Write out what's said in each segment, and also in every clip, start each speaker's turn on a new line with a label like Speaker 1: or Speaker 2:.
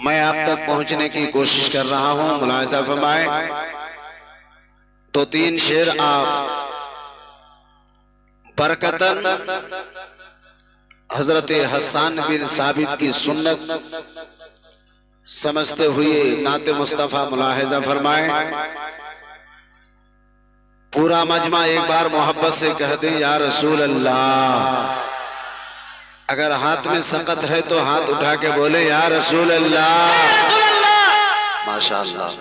Speaker 1: मैं आप तक पहुंचने की कोशिश कर रहा हूं। मुलाहिजा फरमाए, दो तीन शेर आप बरकतन हजरत हसन बिन साबित की सुन्नत समझते हुए नाते मुस्तफा मुलाहिजा फरमाए। पूरा मजमा एक बार मोहब्बत से कह दे या रसूल अल्लाह। अगर हाथ में सकत है तो हाथ उठा के बोले या रसूल अल्लाह। माशाअल्लाह।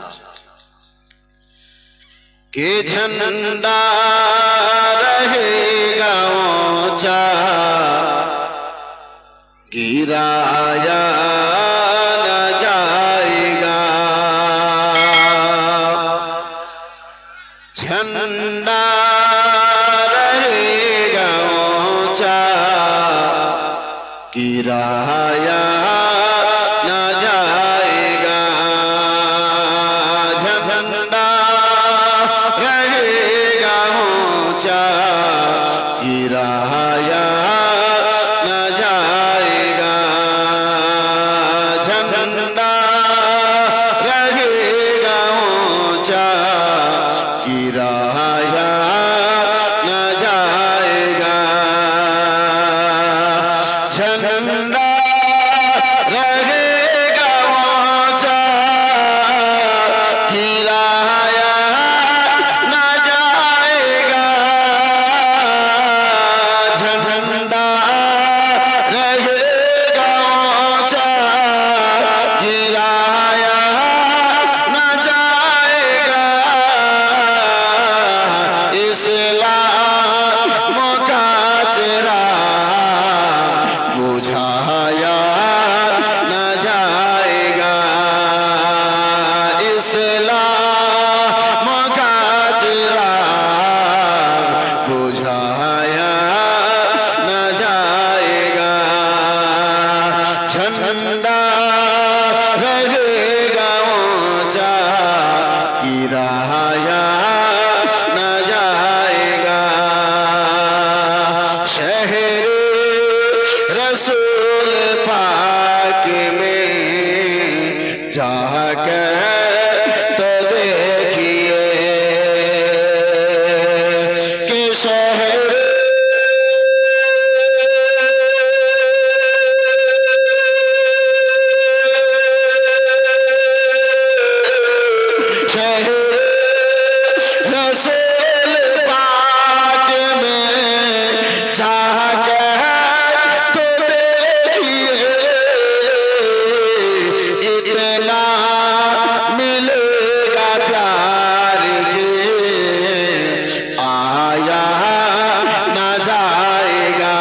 Speaker 1: के झंडा रहेगा ऊंचा, गिराया न जाएगा। झंडा रहेगा ऊंचा, गिराया न जाएगा। झंडा रहेगा ऊंचा, गिराया न जाएगा। झंडा रहेगा ऊंचा, गिराया न जाएगा। झंडा रहेगा ऊंचा, गिराया न जाएगा। झंडा रहेगा ऊंचा, गिराया न जाएगा। इस्लाम का चिराग बुझाया न जाएगा। इस्लाम का चिराग बुझाया न जाएगा। झंडा रहेगा ऊंचा, गिराया न जाएगा। शहर रसूल पाक में जाकर तो देखिए कि शहर रसूल पाक में जाकर तो देखिए। इतना मिलेगा प्यार के आया न जाएगा।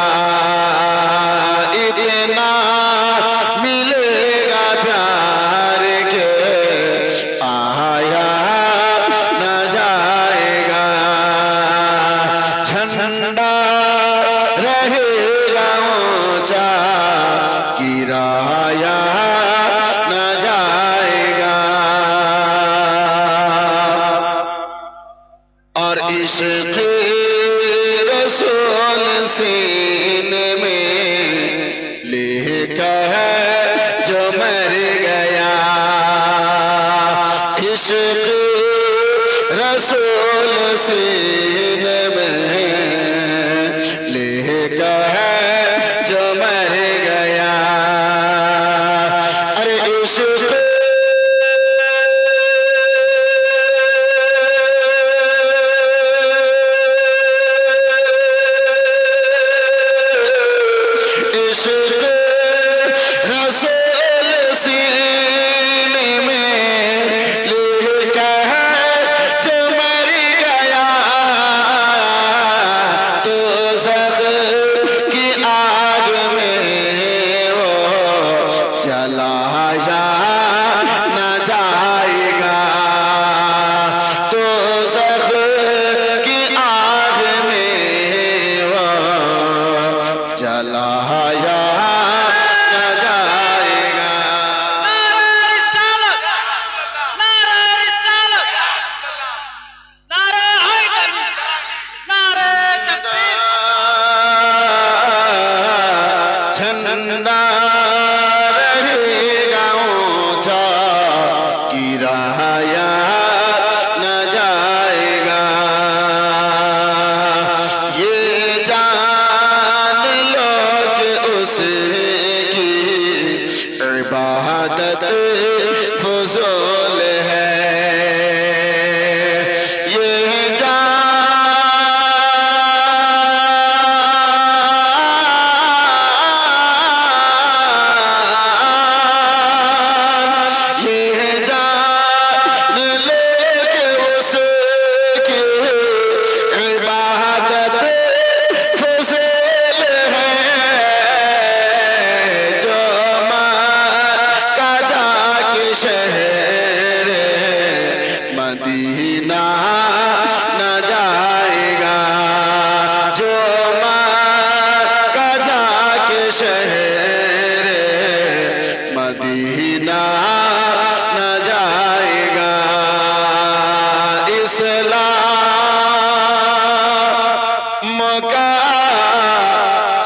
Speaker 1: इतना मिलेगा प्यार के आया न जाएगा। झंडा रहेगा ऊंचा, गिराया न जाएगा। और इश्क़ रसूल सीने में लेकर जो मर गया। इश्क़ रसूल सीने में लेकर जो मर गया। अरे इश्क़ इश्क़ रसूल सीने में लेकर जो मर गया। तो ज़ख़ की आग में वो जलाया न जाएगा। तो ज़ख़ की आग में वो जलाया न जाएगा।
Speaker 2: नारा रिसालत, नारा रिसालत, नारा हैदर, नारा तकबीर।
Speaker 1: झंडा रहेगा इबादत फजूल है।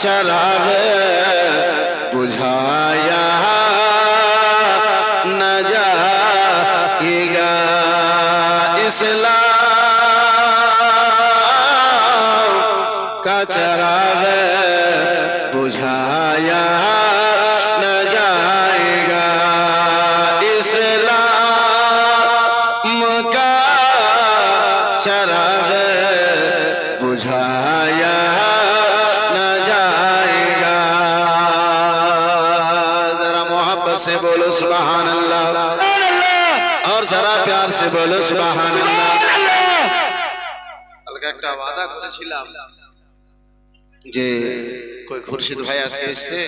Speaker 1: चराग बुझाया न जाएगा, इस्लाम का चराग बुझाया न जाएगा, इस्लाम का चराग बुझाया से बोलो सुभान अल्लाह, और जरा प्यार से बोलो सुभान अल्लाह। अलग একটা ওয়াদা করেছিলাম যে कोई खुर्शीद भाई আজকে এসেছে,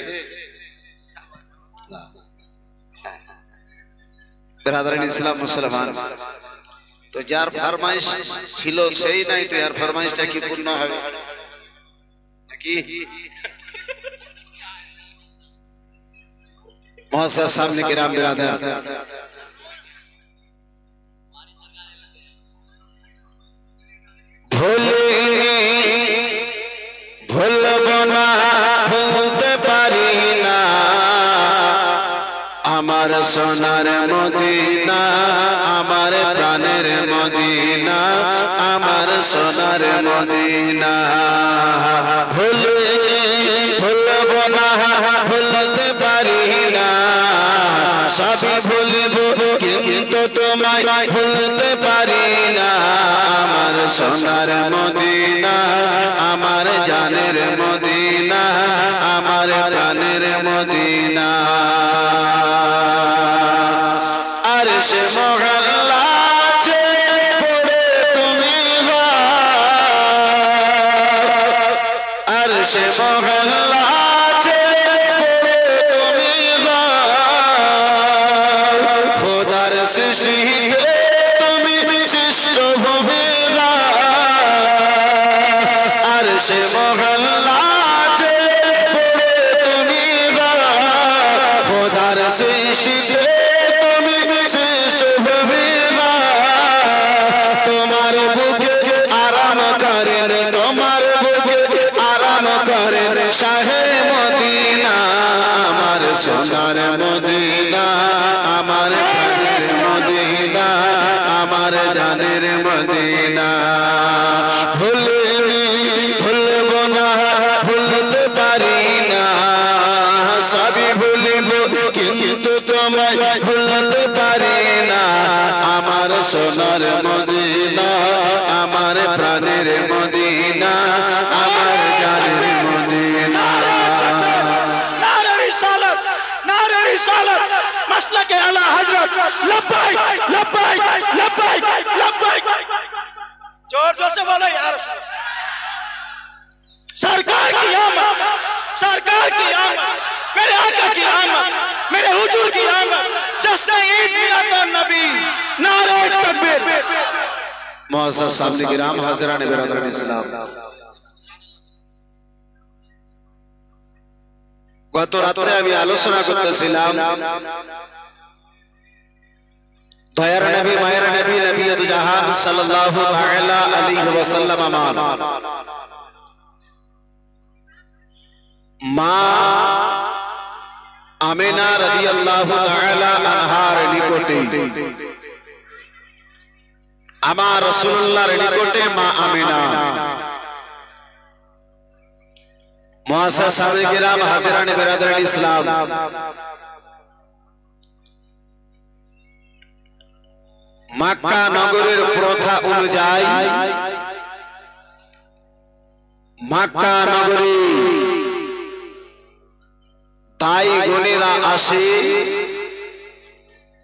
Speaker 1: বিরাদরান ইসলাম মুসলমান, তো যার ফরমাইশ ছিল সেই নাই, তো यार ফরমাইশটা কি পূর্ণ হবে নাকি? मोहस्सस सामने किराम बिरादर, भूलबो ना भूलते पारी ना आमार सोनार मदीना, आमार प्राणेर मदीना, आमार सोनार मदीना। भूलबो ना भूलते पारी ना, सभी भूलबो किन्तु तुम्हाय भूलते पारी ना। आमार सोनार मदीना, आमार जानेर मदीना, आमार प्राणेर मदीना। अर्श मोहल्ला चे पड़े तुमी हो, अर्श मोहल्ला सृष्टिते तुमी सृष्ट भूमिका, अर्श मोहल्ला चे पड़े तुमी हो, खुदार सृष्टिते तुमी सृष्ट भूमिका। तुम्हार बुके आराम करें, तुम्हार बुके आराम करें शाहे मदीना, आमार सोनार मदीना, आमार मदीना, आमार जानेर मदीना। भूलबो ना भूलते पारी ना, सभी भूलबो किन्तु तुम्हाय भूलते पारी ना। आमार सोनार मदीना, आमार प्राणेर मदीना, आमार जानेर मदीना।
Speaker 2: नारे रिसालत, नारे रिसालत, मसलक आला हजरत, लब्बैक लब्बैक लब्बैक लब्बैक। जोर जोर से बोलो यार। सरकार की आमद, सरकार की आमद, मेरे आका की आमद, मेरे हुजूर की आमद, जश्न ईद मिलादुन नबी, नारे तकबीर।
Speaker 1: मुअज़्ज़ज़ सामने किराम, हाज़िरान बिरादरान इस्लाम, গত রাতে আমি আলোচনা করতেছিলাম দয়ার নবী মায়ের নবী নবী জাহান সাল্লাল্লাহু তাআলা আলাইহি ওয়াসাল্লাম আমার মা আমিনা রাদিয়াল্লাহু তাআলা আনহার নিকটে, আমার রাসূলুল্লাহর নিকটে মা আমিনা। মুআজ্জাজ সাহাবায়ে কিরাম, হাজিরান বিরাদরান ইসলাম, মক্কা নগরের প্রথা অনুযায়ী মক্কা নগরে তাই বোনেরা আসে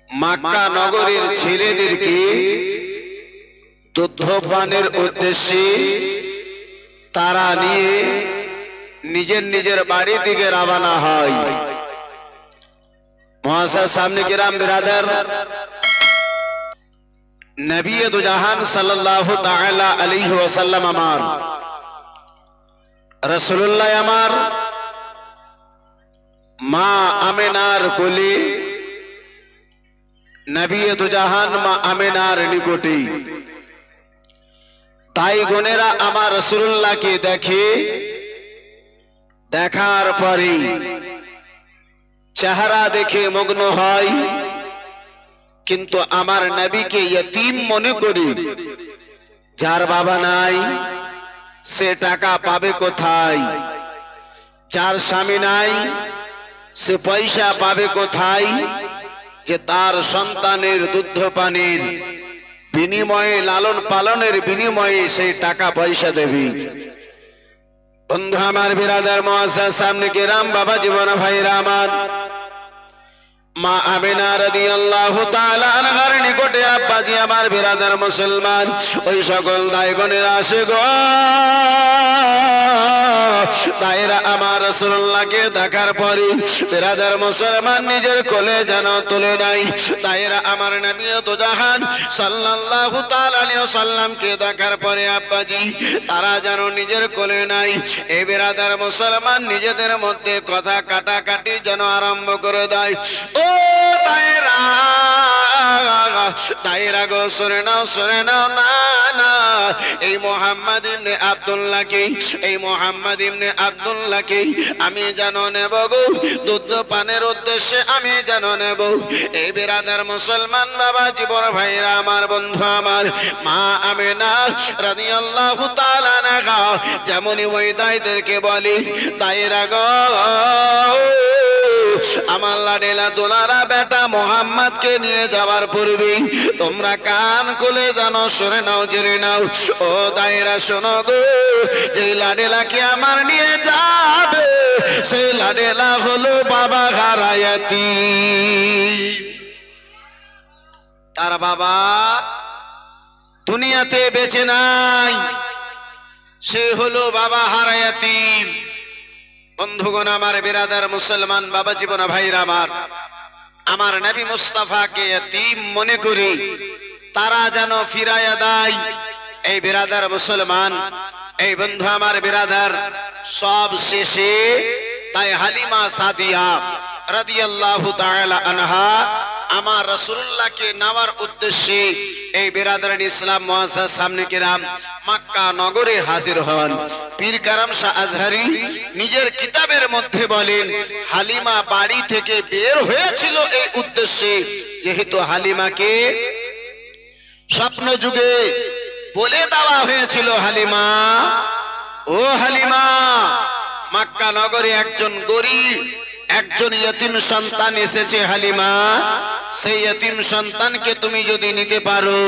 Speaker 1: মক্কা নগরের ছেলেদেরকে দুগ্ধপানের উদ্দেশ্যে তারা নিয়ে নিজের নিজের বাড়ি দিকে রওনা হয়। মুআজ্জাজ সামনে কিরাম বিরাদার, নবী দু জাহান সাল্লাল্লাহু তাআলা আলাইহি ওয়াসাল্লাম আমার রাসূলুল্লাহ আমার মা আমিনার কোলে, নবী দু জাহান মা আমিনার নিকটে। তাই বোনেরা আমার রাসূলুল্লাহকে দেখে, দেখার পরে চেহারা দেখে মগ্ন হয়, কিন্তু আমার নবীকে ইয়তীম মনে করি। যার বাবা নাই সে টাকা পাবে কোথায়, যার স্বামী নাই সে পয়সা পাবে কোথায় যে তার সন্তানের দুধ পানির বিনিময়ে, লালন পালনের বিনিময়ে সেই টাকা পয়সা দেবে। বন্ধু আমার বিরাদার মুআজ্জাজ সামনে কিরাম, বাবা জীবন ভাইরা আমার, মা আমিনা রাদিয়াল্লাহু তাআলা আনহার নিকটে আব্বাজি আমার বিরাদার মুসলমান ওই সকল দায়গণের আসে গো। দায়রা আমার রাসূলুল্লাহকে দেখার পরে বিরাদার মুসলমান নিজের কোলে যেন তুলে নাই। দায়রা আমার নবী দু জাহান সাল্লাল্লাহু তাআলা আলাইহি ওয়াসাল্লামকে দেখার পরে আব্বাজি তারা যেন নিজের কোলে নাই। এই বিরাদার মুসলমান নিজেদের মধ্যে কথা কাটাকাটি যেন আরম্ভ করে দেয়। ও দায়রা, দায়রা গো শুনে নাও না না, এই মুহাম্মদ ইবনে আব্দুল্লাহকে, এই মুহাম্মদ ইবনে আব্দুল্লাহকে আমি যেন নেব গো, দুধ পানের উদ্দেশ্যে আমি যেন নেব। এই বিরাদার মুসলমান বাবা জীবন ভাইরা আমার, বন্ধু আমার, মা আমিনা রাদিয়াল্লাহু তাআলা আনহা যেমনই ওই দায়দেরকে বলি, দায়রা গো আমার লাডেলা দোলারা বেটা মোহাম্মদকে নিয়ে যাওয়ার পূর্বে তোমরা কান খুলে জানো, শুনে নাও, জেনে নাও। ও দায়রা শোনো গো, যে লাডেলাকে আমার নিয়ে যাবে সেই লাডেলা হলো বাবা হারায়াতি। তার বাবা দুনিয়াতে বেঁচে নাই, সে হলো বাবা হারায়াতি। বন্ধুগণ আমার বিরাদার মুসলমান বাবা জীবন ভাইরা আমার নবী মুস্তাফাকে ইয়তীম মনে করে তারা যেন ফিরায়া দেয়। এই বিরাদার মুসলমান, এই বন্ধু আমার বিরাদার, সব শেষে তাই হালিমা সাদিয়া রাদিয়াল্লাহু তাআলা আনহা আমার রাসূলুল্লাহকে নেওয়ার উদ্দেশ্যে এই বিরাদারান ইসলাম মুআজ্জাজ সামনে কিরাম মক্কা নগরে হাজির হন। পীর কারাম শাহ আজহারি নিজের কিতাবের মধ্যে বলেন, হালিমা বাড়ি থেকে বের হয়েছিল এই উদ্দেশ্যে, যেহেতু হালিমাকে স্বপ্ন যুগে বলে দেওয়া হয়েছিল, হালিমা, ও হালিমা, মক্কা নগরে একজন গরীব, একজন ইয়তীম সন্তান এসেছে হালিমা, সেই ইয়তীম সন্তানকে তুমি যদি নিতে পারো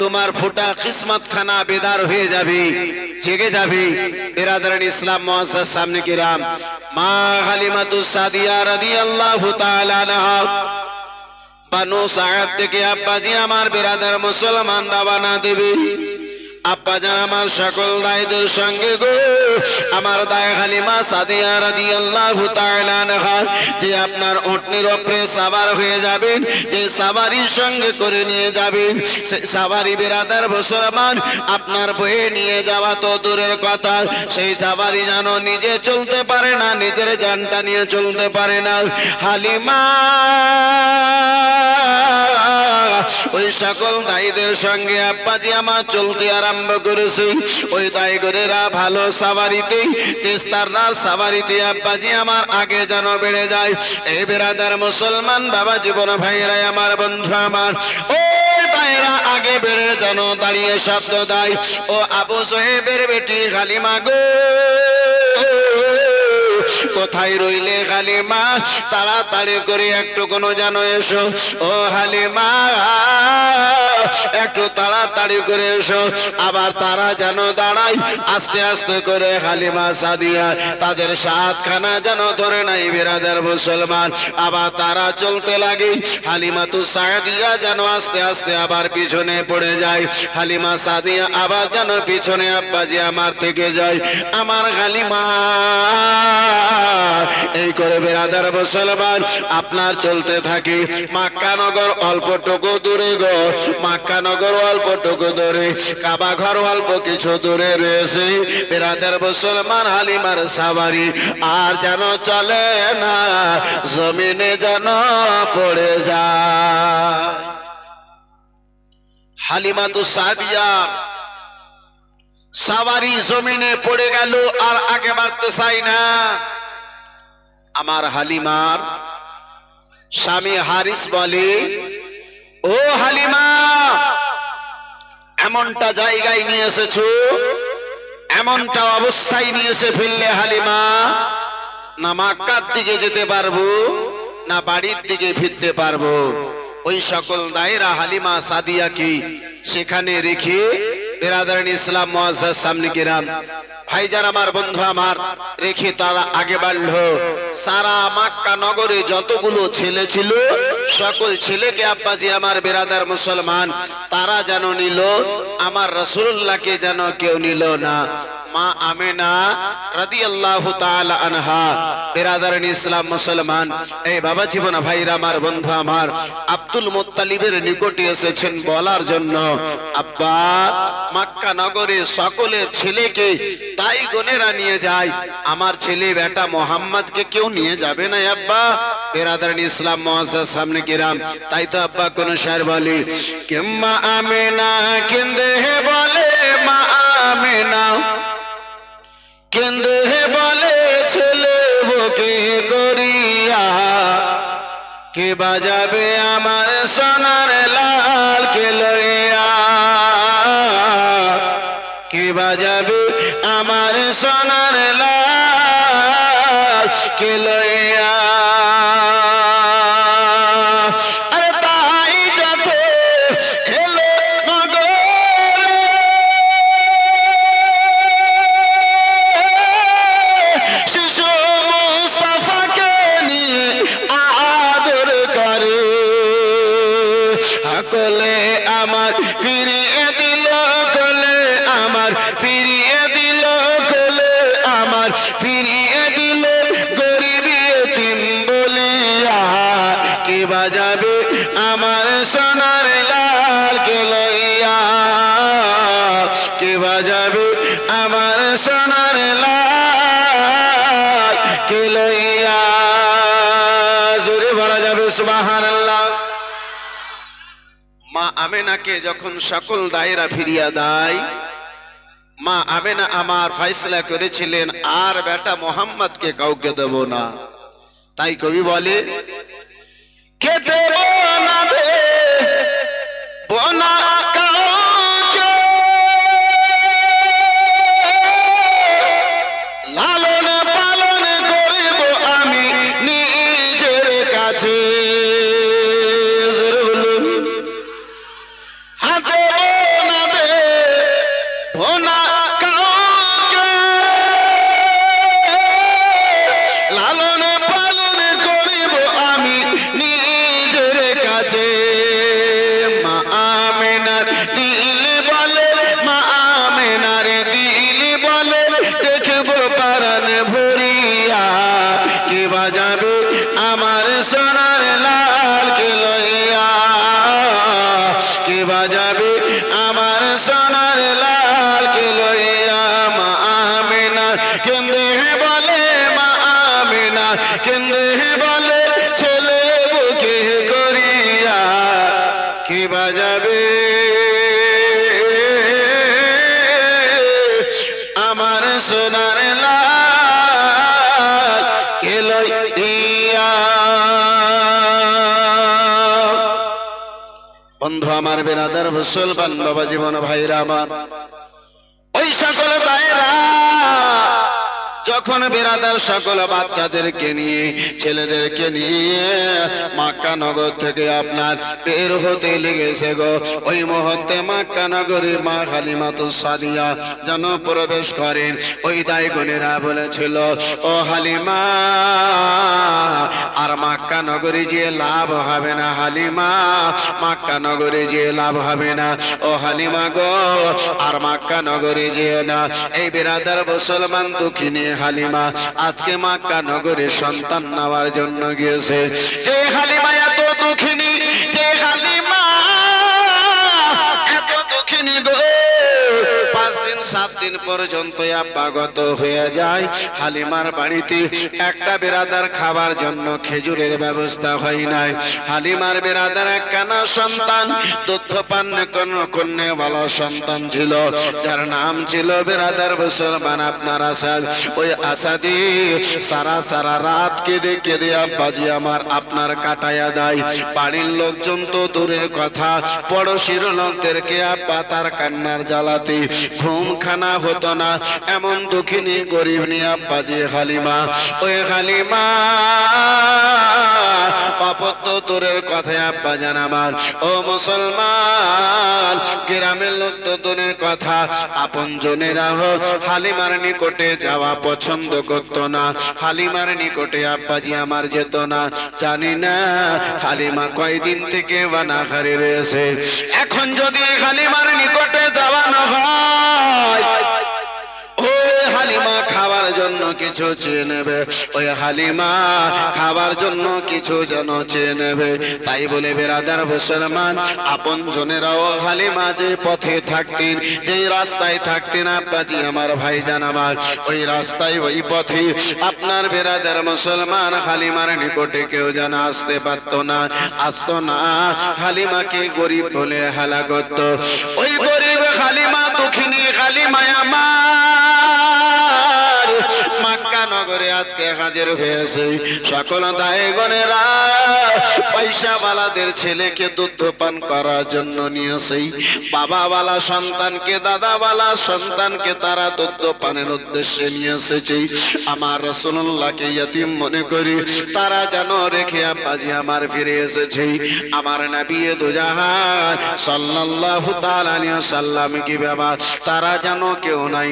Speaker 1: তোমার ফোটা কিসমত খানা বেদার হয়ে যাবে, জেগে যাবে। বিরাদারান ইসলাম মুআজ্জাজ সামনে কিরাম, মা হালিমাতুস সাদিয়া রাদিয়াল্লাহু তাআলা আনহা বানু সাদ থেকে আব্বাজি আমার বিরাদার মুসলমান রওনা দেবে। আব্বাজান আমার সকল দায়দের সঙ্গে গো আমার দায় হালিমা সাদিয়া রাদিয়াল্লাহু তাআলা আনহা যে আপনার উটনির উপরে সওয়ার হয়ে যাবেন, যে সওয়ারির সঙ্গে করে নিয়ে যাবেন, সেই সওয়ারি বিরাদার মুসলমান আপনার বয়ে নিয়ে যাওয়া তো দূরের কথা, সেই সওয়ারি যেন নিজে চলতে পারে না, নিজের জানটা নিয়ে চলতে পারে না। হালিমা ওই সকল দায়ীদের সঙ্গে আব্বাজি আমার চলতে আরম্ভ করেছে। ওই দায়ীগরেরা ভালো সাওয়ারিতে, তেস্তাররা সাওয়ারিতে আব্বাজি আমার আগে যেন বেড়ে যায়। এই বিরাদার মুসলমান বাবা জীবন ভাইরা আমার, বন্ধু আমার, ও দায়রা আগে বেড়ে যেন দাঁড়িয়ে শব্দ দেয়, ও আবু সাহেবের বেটি হালিমা গো, কোথায় রইলে হালিমা, তাড়াতাড়ি করে একটু কোনো যেন এসো। ও হালিমা একটু তাড়াতাড়ি করে এসো। আবার তারা যেন দাঁড়ায়, আস্তে আস্তে করে হালিমা সাদিয়া তাদের সাতখানা যেন ধরে নাই বিরাদার মুসলমান। আবার তারা চলতে লাগে, হালিমাতু সাদিয়া যেন আস্তে আস্তে আবার পিছনে পড়ে যায়। হালিমা সাদিয়া আবার যেন পিছনে আব্বাজি আমার থেকে যায়। আমার হালিমা এই করে বিরাদার মুসলমান আপনার চলতে থাকে। মক্কা নগর অল্পটুকু দূরে গো, মক্কা নগর অল্পটুকু দূরে, কাবা ঘর অল্প কিছু দূরে রয়েছে। বিরাদার মুসলমান হালিমার সাওয়ারি আর যেন চলে না, জমিনে যেন পড়ে যায়। হালিমাতু সাদিয়া সাওয়ারি জমিনে পড়ে গেল, আর আগে বাড়তে চাই না। আমার হালিমার স্বামী হারিস বলে, ও হালিমা, এমনটা জায়গায় নিয়ে এসেছো, এমনটা অবস্থায় নিয়ে এসে ফেললে হালিমা, না মক্কার দিকে যেতে পারবো না বাড়ির দিকে ফিরতে পারবো। ওই সকল দায়রা হালিমা সাদিয়াকে সেখানে রেখে বিরাদারান ইসলাম মুআজ্জাজ সামনে কিরাম ভাইজান আমার বন্ধু আমার রেখে তারা আগে বাড়লো। সারা মক্কা নগরে যতগুলো ছেলে ছিল সকল ছেলেকে আব্বাজি আমার বিরাদার মুসলমান তারা যেন নিল, আমার রাসূলুল্লাহকে যেন কেউ নিল না। মা আমিনা রাদিয়াল্লাহু তাআলা আনহা বিরাদারান ইসলাম মুসলমান এই বাবা জীবন ভাইরা আমার বন্ধু আমার আব্দুল মুত্তালিবের নিকটে এসেছেন বলার জন্য, আব্বা মক্কা নগরে সকলের ছেলেকে তাই গনেরা নিয়ে যায়, আমার ছেলে বেটা মোহাম্মদকে কেউ নিয়ে যাবে না আব্বা। বিরাদারান ইসলাম মুআজ্জাজ সামনে কিরাম তাই তো আব্বা কোন শায়ের বলে, কিম্মা আমিনা কেন্দে বলে, মা আমিনা কেন্দে বলে ছেলে বুকে করিয়া, কে বাজাবে আমার সোনার লাল কে লইয়া, কে বাজাবে আমার সোনার লাল কে লইয়া। মা আমেনাকে যখন সকল দায়রা ফিরিয়া দেয়, মা আমেনা আমার ফয়সালা করেছিলেন আর বেটা মোহাম্মদকে কাউকে দেব না। তাই কবি বলে, কে দেব না দেব না কাউকে, লালন পালন করিব আমি নিজের কাছে। বন্ধু আমার বেরাদার মুসলমান বাবা জীবন ভাইরা আমার, ওই সকল দায়রা যখন বেরাদার সকল বাচ্চাদেরকে নিয়ে ছেলেদেরকে নিয়ে মক্কা নগর থেকে আপনার বের হতে লেগেছে গো, ওই মুহূর্তে মক্কা নগরী মা হালিমাতুস সাদিয়া যেন প্রবেশ করেন। ওই দাই বোনেরা বলেছিল, ও হালিমা আর মক্কা নগরী যে লাভ হবে না, হালিমা মক্কা নগরী যে লাভ হবে না, ও হালিমা গো আর মক্কা নগরী যে না। এই বেরাদার মুসলমান দুঃখিনী হালিমা আজকে মক্কা নগরে সন্তান নেওয়ার জন্য গিয়েছে। যে হালিমা এত দুঃখিনী, যে হালিমা এত দুঃখিনী গো, 5 দিন 7 দিন পর্যন্ত আব্বাগত হয়ে যায়। হালিমার বাড়িতে একটা বেরাদার খাবার জন্য খেজুরের ব্যবস্থা হয় নাই। হালিমার বেরাদার একখানা সন্তান দুধ পান কন্যা ভালো সন্তান ছিল, যার নাম ছিল বেরাদার মুসলমান আপনার আসাদ। ওই আসাদি সারা সারা রাত কেঁদে কেঁদে আব্বাজি আমার আপনার কাটায়া দেয়। বাড়ির লোকজন তো দূরের কথা, পড়োশির লোকদেরকে আব্বা তার কান্নার জ্বালাতে ঘুম খানা হতো না। এমন দুঃখিনী গরিব নিয়ে আব্বাজি হালিমা, ওই হালিমা অপত্য দূরের কথায় আব্বা জান আমার, ও মুসলমান গ্রামের লোক তো দূরের কথা, আপন জনেরা হালিমার নিকটে যাওয়া পছন্দ করত না। হালিমার নিকটে আব্বাজি আমার যেত না। জানি না হালিমা কয়দিন থেকে বানাখারে রয়েছে। এখন যদি হালিমার নিকটে যাওয়া না হয়, ওই হালিমা খাবার জন্য কিছু চেয়ে নেবে, ওই হালিমা খাবার জন্য কিছু যেন চেয়ে নেবে। তাই বলে বেরাদার মুসলমান আপন জনেরাও হালিমা যে পথে থাকতেন, যে রাস্তায় থাকতেন আব্বাজি আমার ভাইজান আমার, ওই রাস্তায় ওই পথে আপনার বেরাদার মুসলমান হালিমার নিকটে কেউ যেন আসতে পারতো না, আসতো না। হালিমাকে গরিব বলে হেলা করত। ওই গরিব হালিমা দুঃখিনী হালিমা আমার মক্কা নগরে আজকে হাজির হয়েছে। সকল দায়গণেরা পয়সাওয়ালাদের ছেলেকে দুধ পান করার জন্য নিয়েছে। বাবাওয়ালা সন্তানকে, দাদাওয়ালা সন্তানকে তারা দুধ পানের উদ্দেশ্যে নিয়ে এসেছে। আমার রাসূলুল্লাহকে ইয়তীম মনে করি তারা যেন রেখে আব্বাজি আমার ফিরে এসেছে। আমার নবী দুজাহান সাল্লাল্লাহু তাআলা আলাইহি ওয়াসাল্লাম কি বাবা তারা যেন কেউ নাই।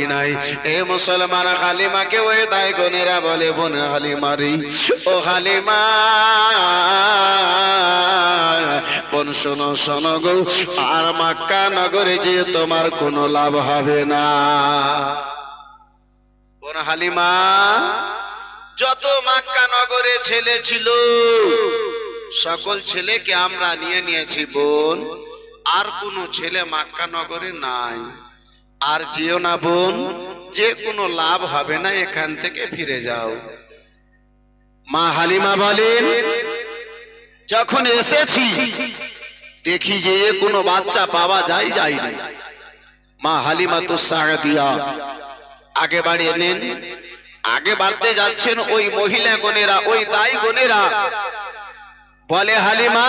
Speaker 1: এ মুসলমান হালিমাকে ওই দায়গণেরা বলে, বোন হালিমারি, ও হালিমা বোন শোনো শোনো গো, আর মক্কা নগরে যে তোমার কোনো লাভ হবে না। বোন হালিমা, যত মক্কা নগরে ছেলে ছিল সকল ছেলেকে আমরা নিয়ে নিয়েছি বোন, আর কোনো ছেলে মক্কা নগরে নাই। আর যেও না বোন, যে কোনো লাভ হবে না, এখান থেকে ফিরে যাও। মা হালিমা বলেন, যখন এসেছি দেখি যে কোনো বাচ্চা পাওয়া যায় না। মা হালিমাতুস সাদিয়া আগে বাড়িয়ে নেন, আগে বাড়তে যাচ্ছেন। ওই মহিলা গণেরা, ওই দাই গণেরা বলে, হালিমা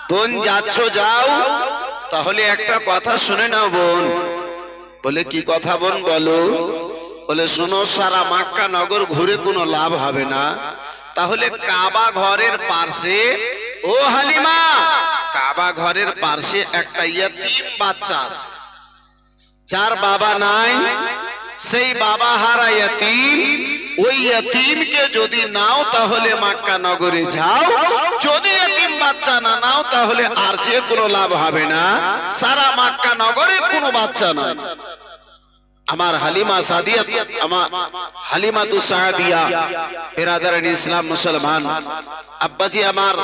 Speaker 1: বোন যাচ্ছ যাও, তাহলে একটা কথা শুনে নাও বোন। বলে কি কথা বোন বলো? বলে শোনো, সারা মক্কা নগর ঘুরে কোনো লাভ হবে না, তাহলে কাবা ঘরের পাশে, ও হালিমা কাবা ঘরের পাশে একটা ইয়তীম বাচ্চা আছে, যার বাবা নাই, সেই বাবা হারা ইয়তীম। ওই ইয়তীমকে যদি নাও তাহলে মক্কা নগরে যাও, যদি ইয়তীম বাচ্চা না নাও তাহলে আর যে কোনো লাভ হবে না, সারা মক্কা নগরে কোনো বাচ্চা নাই। আমার হালিমা সাদিয়া, আমার হালিমাতুস সাদিয়া বিরাদারান ইসলাম মুসলমান আব্বাজি আমার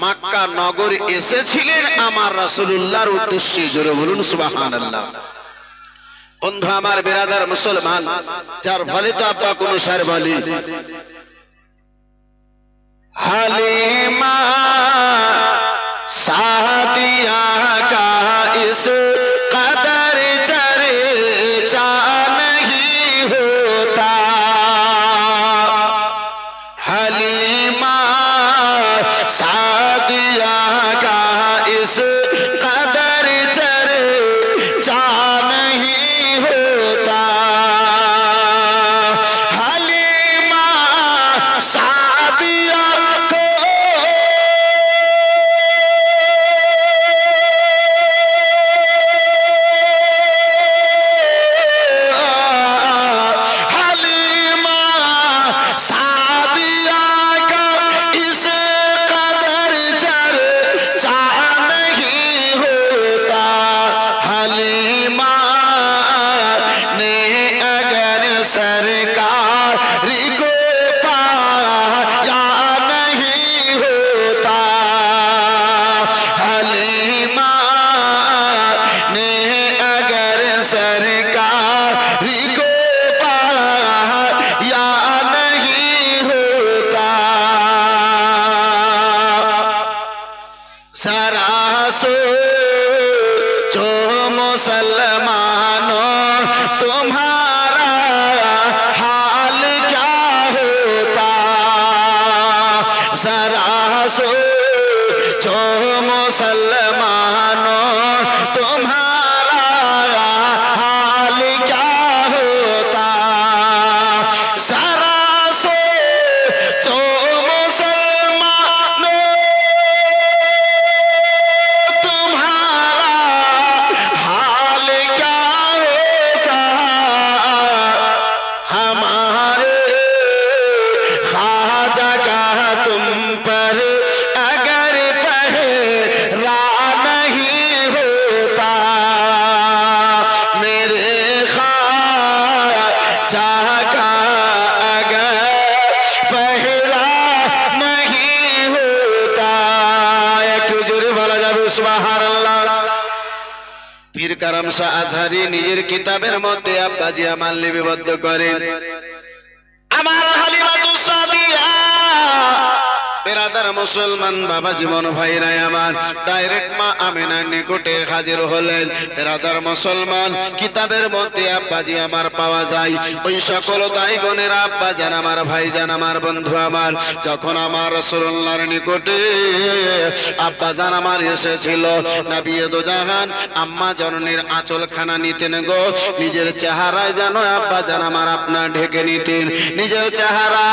Speaker 1: মক্কা নগরে এসেছিলেন আমার রাসূলুল্লাহর উদ্দেশ্যে। জোরে বলুন সুবহানাল্লাহ। বন্ধু আমার বিরাদার মুসলমান, যার ফলে তো আব্বা কোন শার বলি, হালিমা সাদিয়া কা ইস কদর চর্চা नहीं होता, হালিমা সাদিয়া কা ইস কদর চর্চা नहीं होता, जरा सोचो मुसलमानों तुम्हारा हाल क्या होता, जरा सोचो मुसलमानों तुम्हारा हाल क्या होता, जरा सोचो मुसलमानों तुम्हारा हाल क्या होगा, हमारे ख्वाजा का तुम पर अगर पहरा नहीं होता, मेरे ख्वाजा का अगर पहरा नहीं होता। एक जोरे বলা যাবে সুবহানাল্লাহ। পীর কারাম শাহ আজহারি নিজের কিতাবের মধ্যে আব্বাজি আমার লিপিবদ্ধ করেন, আমার হালিমাতুস সাদিয়া বেরাদার মুসলমান বাবা জীবন ভাইরা আমার ডাইরেক্ট মা আমিনার নিকটে হাজির হলেন। বেরাদার মুসলমান কিতাবের মধ্যে আব্বাজি আমার পাওয়া যায়, ওই সকল দাই বোনের আব্বা জান আমার ভাই জান আমার বন্ধু আমার, যখন আমার রাসূলুল্লাহর নিকটে আব্বা জান আমার এসেছিল, নবী দো জাহান আম্মা জননীর আঁচলখানা নিতেন গো, নিজের চেহারায় যেন আব্বা জান আমার আপনার ঢেকে নিতেন, নিজের চেহারা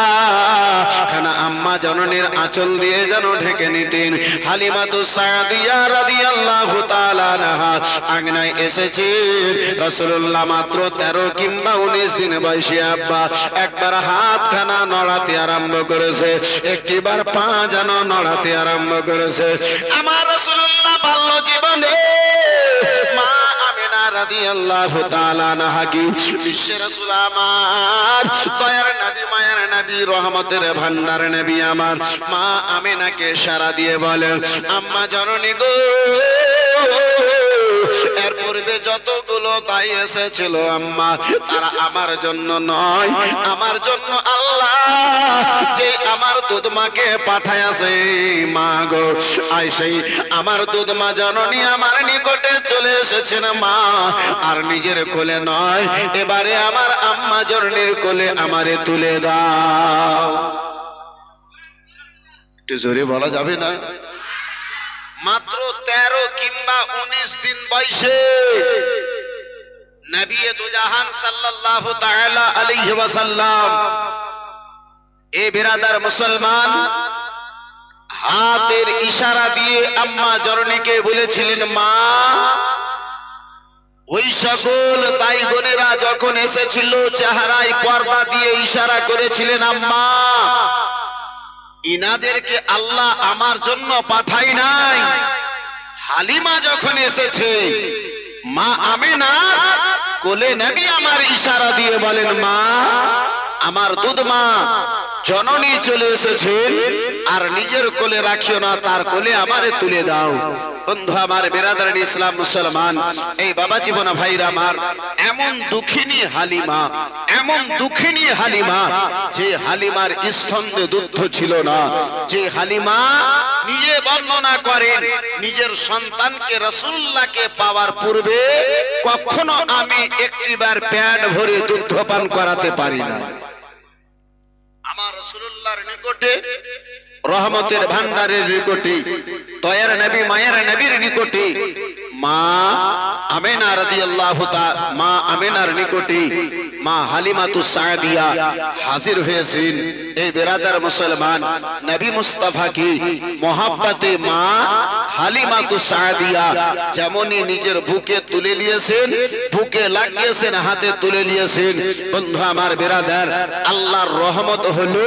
Speaker 1: খানা আম্মা জননীর আঁচল দিয়ে যেন ঢেকে নিতেন। হালিমাতুস সাদিয়া রাদিয়াল্লাহু তাআলা আনহা আঙ্গনায় এসেছেন, রাসূলুল্লাহ মাত্র 13 কিংবা 19 দিন বয়সী আব্বা একবার হাতখানা নড়াতে আরম্ভ করেছে, একটিবার পা যেন নড়াতে আরম্ভ করেছে। আমার রাসূলুল্লাহ বাল্য জীবনে মা আমিনা রাদিয়াল্লাহু তাআলা আনহা কি বিশ্বের রাসূল আমার দয়ার নবী মায়ের নবী রহমতের ভান্ডার নবী আমার মা আমিনাকে ইশারা দিয়ে বলেন, আম্মা জননী গো, এর পূর্বে যতগুলো দাই এসেছিল আম্মা, তারা আমার জন্য নয়, আমার জন্য আল্লাহ যে আমার দুধ মাকে পাঠায়াছে মা গো, আই সেই আমার দুধ মা জননী আমার নিকটে চলে এসেছেন মা, আর নিজের কোলে নয়, এবারে আমার আম্মা জননীর কোলে আমারে তুলে দাও। একটু জোরে বলা যাবে না? মাত্র 13 কিংবা 19 দিন বয়সে নবী দু জাহান সাল্লাল্লাহু তাআলা আলাইহি ওয়াসাল্লাম এ বিরাদার মুসলমান হাতের ইশারা দিয়ে আম্মা জননীকে বলেছিলেন, মা ওই সকল তাই বোনেরা যখন এসেছিল চেহারায় পর্দা দিয়ে ইশারা করেছিলেন, আম্মা ইনাদেরকে আল্লাহ আমার জন্য পাঠাই নাই। হালিমা যখন এসেছে মা আমিনা কোলে নবী আমার ইশারা দিয়ে বলেন, মা আমার দুধ মা জননী চলে এসেছেন, আর নিজের কোলে রাখিও না, তার কোলে আমারে তুলে দাও। বন্ধু আমার বেরাদার ইসলাম মুসলমান এই বাবা জীবন ভাইরা আমার, এমন দুঃখিনী হালিমা, এমন দুঃখিনী হালিমা যে হালিমার স্তন্যে দুগ্ধ ছিল না, যে হালিমা নিজে বর্ণনা করেন নিজের সন্তানকে রাসূলুল্লাহকে পাওয়ার পূর্বে কখনো আমি একটিবার পেট ভরে দুগ্ধ পান করাতে পারি না। আমার রাসূলুল্লাহর নিকটে রহমতের ভান্ডারের নিকটে দয়ার নবী মায়ের নবীর নিকটে মা আমিনা রাদিয়াল্লাহু তাআলা মা আমিনার নিকটে মা হালিমাতুস সাদিয়া হাজির হয়েছেন। এই বিরাদার মুসলমান নবী মুস্তাফা কি মোহাব্বতে মা হালিমাতুস সাদিয়া যেমনই নিজের বুকে তুলে নিয়েছেন, বুকে লাগিয়েছেন, হাতে তুলে নিয়েছেন। বন্ধু আমার বিরাদার, আল্লাহর রহমত হলো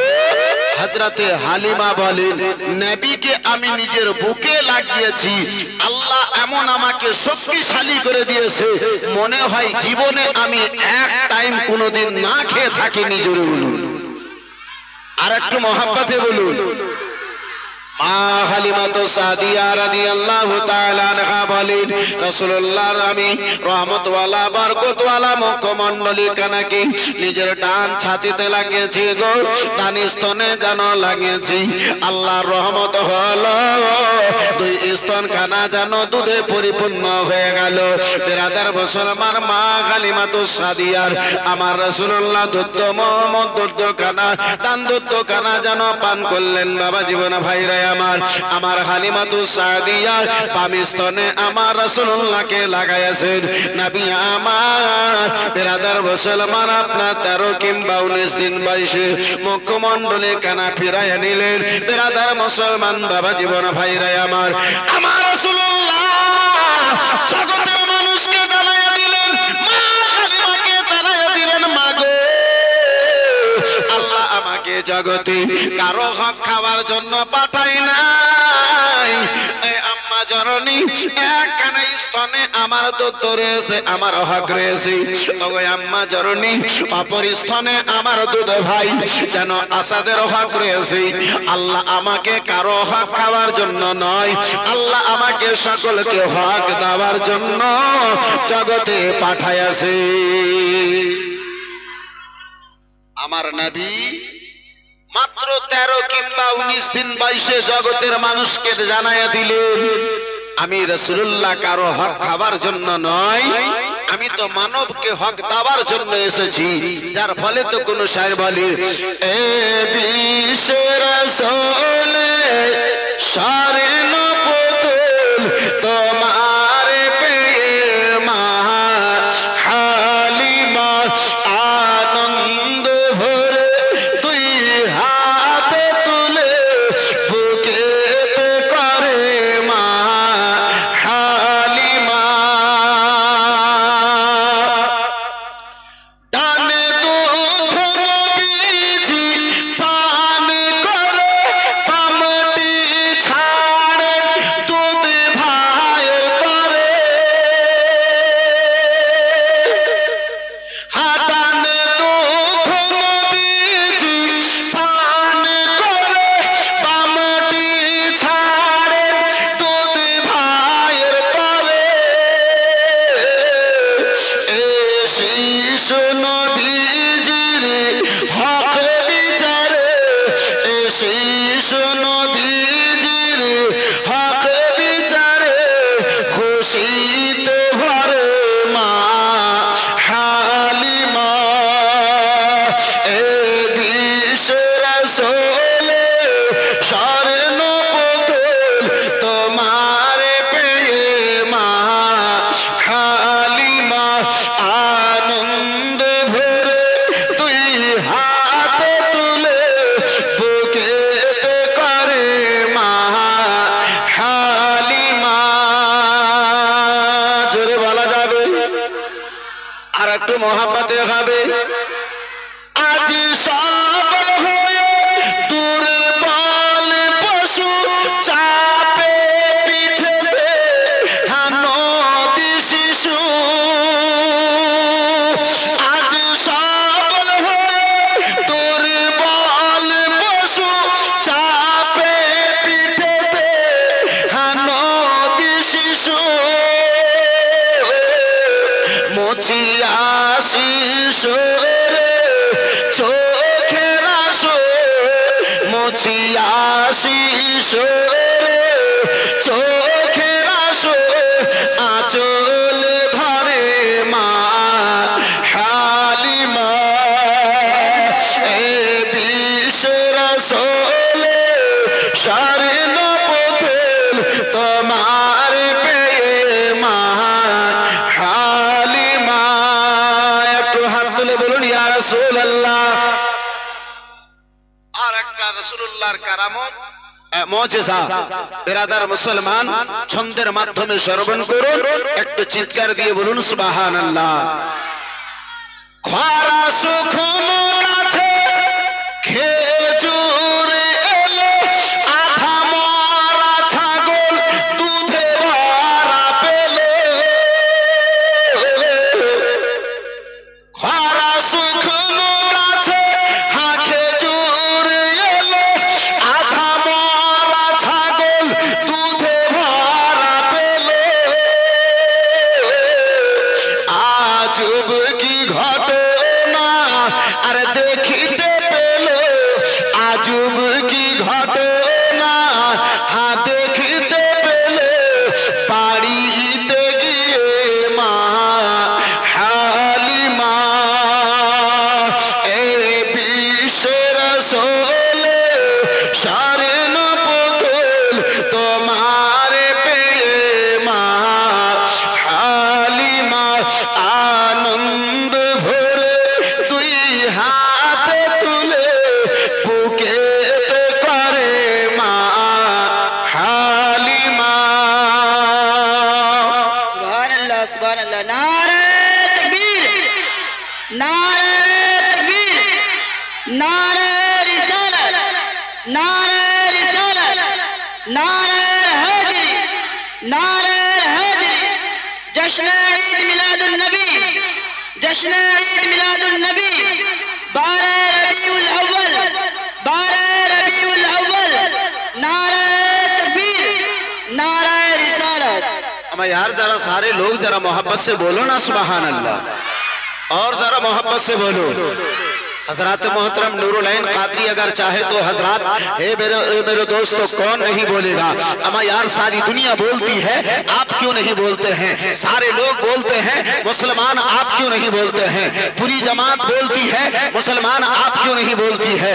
Speaker 1: হযরতে হালিমা বলেন, নবীকে আমি নিজের বুকে লাগিয়েছি, আল্লাহ এমন আমাকে শক্তিশালী করে দিয়েছে, মনে হয় জীবনে আমি এক টাইম কোনোদিন না খেয়ে থাকিনি। জোরে বলুন, আর একটু মহাব্বতে বলুন। মা হালিমাতু সাদিয়া রাদিয়াল্লাহু তাআলা আনহা বলেন, রাসূলুল্লাহর আমি রহমতওয়ালা বরকতওয়ালা মুখমণ্ডলী কানাকে নিজের ডান ছাতিতে লাগিয়েছি গো, ডান স্তনে যেন লাগিয়েছি। আল্লাহর রহমত হলো দুই স্তন খানা যেন দুধে পরিপূর্ণ হয়ে গেল। বিরাদার মুসলমান, মা হালিমাতু সাদিয়ার আমার রাসূলুল্লাহ দুধ মোহাম্মদ দুধ খানা ডান দুধ খানা যেন পান করলেন। বাবা জীবন ভাইরা আমার হালিমাতু সাদিয়া বাম স্তনে আমার রাসূলুল্লাহকে লাগাইয়াছেন। নবী আমার বিরাদার মুসলমান, আপনার 13 কিংবা 19 দিন বয়সে মুখমণ্ডলে কানা ফিরাইয়া নিলেন। বিরাদার মুসলমান, বাবা জীবন ভাইরা আমার রাসূলুল্লাহ জগতের মানুষকে জানাইয়া দিলেন, মা হালিমাকে জানাইয়া দিলেন, মা গো আল্লাহ আমাকে জগতে কারো হক খাওয়ার জন্য পাঠাই নাই। আম্মা জননী একখানা স্তনে আমার দুধ রয়েছে, আমার হক রয়েছে। ওগো আম্মা জননী অপর স্তনে আমার দুধ ভাই যেন আসাদের হক রয়েছে। আল্লাহ আমাকে কারো হক খাওয়ার জন্য নয়, আল্লাহ আমাকে সকলকে হক দেওয়ার জন্য জগতে পাঠাইয়াছে। আমার নবী মাত্র 13 কিংবা 19 দিন বয়সে জগতের মানুষকে জানাইয়া দিলেন, আমি রাসূলুল্লাহ কারো হক খাবার জন্য নয়, আমি তো মানবকে হক দেওয়ার জন্য এসেছি। যার ফলে তো কোন শায়ের বলে, এ বিশ্বের রাসূল সারে না পুতুল তোমার পেয়ে মা হালিমা আনন্দ ভরে দুই হাতে তুলে বুকেতে করে মা হালিমা। ডানে দুধ নবীজি পান করে বামটি ছাড়ে দুধ ভাই করে। হাটানে দুধ নবীজি পান করে বামটি ছাড়ে দুধ ভাই করে। এ শিশু নবীজির হক বিচারে, এ শিশু নবীজির হক বিচারে খুশিতে ভরে মা হালিমা। এ বিশ্বের রাসূল স্বর্ণ পুতুল তোমার পেয়ে মা হালিমা আনন্দ ভরে দুই হাতে তুলে বুকেতে করে মা হালিমা। জোরে বলা যাবে, আর একটু মহাব্বতে হবে। আজ সবল হয়ে দুর্বল পশু চাপে পিঠেতে নবী শিশু। আজ সবল হয়ে দুর্বল পশু চাপে পিঠেতে নবী শিশু। মুছিয়া শিশোরে চোখের আসো, মুছিয়া শিশোরে চোখের আসো, আঁচল ধরে মা হালিমা। এ বিশ্বের রাসূল স্বর্ণ পুতুল তোমার পেয়ে মা হালিমা। একটু হাত তুলে বলুন ইয়া রাসূলুল্লাহ। আর একটা রাসূলুল্লাহর কারামত মুজিজা বিরাদার মুসলমান ছন্দের মাধ্যমে শ্রবণ করুন, একটু চিৎকার দিয়ে বলুন সুবহানাল্লাহ। খরা শুকনো গাছে খেজুর এলো, আধা মরা ছাগল দুধে ভরা পেল। খরা শুকনো গাছে খেজুর এলো, আধা মরা
Speaker 3: সুবহানাল্লাহ। নারে তাকবীর, নারে তাকবীর, নারে রিসালাত, নারে রিসালাত, নারে হায়দারি, নারে হায়দারি। जश्न ईद मिलादुन नबी, जश्न ईद मिलादुन नबी, 12 रबीउल अव्वल, 12 रबीउल अव्वल। नारे तकबीर, नारे रिसालत।
Speaker 1: अमा यार जरा सारे लोग जरा मोहब्बत से बोलो ना सुभान अल्लाह, और जरा मोहब्बत से बोलो। हजरत मोहतरम नूरुल-ऐन कादरी अगर चाहे तो हजरत, मेरे दोस्तों कौन नहीं बोलेगा? अमा यार सारी दुनिया बोलती है, आप क्यों नहीं बोलते हैं? सारे लोग बोलते हैं, मुसलमान आप क्यों नहीं बोलते हैं? पूरी जमात बोलती है, मुसलमान आप क्यों नहीं बोलती है?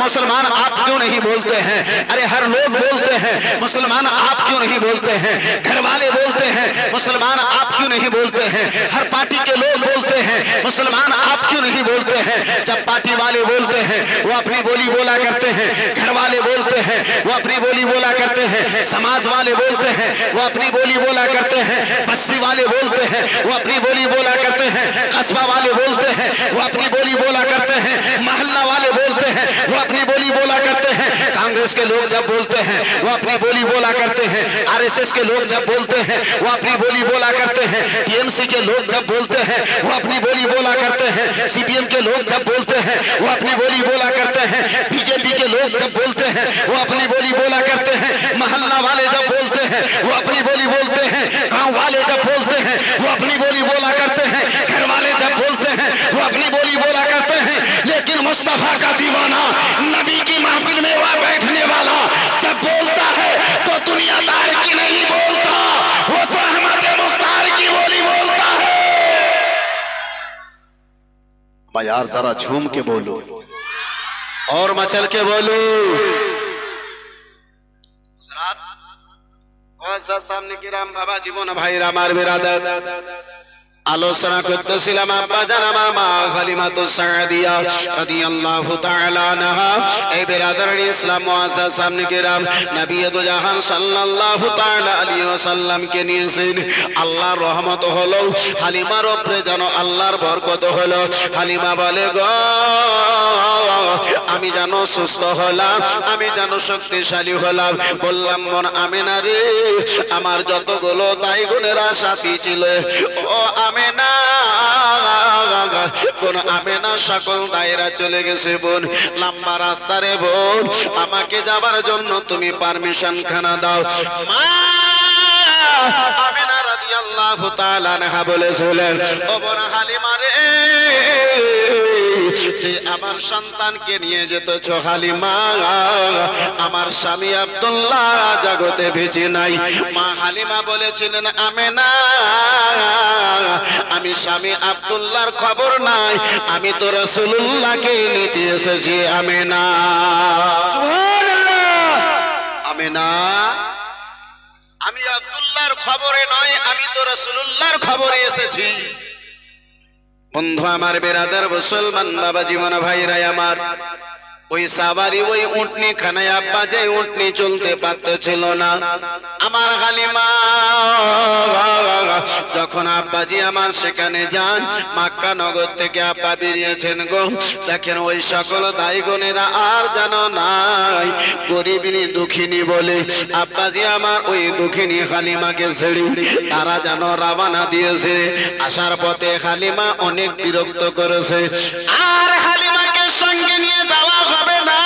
Speaker 1: मुसलमान आप क्यों नहीं बोलते हैं? अरे हर लोग बोलते हैं, मुसलमान आप क्यों नहीं बोलते हैं? घर वाले बोलते हैं, मुसलमान आप क्यों नहीं बोलते हैं? हर पार्टी के लोग बोलते हैं, मुसलमान आप क्यों नहीं बोलते हैं? जब पार्टी वाले बोलते हैं वो अपनी बोली बोला करते हैं, घर वाले बोलते हैं वो अपनी बोली बोला करते हैं, समाज वाले बोलते हैं वो अपनी बोली बोला करते हैं, बस्ती वाले बोलते हैं वो अपनी बोली बोला करते हैं, कस्बा वाले बोलते हैं वो अपनी बोली बोला करते हैं, मोहल्ला वाले बोलते हैं वो अपनी बोली बोला करते हैं, कांग्रेस के लोग जब बोलते हैं वो अपनी बोली बोला करते हैं, आरएसएस के लोग जब बोलते हैं वो अपनी बोली बोला करते हैं, टीएमसी के लोग जब बोलते हैं वो अपनी बोली बोला करते हैं, सीपीएम के लोग जब बोलते हैं वो अपनी बोली बोला करते हैं, बीजेपी के लोग जब बोलते हैं वो अपनी बोली बोला करते हैं, मोहल्ला वाले जब बोलते हैं वो अपनी बोली बोलते हैं, गांव वाले जब बोलते हैं वो अपनी बोली बोला करते हैं, घर वाले जब बोलते हैं वो अपनी बोली बोला करते हैं। लेकिन मुस्तफा का दीवाना, नबी की महफिल में वह बैठने वाला जब बोलता है तो दुनियादार की नहीं बोलता, वो तो अहमद मुख्तार की बोली बोलता है। यार जरा झूम के बोलो और मचल के बोलो। सामने किराम बाबा जीवन भाई रामार बिरादर आलोचना করতেছিলাম আব্বা জান আমার মা খালিমাতুস সাদিয়া রাদিয়াল্লাহু তাআলা আনহা। এই বিরাদরুল ইসলাম মুআজ্জাজ সামনে কিরাম নবী দু জাহান সাল্লাল্লাহু তাআলা আলাইহি ওয়াসাল্লাম কে নিয়েছেন। আল্লাহর রহমত হলো হালিমার উপরে, যেন আল্লাহর বরকত হলো। হালিমা বলে গো আমি যেন সুস্থ হলাম, আমি যেন শক্তিশালী হলাম। বললাম বোন আমিনা রে, আমার যতগুলো তাই গুণেরা সাথী ছিল ও আমেনা, কোন আমেনা সকল দায়রা চলে গেছে বোন, লম্বা রাস্তা রে বোন, আমাকে যাবার জন্য তুমি পারমিশন খানা দাও। মা আমেনা রাদিয়াল্লাহু তাআলা আনহা বলেছিলেন ও বোন হালিমা রে, যে আমার সন্তানকে নিয়ে যেতেছ হালিমা, আমার স্বামী আব্দুল্লাহ জগতে বেঁচে নাই। মা হালিমা বলেছিলেন আমেনা, আমি স্বামী আব্দুল্লাহর খবর নাই, আমি তো রাসূলুল্লাহকে নিতে এসেছি আমেনা।
Speaker 3: সুবহানাল্লাহ।
Speaker 1: আমেনা, আমি আব্দুল্লাহর খবরে নয়, আমি তো রাসূলুল্লাহর খবরে এসেছি। বন্ধু আমার, বেরাদার মুসলমান বাবা জীবন ভাইরা আমার, ওই সাবারি ওই উটনি খানায় আব্বা যে উটনি চলতে পারতেছিল না, আমার হালিমা যখন আব্বাজি আমার সেখানে যান, মক্কা নগর থেকে আব্বা বেরিয়েছেন গো, দেখেন ওই সকল দাই বোনেরা আর জানো নাই গরিবিনী দুঃখিনী বলে আব্বাজি আমার ওই দুঃখিনী হালিমাকে ছেড়ে তারা যেন রওনা দিয়েছে। আসার পথে হালিমা অনেক বিরক্ত করেছে, আর হালিমাকে সঙ্গে নিয়ে যাওয়া হবে না,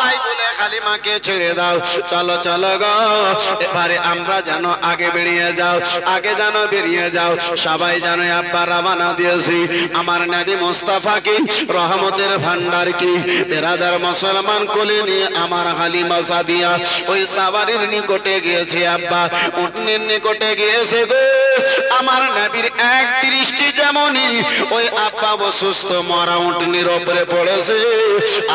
Speaker 1: তাই বলে হালিমাকে ছেড়ে দাও, চলো চলো গো এবারে আমরা যেন আগে বেরিয়ে যাও, আগে যেন বেরিয়ে যাও। সবাই জানো আব্বা রওনা দিয়েছি আমার নবী মুস্তাফা কি রহমতের ভান্ডার কি বেরাদার মুসলমান কোলে নিয়ে আমার হালিমা সাদিয়া ওই সাওয়ারির নিকটে গিয়েছে, আব্বা উটনির নিকটে গিয়েছে গো। আমার নবীর এক দৃষ্টি যেমনই ওই আব্বা অসুস্থ মরা উটনির উপরে পড়েছে,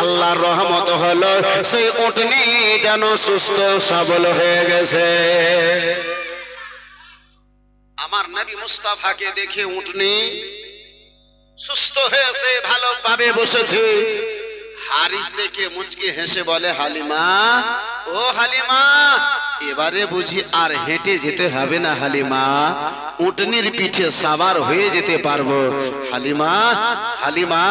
Speaker 1: আল্লাহর রহমত হলো সেই উটনি যেন সুস্থ সবল হয়ে গেছে। আমার নবী মুস্তাফাকে দেখে উটনি সুস্থ হয়েছে, ভালোভাবে বসেছে। হারিস দেখে মুচকি হেসে বলে হালিমা, ও হালিমা এবারে বুঝি আর হেঁটে যেতে হবে না হালিমা, উটনির পিঠে সাবার হয়ে যেতে পারবো। হালিমা হালিমা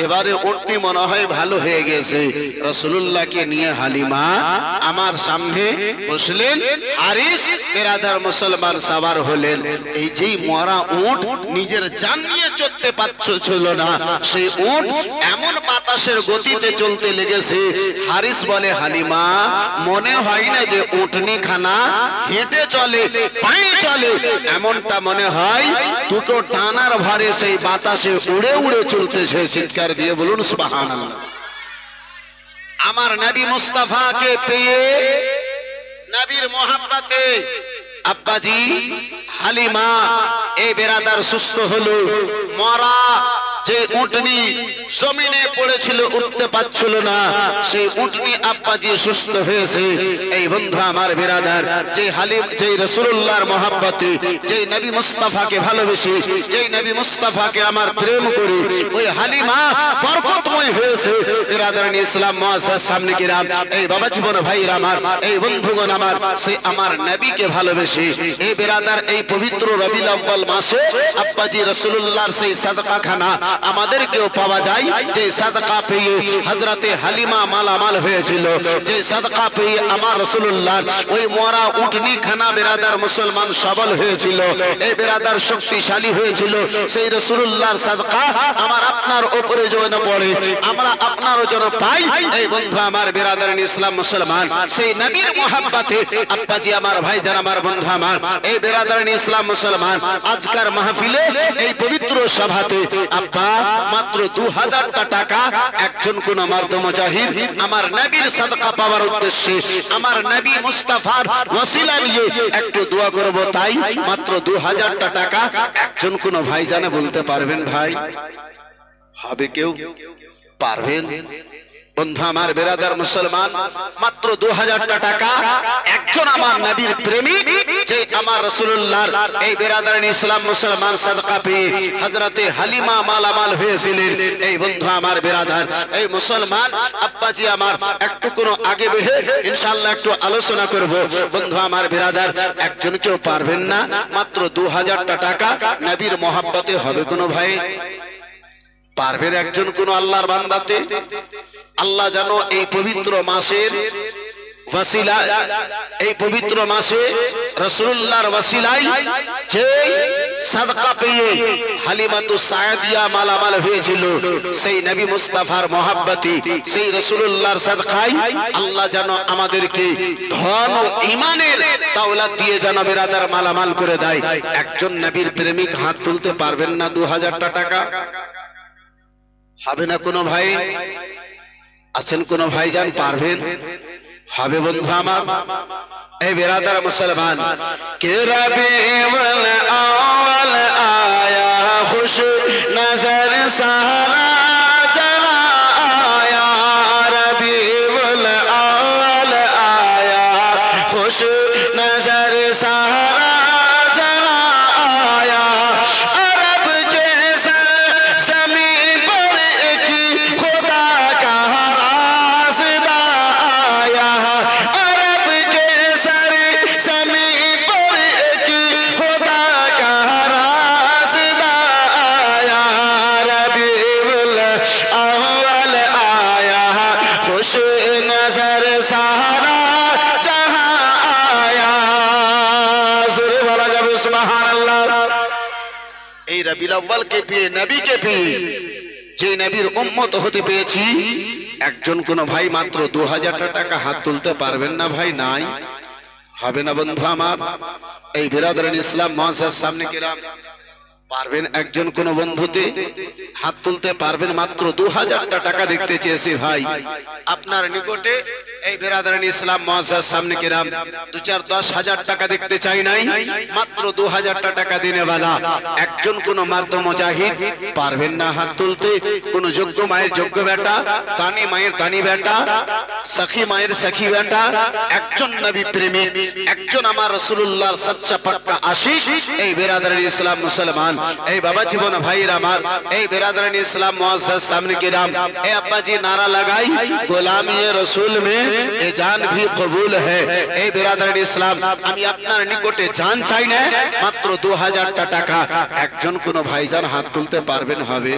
Speaker 1: এবারে উটনি মনে হয় ভালো হয়ে গেছে। রাসূলুল্লাহকে নিয়ে হালিমা আমার সামনে বসলেন। হারিস বিরাদার মুসলমান সাবার হলেন। এই যেই মরা উট নিজের জান নিয়ে চলতে পারছিল না, সেই উট এমন বাতাসের গতিতে চলতে লেগেছে। হারিস বলে, হালিমা মনে হয় না যে উটনি খানা হেঁটে চলে, পায়ে চলে, এমনটা মনে হয় দুটো টানার ভারে সেই বাতাসে উড়ে উড়ে চলতেছে। চিৎকার দিয়ে বলুন সুবহানাল্লাহ। আমার নবী মুস্তাফাকে পেয়ে নবীর মোহাব্বতে আব্বাজি হালিমা এই বেরাদার সুস্থ হলো। মরা যে উটনি জমিনে পড়েছিল, উঠতে পারছিল না, সেই উটনি আব্বাজি সুস্থ হয়েছে। এই বন্ধু আমার বেরাদার, যে হালিম, যে রাসূলুল্লাহর মহব্বতে, যে নবী মুস্তাফাকে ভালোবেসে, যে নবী মুস্তাফাকে আমার প্রেম করে ওই হালিমা বরকতময় হয়েছে। বেরাদার ইসলাম মুআজ্জাজ সামনে কিরাম, এই বাবা জীবন ভাইরা আমার, এই বন্ধুগণ আমার, সে আমার নবীকে ভালোবেসে এই বেরাদার এই পবিত্র রবিউল আউয়াল মাসে আব্বাজি রাসূলুল্লাহর সেই সাদকা খানা আমাদেরকেও পাওয়া যায়। যে সাদকা পেয়ে হযরতে হালিমা মালামাল হয়েছিল, যে সাদকা পেয়ে আমার রাসূলুল্লাহ ওই মরা উটনি খানা বেরাদার মুসলমান সবল হয়েছিল, এই বেরাদার শক্তিশালী হয়েছিল। সেই রাসূলুল্লাহর সাদকা আমার আপনার উপরে যেন পড়ে, আমরা আপনারও যেন পাই। এই বন্ধু আমার বেরাদার ইসলাম মুসলমান, সেই নবীর মোহাব্বতে আব্বাজি আমার ভাইজান আমার বন্ধু আমার, এই বেরাদার ইসলাম মুসলমান, আজকের মাহফিলে এই পবিত্র সভাতে আব্বা মাত্র 2000 টাকা একজন কোন মার্দ মুজাহিদ আমার নবীর সাদকা পাওয়ার উদ্দেশ্যে, আমার নবী মুস্তাফার ওসিলা নিয়ে একটু দোয়া করব, তাই মাত্র 2000 টাকা একজন কোন ভাই জানে বলতে পারবেন? ভাই হবে কেউ? পারবেন? বন্ধু আমার বেরাদার মুসলমান, মাত্র 2000 টাকা একজন আমার নবীর প্রেমিক, যে আমার রাসূলুল্লাহর এই বেরাদার ইসলাম মুসলমান সাদকা পেয়ে হযরতে হালিমা মালামাল হয়েছিলেন। এই বন্ধু আমার বেরাদার, এই মুসলমান আব্বাজি আমার, একটু কোন আগে বেহে ইনশাআল্লাহ একটু আলোচনা করব। বন্ধু আমার বেরাদার, একজন কেউ পারবেন না? মাত্র 2000 টাকা নবীর মহব্বতে হবে কোন ভাই? পারবেন একজন কোন আল্লাহর বান্দাতে? আল্লাহ জানো এই পবিত্র মাসের ওয়াসিলা, এই পবিত্র মাসে রাসূলুল্লাহর ওয়াসিলায় যে সাদকা পেয়ে হালিমাতু সাদিয়া মালামাল হয়েছিল, সেই নবী মুস্তাফার মহব্বতে, সেই রাসূলুল্লাহর সাদকায় আল্লাহ জানো আমাদেরকে ধন ও ঈমানের দৌলত দিয়ে জানো বেরাদার মালামাল করে দেয়। একজন নবীর প্রেমিক হাত তুলতে পারবেন না 2000 টাকা? হবে না কোনো ভাই? আছেন কোন ভাইজান পারবেন? হবে বন্ধু আমার, এই বেরাদার মুসলমান, কে রবিউল আউয়াল আয়া খুশ নজর সারা জহাঁ আয়া, রবিউল আউয়াল আয়া খুশ নজর সারা জহাঁ আয়া, अरब के ज़मीन पर एक खुदा का रास्ता आया, अरब के ज़मीन पर एक खुदा का रास्ता आया, रबीउल अव्वल आया खुश नजर सारा जहां आया। ज़ोरे वाला जब सुबहानाल्लाह। এই রবিউল আউয়ালকে পেয়ে, নবীকে পেয়ে, যে নবীর উম্মত হতে পেয়েছি, একজন কোন ভাই মাত্র 2000 টাকা হাত তুলতে পারবেন না ভাই? নাই? হবে না বন্ধু আমার, এই বেরাদার ইসলাম মুআজ্জাজ সামনে কিরাম, পারবেন একজন কোন বন্ধুতে হাত তুলতে পারবেন? মাত্র 2000 টাকা দেখতে চেয়েছি ভাই আপনার নিকটে। এই বেরাদার ইসলাম মুআজ্জাজ সামনে কিরাম, 2-4-10,000 টাকা দেখতে চাই নাই, মাত্র 2000 টাকা দিনে वाला একজন কোন মার্দ মুজাহিদ পারবেন না হাত তুলতে? কোন যোগ্য মায়ের যোগ্য বেটা, দানি মায়ের দানি বেটা, সখী মায়ের সখী বেটা, একজন নবী প্রেমিক, একজন আমার রাসূলুল্লাহর সচ্চা পাক্কা আশিক, এই বেরাদার ইসলাম মুসলমান, এই বাবা জীবন ভাইরা আমার, এই বিরাদরান ইসলাম মুআজ্জাজ সামনে কিরাম, এই আব্বাজি নারা লাগাই গোলামি রসুল মে এ জান ভি কবুল है। এই বিরাদরান ইসলাম, আমি আপনার নিকটে জান চাই না, মাত্র 2000 টাকা। একজন কোন ভাইজান হাত তুলতে পারবেন? হবে?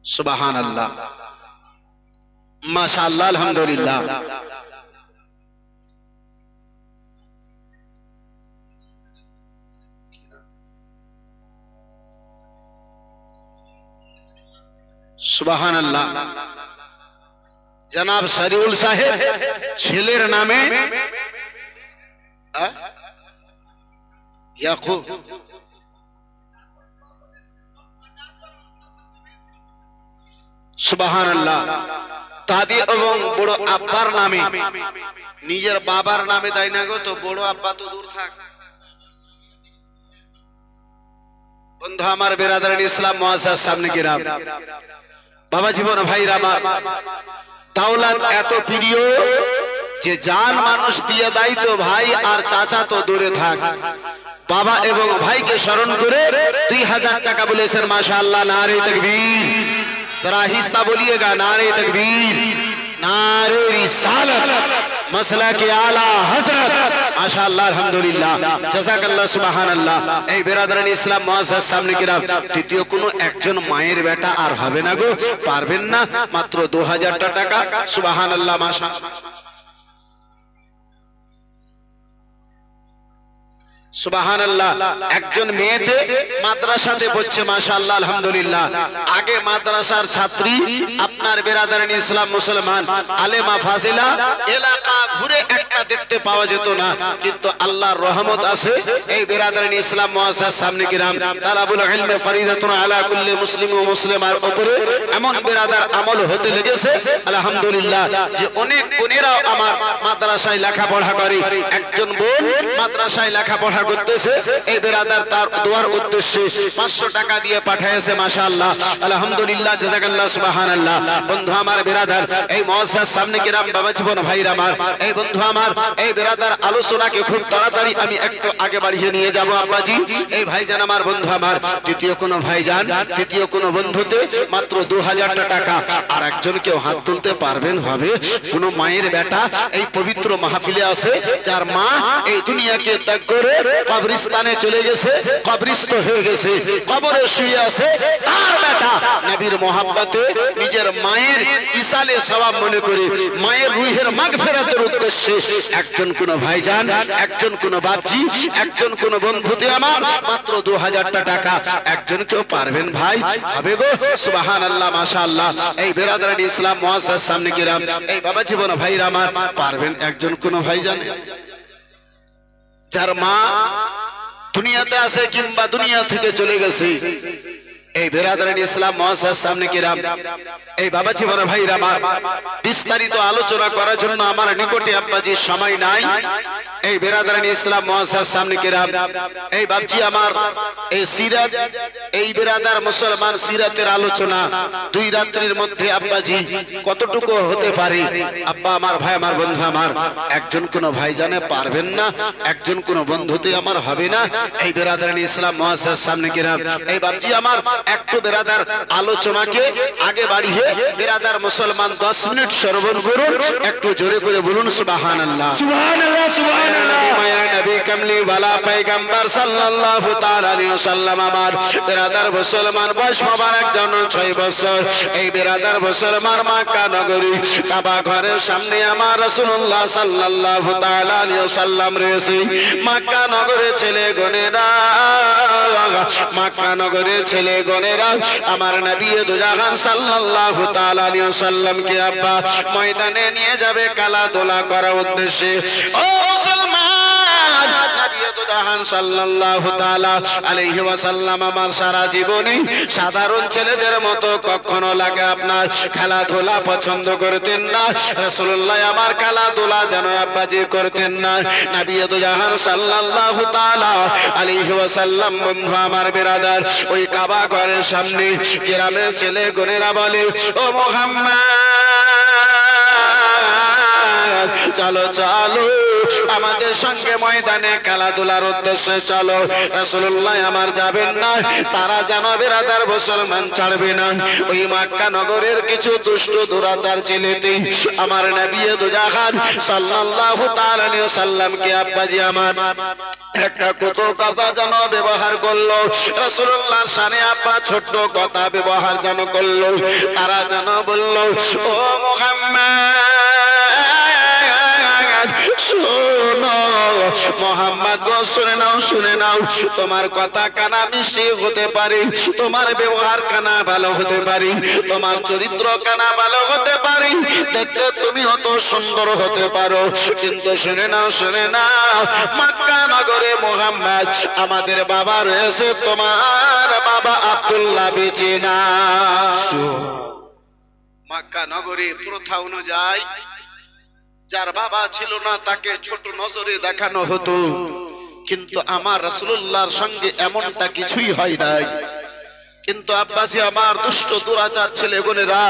Speaker 1: সুবহানাল্লাহ, মাশাআল্লাহ, আলহামদুলিল্লাহ। সুবহানাল্লাহ। জনাব শরীউল সাহেব ছেলের নামে ইয়াকুব, সুবহানাল্লাহ। দাদি এবং বড় আব্বার নামে, নিজের বাবার নামে দেয় না গো, তো বড় আব্বা তো দূর থাক। বন্ধু আমার, বিরাদরান ইসলাম মুআজ্জাজ সামনে কিরাম, বাবা জীবন ভাইরা আমার, দাওলাত এত প্রিয় যে জান মানুষ দিয়ে দেয় তো ভাই আর চাচা তো দূরে থাক। বাবা এবং ভাইকে স্মরণ করে 2000 টাকা বলেছেন। মাশাআল্লাহ, নারে তাকবীর। जरा आहिस्ता बोलिएगा, नारे तकबीर, नारे रिसालत, मसला के आला हजरत, माशाअल्लाह, अल्हम्दुलिल्लाह, জাযাকাল্লাহ, সুবহানাল্লাহ। এই বিরাদরান ইসলাম মুআজ্জাজ সামনে কিরাম, তৃতীয় কোনো একজন মায়ের বেটা আর হবে না গো, পারবেন না, মাত্র 2000 টাকা। সুবহানাল্লাহ, মাশাআল্লাহ, সুবহানাল্লাহ। একজন মেয়েতে মাদ্রাসাতে পড়ছে, মাশাআল্লাহ, আলহামদুলিল্লাহ। আগে মাদ্রাসার ছাত্রী, আপনার বিরাদরান ইসলাম মুসলমান আলেমা ফাজিলা, এলাকা ঘুরে একটা দেখতে পাওয়া যেত না, কিন্তু আল্লাহর রহমত আছে। এই বিরাদরান ইসলাম মুআজ্জাজ সামনে কিরাম, তালাবুল ইলমে ফরিদাতুন আলা কুল্লি মুসলিম ও মুসলিমার উপরে এমন বিরাদার আমল হতে লেগেছে, আলহামদুলিল্লাহ, যে অনেক বোনেরাও আমার মাদ্রাসায় লেখাপড়া করে। একজন বোন মাদ্রাসায় লেখাপড়া করতেছে, এই বিরাদার তার দোয়ার উদ্দেশ্যে 500 টাকা দিয়ে পাঠিয়েছে, মাশাআল্লাহ, আলহামদুলিল্লাহ, জাযাকাল্লাহ, সুবহানাল্লাহ। বন্ধু আমার, বিরাদার এই মুআজ্জাজ সামনে কিরাম, বাবা জীবন ভাইরা আমার, এই বন্ধু আমার, এই বিরাদার আলোচনাকে খুব তাড়াতাড়ি আমি একটু আগে বাড়িয়ে নিয়ে যাব আব্বাজি। এই ভাইজান আমার, বন্ধু আমার, তৃতীয় কোন ভাইজান, তৃতীয় কোন বন্ধুতে মাত্র 2000 টাকা। আর একজন কেউ হাত তুলতে পারবেন? হবে? কোন মায়ের বেটা এই পবিত্র মাহফিলে আছে, যার মা এই দুনিয়াকে ত্যাগ করে কবরস্থানে চলে গেছে, কবরস্থ হয়ে গেছে, কবরে শুয়ে আছে, তার বেটা নবীর মোহাব্বতে নিজের মায়ের ইসালে সওয়াব মনে করে মায়ের রুহের মাগফিরাতের উদ্দেশ্যে একজন কোন ভাইজান, একজন কোন বাপজি, একজন কোন বন্ধুতে আমার মাত্র 2000 টাকা। একজন কেউ পারবেন ভাই? হবে গো, সুবহানাল্লাহ, মাশাআল্লাহ। এই বিরাদরান ইসলাম মুআজ্জাজ সামনে কিরাম, এই বাবা জীবন ভাইরা আমার, পারবেন একজন কোন ভাইজান, যার মা দুনিয়াতে আছে কিংবা দুনিয়া থেকে চলে গেছে? এই বিরাদরান ইসলাম মুআজ্জাজ সামনে কিরাম, এই বাবা জীবন ভাইরা আমার, বিস্তারিত আলোচনা করার জন্য আমার নিকটে আব্বাজি সময় নাই। এই বিরাদরান ইসলাম মুআজ্জাজ সামনে কিরাম, এই বাপজি আমার, এই সিরাত, এই বিরাদার মুসলমান সিরাতের আলোচনা 2 রাত্রির মধ্যে আব্বাজি কতটুকু হতে পারে? আব্বা আমার, ভাই আমার, বন্ধু আমার, একজন কোন ভাই জানে পারবেন না? একজন কোন বন্ধুতে আমার হবে না? এই বিরাদরান ইসলাম মুআজ্জাজ সামনে কিরাম, এই বাপজি আমার, একটু বিরাদার আলোচনাকে আগে বাড়িয়ে বিরাদার মুসলমান 10 মিনিট শ্রবণ করুন, একটু জোরে করে বলুন সুবহানাল্লাহ,
Speaker 2: সুবহানাল্লাহ, সুবহানাল্লাহ।
Speaker 1: মায়া নবী কামলি ওয়ালা পয়গম্বর সাল্লাল্লাহু তাআলা আলাইহি ওয়াসাল্লাম আমার বিরাদার মুসলমান বয়স মোবারক জন 6 বছর। এই বিরাদার মুসলমান মক্কা নগরী কাবা ঘরের সামনে আমার রাসূলুল্লাহ সাল্লাল্লাহু তাআলা আলাইহি ওয়াসাল্লাম রয়েছে। মক্কা নগরের ছেলে গনেরা, মক্কা নগরের ছেলে গনেরা আমার নবী দুজাহান সাল্লাল্লাহু তাআলা আলাইহি ওয়াসাল্লাম কে আব্বা ময়দানে নিয়ে যাবে খেলাধুলা করার উদ্দেশ্যে। ও মুসলমান, নবী দুজাহান সাল্লাল্লাহু তাআলা আলাইহি ওয়াসাল্লাম আমার সারা জীবনে সাধারণ ছেলেদের মতো কখনো লাগে আপনার খেলাধুলা পছন্দ করতেন না। রাসূলুল্লাহ আমার খেলাধুলা যেন আব্বাজি করতেন না। নবী দুজাহান সাল্লাল্লাহু তাআলা আলাইহি ওয়াসাল্লাম, বন্ধু আমার বিরাদার, ওই কাবা ঘরের সামনে গ্রামের ছেলে গনেরা বলে, ও মুহাম্মদ, চলো চলো আমাদের সঙ্গে ময়দানে খেলাধুলার উদ্দেশ্যে চলো। রাসূলুল্লাহ আমার যাবেন না, তারা যেন বিরাদার মুসলমান ছাড়বে না। ওই মক্কা নগরের কিছু দুষ্ট দুরাচার ছেলেতে আমার নবী দুজাহান সাল্লাল্লাহু তাআলা আলাইহি ওয়াসাল্লামকে আব্বাজি আমার একটা কত কথা যেন ব্যবহার করলো। রাসূলুল্লাহর শানে আব্বা ছোট্ট কথা ব্যবহার যেন করলো। তারা যেন বলল, ও মুহাম্মদ শোনো, মোহাম্মদ গো শুনে নাও, শুনে নাও, তোমার কথা কানা মিষ্টি হতে পারে, তোমার ব্যবহার কানা ভালো হতে পারে, তোমার চরিত্র কানা ভালো হতে পারে, দেখতে তুমি অত সুন্দর হতে পারো, কিন্তু শুনে নাও, শুনে নাও, মক্কা নগরে মুহাম্মদ আমাদের বাবা রয়েছে, তোমার বাবা আব্দুল্লাহ বেঁচে না। মক্কা নগরে প্রথা অনুযায়ী যার বাবা ছিল না তাকে ছোট নজরে দেখানো হতো, কিন্তু আমার রাসূলুল্লাহর সঙ্গে এমনটা কিছুই হয় নাই। কিন্তু আব্বাসী আমার দুষ্ট দুরাচার ছেলেগুনেরা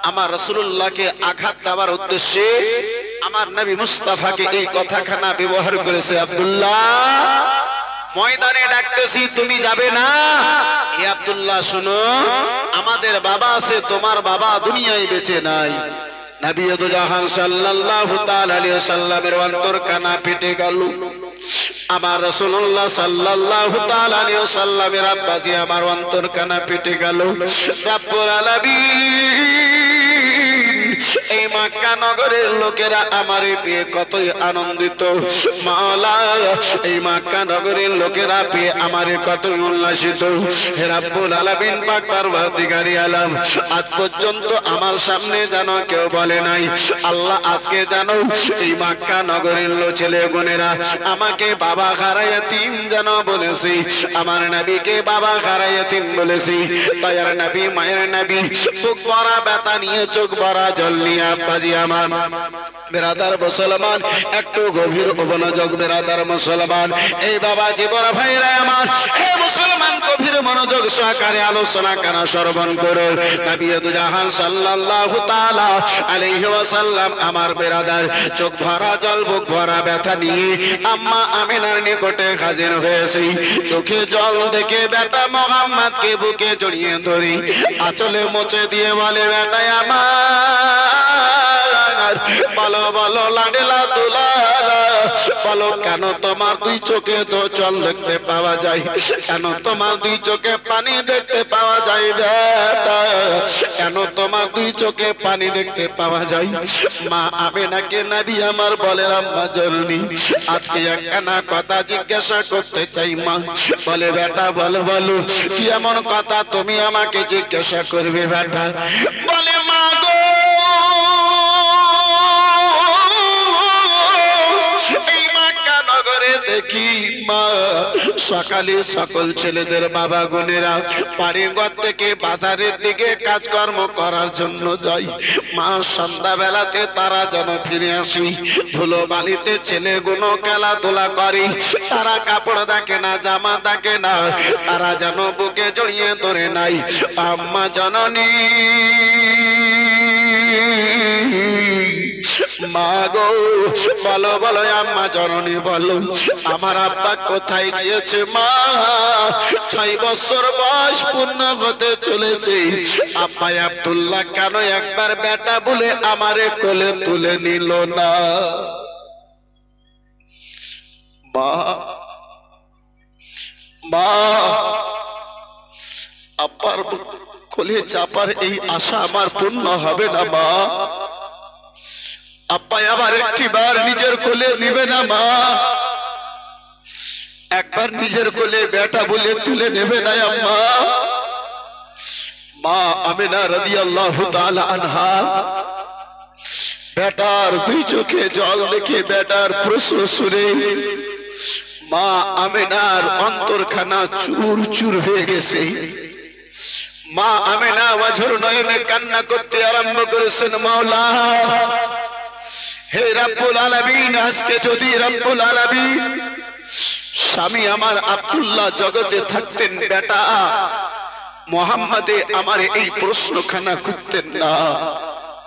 Speaker 1: আমার রাসূলুল্লাহকে আঘাত দেওয়ার উদ্দেশ্যে আমার নবী মুস্তাফাকে এই কথাখানা ব্যবহার করেছে। আব্দুল্লাহ ময়দানে ডাকতেছি, তুমি যাবে না? এ আব্দুল্লাহ শোনো, আমাদের বাবা আছে, তোমার বাবা দুনিয়ায় বেঁচে নাই। নবী দুজাহান সাল্লাল্লাহু তাআলা আলাইহি ওয়াসাল্লামের অন্তর কানা ফেটে গেল। আমার রাসূলুল্লাহ সাল্লাল্লাহু তাআলা আলাইহি ওয়াসাল্লামের আব্বাজি আমার অন্তর কানা ফেটে গেল। রব্বুল আলামিন এই মক্কা নগরের লোকেরা আমারে পেয়ে কতই আনন্দিত, মাওলা এই মক্কা নগরের লোকেরা পেয়ে আমারে কতই উল্লাসিত। হে রব্বুল আলামিন পাক পরওয়ারদিগারে আলম, আজ পর্যন্ত আমার সামনে যেন কেউ বলে নাই আল্লাহ আজকে জানো এই মক্কা নগরের ছেলে বোনেরা আমাকে বাবা হারায় এতিম যেন বলেছি, আমার নবীকে বাবা হারায় এতিম বলেছি। দয়ার নবী মায়ের নবী বুক ভরা ব্যথা নিয়ে চোখ ভরা জল নিয়ে আব্বাজি আমার বেরাদার মুসলমান একটু গভীর মনোযোগ, বেরাদার মুসলমান এই বাবা জীবন ভাইরা আমার, হে মুসলমান গভীর মনোযোগ সহকারে আলোচনা কানা শ্রবণ করো। নবী দুজাহান সাল্লাল্লাহু তাআলা আলাইহি ওয়াসাল্লাম আমার বেরাদার চোখ ভরা জল বুক ভরা ব্যথা নিয়ে আম্মা আমিনার নিকটে হাজির হয়েছি। চোখে জল দেখে বেটা মুহাম্মদকে বুকে জড়িয়ে ধরি, আঁচলে মুছে দিয়ে বলে, বেটা আমার বলো বলো লাডেলা দুলালা, বলো কেন তোমার দুই চোখে তো জল দেখতে পাওয়া যায়, কেন তোমার দুই চোখে পানি দেখতে পাওয়া যায়, বেটা কেন তোমার দুই চোখে পানি দেখতে পাওয়া যায়? মা আমিনাকে নবী আমার বলে, আম্মা জননী আজকে একখানা কথা জিজ্ঞাসা করতে চাই। মা বলে, বেটা বলো বলো, কি এমন কথা তুমি আমাকে জিজ্ঞাসা করবে? বেটা বলে, মা গো এই মক্কা নগরে দেখি মা সকালে সকল ছেলেদের বাবা গুনেরা বাড়িঘর থেকে বাজারের দিকে কাজকর্ম করার জন্য যাই, মা সন্ধ্যা বেলাতে তারা যেন ফিরে আসি, ধুলো বালিতে ছেলেগুলো খেলাধুলা করে, তারা কাপড় দেখে না, জামা দেখে না, তারা যেন বুকে জড়িয়ে ধরে নাই। আম্মা জননী মা গো বলো বলো, আম্মা জননী বলো আমার আব্বা কোথায় গিয়েছে? মা 6 বছর বয়স পূর্ণ হতে চলেছে, আব্বা আব্দুল্লাহ কেন একবার বেটা বলে আমারে কোলে তুলে নিল না? মা মা আব্বার কোলে চাপার এই আশা আমার পূর্ণ হবে না মা? আব্বা আবার একটিবার নিজের কোলে নিবে না মা? একবার নিজের কোলে বেটা বলে তুলে নেবে না আম্মা? মা আমিনা রাদিয়াল্লাহু তাআলা আনহা বেটার দুই চোখে জল দেখে বেটার প্রশ্ন শুনে মা আমিনার অন্তরখানা চুর চুর হয়ে গেছে। মা আমিনা ওয়াজর নয়নে কান্না করতে আরম্ভ করেছেন, মাওলা হে রব্বুল আলামিন, আজকে যদি রব্বুল আলামিন স্বামী আমার আব্দুল্লাহ জগতে থাকতেন, বেটা মুহাম্মদে আমার এই প্রশ্নখানা করতেন না।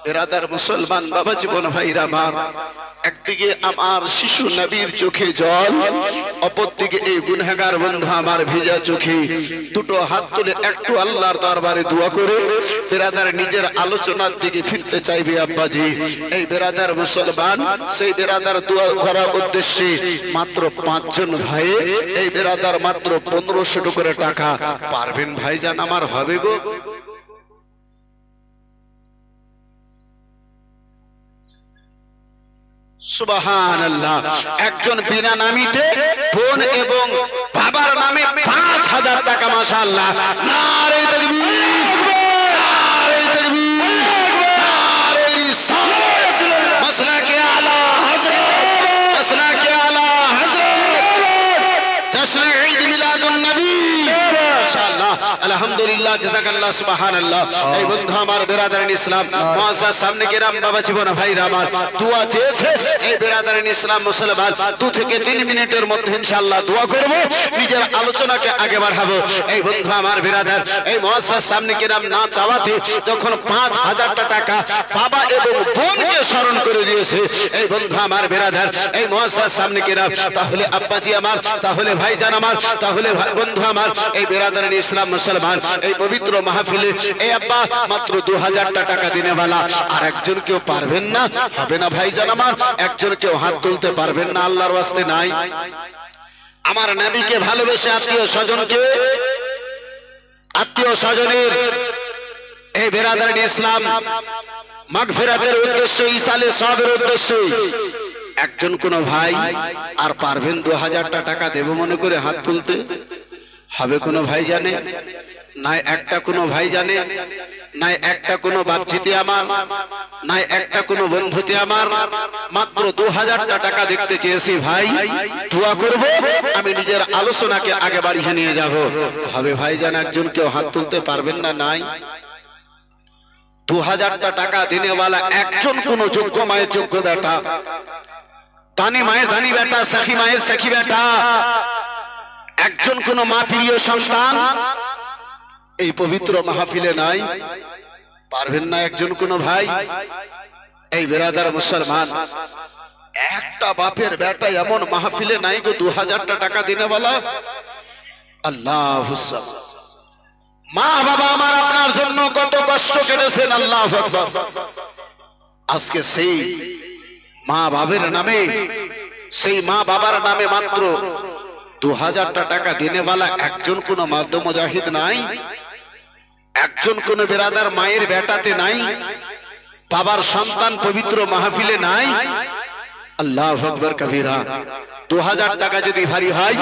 Speaker 1: বেরাদার মুসলমান বাবা জীবন ভাইরা আমার, একদিকে আমার শিশু নবীর চোখে জল, অপরদিকে এই গুনহাগার বন্ধু আমার ভিজা চোখে। দুটো হাত তুলে একটু আল্লাহর দরবারে দোয়া করে বেরাদার নিজের আলোচনার দিকে ফিরতে চাইবে আব্বাজি। এই বেরাদার মুসলমান, সেই বেরাদার দোয়া করার উদ্দেশ্যে মাত্র 5 জন ভাই, এই বেরাদার মাত্র 1500 করে টাকা পারবেন ভাইজান আমার হবে গো? সুবহানাল্লাহ। একজন বিনা নামিতে বোন এবং বাবার নামে 5000 টাকা, মাশাআল্লাহ। নারে তাকবীর, নারে তাকবীর, নারে রিসালাত, মাসলাকে আলা হযরত, মাসলাকে আলা হযরত, জশ্ন ঈদ মিলাদুন নবী। মাশাআল্লাহ, আলহামদুলিল্লাহ, জাযাকাল্লাহ, সুবহানাল্লাহ। এই বন্ধু আমার বেরাদারিন ইসলাম মুআজ্জাজ সামনে কেরাম বাবা জীবন ভাইরা আমার দোয়া চেয়েছে। এই বেরাদারিন ইসলাম মুসলমান 2 থেকে 3 মিনিটের মধ্যে ইনশাআল্লাহ দোয়া করব, নিজের আলোচনাকে আগে বাড়াবো। এই বন্ধু আমার বেরাদার এই মুআজ্জাজ সামনে কেরাম না চাওয়াতে যখন 5000 টাকা বাবা এবং বোনকে স্মরণ করে দিয়েছে এই বন্ধু আমার বেরাদার এই মুআজ্জাজ সামনে কেরাম, তাহলে আব্বাজি আমার, তাহলে ভাইজান আমার, তাহলে বন্ধু আমার এই বেরাদারিন ইসলাম মুসলমান এই পবিত্র মাহফিলে এই আব্বা মাত্র 2000 টাকা দিনেওয়ালা আর একজন কেউ পারবেন না? হবে না ভাইজান আমার? একজন কেউ হাত তুলতে পারবেন না? আল্লাহর ওয়াস্তে নাই? আমার নবীকে ভালোবেসে আত্মীয় স্বজনের এই বেরাদারিন ইসলাম মাগফিরাতের উদ্দেশ্যে, ইসালে সওয়াবের উদ্দেশ্যে একজন কোন ভাই আর পারবেন 2000 টাকা দেব মনে করে হাত তুলতে? হবে কোনো ভাই জানে? নাই একটা কোনো ভাই জানে? নাই একটা কোনো বাপজিতে আমার? নাই একটা কোনো বন্ধুতে আমার? মাত্র 2000 টাকা দেখতে চেয়েছি ভাই, দোয়া করব, আমি নিজের আলোচনাকে আগে বাড়িয়ে নিয়ে যাব। হবে ভাই জান? একজন কেউ হাত তুলতে পারবেন না? নাই? 2000 টাকা দিনেওয়ালা একজন কোন যোগ্য মায়ের যোগ্য বেটা, দানি মায়ের দানি বেটা, সাখী মায়ের সাখী বেটা, একজন কোন মা প্রিয় সন্তান এই পবিত্র মাহফিলে নাই? পারবেন না একজন কোন ভাই? এই বেরাদার মুসলমান, একটা বাপের বেটা এমন মাহফিলে নাই গো 2000 টাকা দিনেওয়ালা? আল্লাহুস সামাদ। মা বাবা আমার আপনার জন্য কত কষ্ট কেটেছেন, আল্লাহু আকবার। আজকে সেই মা বাবার নামে, সেই মা বাবার নামে মাত্র 2000 টাকা দিনেওয়ালা একজন কোন মাধ্যম মুজাহিদ নাই? একজন কোন বেরাদার মায়ের বেটাতে নাই? বাবার সন্তান পবিত্র মাহফিলে নাই? আল্লাহু আকবার কবীরা। 2000 টাকা যদি ভারী হয়,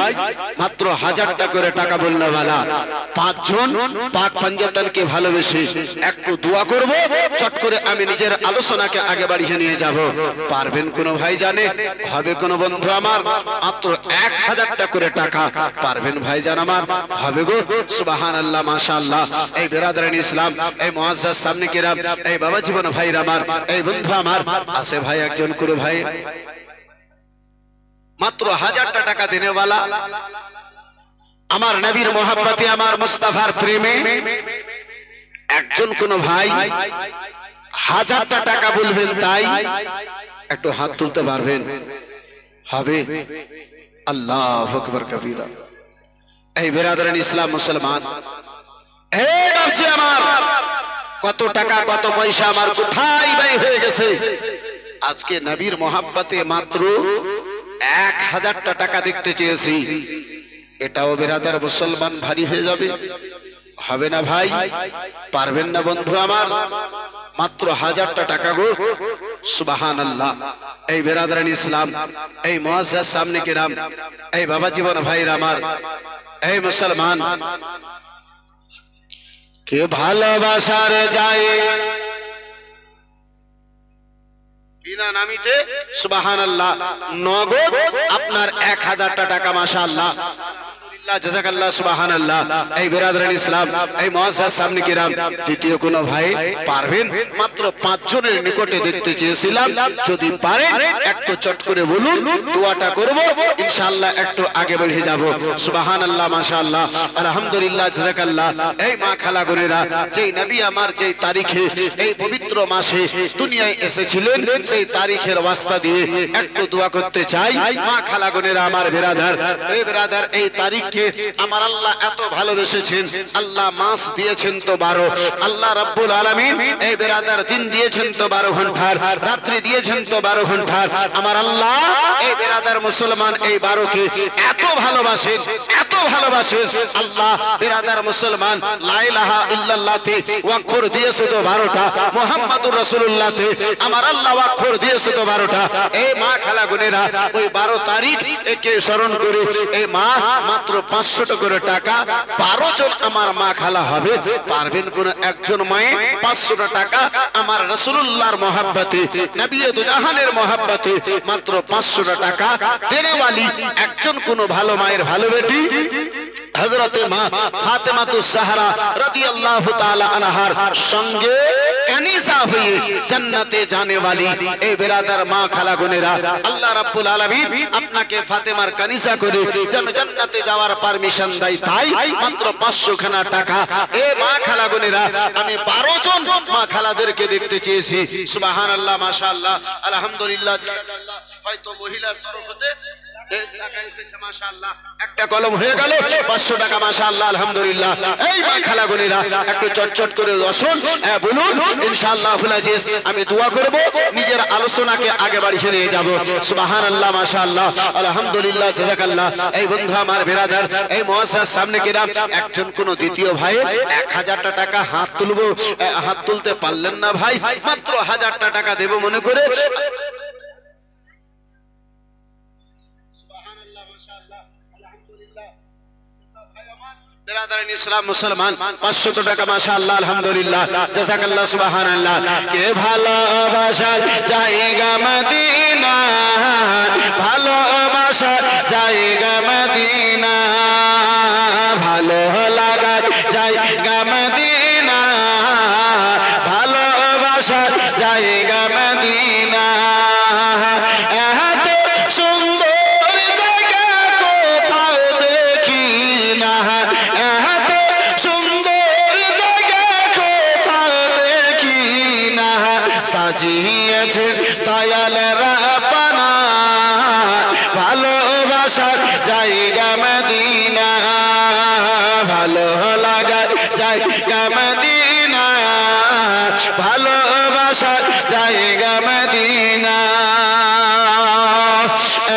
Speaker 1: মাত্র 1000 টাকা করে টাকা বলনেওয়ালা 5 জন পাক পাঞ্জাতনকে ভালোবেসে একটু দোয়া করব, চট করে আমি নিজের আলোচনাকে আগে বাড়িয়ে নিয়ে যাব। পারবেন কোন ভাই জানে? হবে কোন বন্ধু আমার? মাত্র 1000 টাকা করে টাকা পারবেন ভাই জান আমার? হবে গো? সুবহানাল্লাহ, মাশাআল্লাহ। এই বেরাদারিন ইসলাম এই মুআজ্জাজ সামনে কেরাম এই বাবা জীবন ভাইরা আমার, এই বন্ধু আমার আছে ভাই একজন করে ভাই? মাত্র 1000 টাকা দিনেওয়ালা, আমার নবীর মোহাব্বতে, আমার মুস্তাফার প্রেমে একজন কোন ভাই 1000 টাকা বলবেন তাই? একটু হাত তুলতে পারবেন? হবে? আল্লাহু আকবার কবীরা। এই বেরাদারিন ইসলাম মুসলমান, এই বাপজি আমার, কত টাকা কত পয়সা আমার কোথায় ব্যয় হয়ে গেছে। আজকে নবীর মোহাব্বতে মাত্র 1000 টাকা দেখতে চেয়েছি, এটাও বেরাদার মুসলমান ভারী হয়ে যাবে? হবে না ভাই? পারবেন না বন্ধু আমার? মাত্র 1000 টাকা গো। সুবহানাল্লাহ। এই বেরাদারিন ইসলাম এই মুআজ্জাজ সামনে কেরাম এই বাবা জীবন ভাইরা আমার, এই মুসলমান, কে ভালোবাসার যায় বিনা নামিতে, সুবহানাল্লাহ, নগদ আপনার 1000 টাকা, মাশাআল্লাহ। জাযাকাল্লাহ সুবহানাল্লাহ। এই বিরাদরান ইসলাম, এই মুআজ্জাজ সামনে কিরাম, দ্বিতীয় কোন ভাই পারবেন? মাত্র 5 জনের নিকটে দেখতে চেয়েছিলাম, যদি পারেন একটু চট করে বলুন, দোয়াটা করব ইনশাআল্লাহ, একটু আগে বেড়ে যাব। সুবহানাল্লাহ, মাশাআল্লাহ, আলহামদুলিল্লাহ, জাযাকাল্লাহ। এই মা খালাগুনেরা, যেই নবী আমার যেই তারিখে এই পবিত্র মাসে দুনিয়ায় এসেছিলেন, সেই তারিখের ওয়াস্তা দিয়ে একটু দোয়া করতে চাই। মা খালাগুনেরা, আমার বিরাদার, এই বিরাদার, এই তারিখকে আমার আল্লাহ এত ভালোবেসেছেন। আল্লাহ মাস দিয়েছেন তো 12, আল্লাহ রাব্বুল আলামিন এই বিরাদার দিন দিয়েছেন তো 12 ঘন্টার, রাত্রি দিয়েছেন তো 12 ঘন্টার। আমার আল্লাহ এই বিরাদার মুসলমান এই 12কে এত ভালোবাসেন, এত ভালোবাসেন। আল্লাহ বিরাদার মুসলমান লা ইলাহা ইল্লাল্লাহতে ওয়াক্ফর দিয়েছে তো 12টা, মুহাম্মাদুর রাসূলুল্লাহতে আমার আল্লাহ ওয়াক্ফর দিয়েছে তো 12টা। এই মা খালাগুনেরা, ওই 12 তারিখ একে স্মরণ করে এই মা মাত্র 500 করে টাকা, 12 জন আমার মা খালা হবে। পারবেন কোন একজন মায়ে 500 টাকা আমার রাসূলুল্লাহর মহব্বতে, নবী দুজাহানের মহব্বতে মাত্র 500 টাকা দেনেওয়ালি একজন কোন ভালো মায়ের ভালো বেটি হযরতে মা ফাতেমাতুস জাহরা রাদিয়াল্লাহু তাআলা আনহার সঙ্গে কানিসা হয়ে জান্নাতে जाने वाली এই বিরাদার মা খালাগুনেরা, আল্লাহ রাব্বুল আলামিন আপনাকে ফাতেমার কানিসা করে যেন জান্নাতে যাওয়ার পারমিশন দেয়, তাই মাত্র 500 খানা টাকা। এই মা খালাগুনেরা, আমি 12 জন মা খালাদেরকে দেখতে চেয়েছি। সুবহানাল্লাহ, মাশাআল্লাহ, আলহামদুলিল্লাহ, জাযাকাল্লাহ। হয়তো মহিলার তরফ হতে টাকা এসেছে, মাশাআল্লাহ, একটা কলম হয়ে গেল 500 টাকা, মাশাআল্লাহ, আলহামদুলিল্লাহ। এই মা খালাগুনেরা, একটু চটচট করে দর্শন বলুন ইনশাআল্লাহ আজিজ। আমি দোয়া করব, নিজের আলোচনাকে আগে বাড়িয়ে নিয়ে যাব। সুবহানাল্লাহ, মাশাআল্লাহ, আলহামদুলিল্লাহ, জাযাকাল্লাহ। এই বন্ধু আমার বিরাদার, এই মুআজ্জাজ সামনে কিরাম, একজন কোন দ্বিতীয় ভাই 1000 টাকা হাত তুলবো, হাত তুলতে পারলেন না ভাই, মাত্র 1000 টাকা দেব মনে করে। বিরাদারান ইসলাম মুসলমান 500 টাকা, মাশাআল্লাহ, আলহামদুলিল্লাহ, জাযাকাল্লাহ, সুবহানাল্লাহ। কে ভালোবাসার জায়গা মদিনা, ভালোবাসার জায়গা মদিনা, ভালো লাগার জায়গা মদিনা, ভালোবাসার জায়গা মদিনা। এত সুন্দর জায়গা কোথাও দেখি না, এত সুন্দর জায়গা কোথাও দেখি না, সাজিয়েছে দয়াল রাব্বানা ভালোবাসার জায়গা মদিনা, ভালো লাগার জায়গা মদিনা, ভালোবাসার জায়গা মদিনা।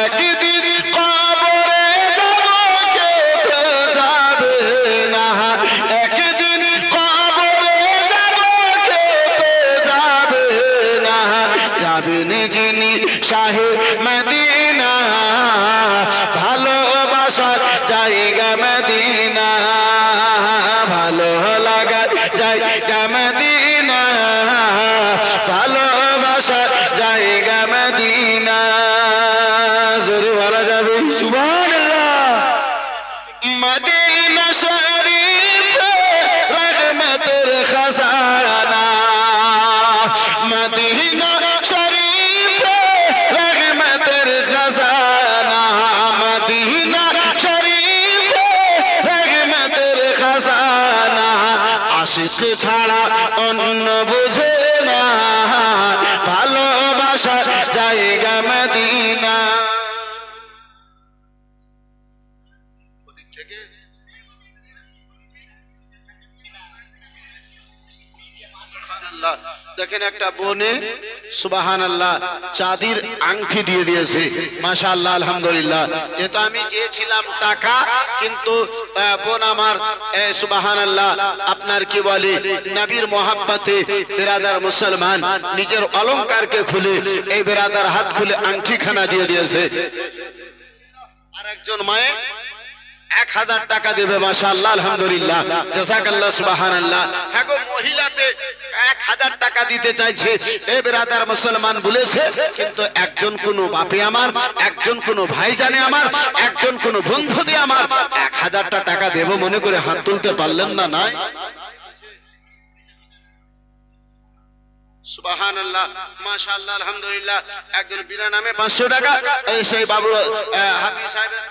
Speaker 1: একদিন কবরে যাব, কেউ তো যাবে না, একদিন কবরে যাব, কেউ তো যাবে না, যাবেন যিনি শাহে মদিনা, ভালোবাসার জায়গা মদিনা, ভালো লাগার জায়গা মদিনা, ভালোবাসার জায়গা মদিনা। জোরে বলা যাবে সুবহানাল্লাহ। মদিনা শরীফ রহমতের খাজানা, মদিনা শরীফ রহমতের খাজানা, মদিনা শরীফ রহমতের খাজানা। আশিক ছাড়া অন্য বুঝে না, ভালোবাসার জায়গা মদিনা। দেখেন একটা বোনে সুবহানাল্লাহ চাঁদির আংটি দিয়ে দিয়েছে, মাশাআল্লাহ, আলহামদুলিল্লাহ। এ তো আমি চেয়েছিলাম টাকা, কিন্তু বোন আমার সুবহানাল্লাহ, আপনার কি বলে নবীর মহব্বতে বিরাদার মুসলমান নিজের অলংকারকে খুলে এই বিরাদার হাত খুলে আংটি খানা দিয়ে দিয়েছে। আর একজন মায়ে 1000 টাকা দেবে মাশাআল্লাহ আলহামদুলিল্লাহ জাযাকাল্লাহ সুবহানাল্লাহ। হ্যাঁ গো মহিলাতে 1000 টাকা দিতে চাইছে এ ব্রাদার মুসলমান বলেছে, কিন্তু একজন কোন বাপে আমার, একজন কোন ভাই জানে আমার, একজন কোন বন্ধু দিয়ে আমার 1000 টাকা দেব মনে করে হাত তুলতে পারলেন না। নাই সুবহানাল্লাহ মাশাআল্লাহ আলহামদুলিল্লাহ। একজন বিনা নামে 500 টাকা, এই সেই বাবু হাফিজ সাহেবের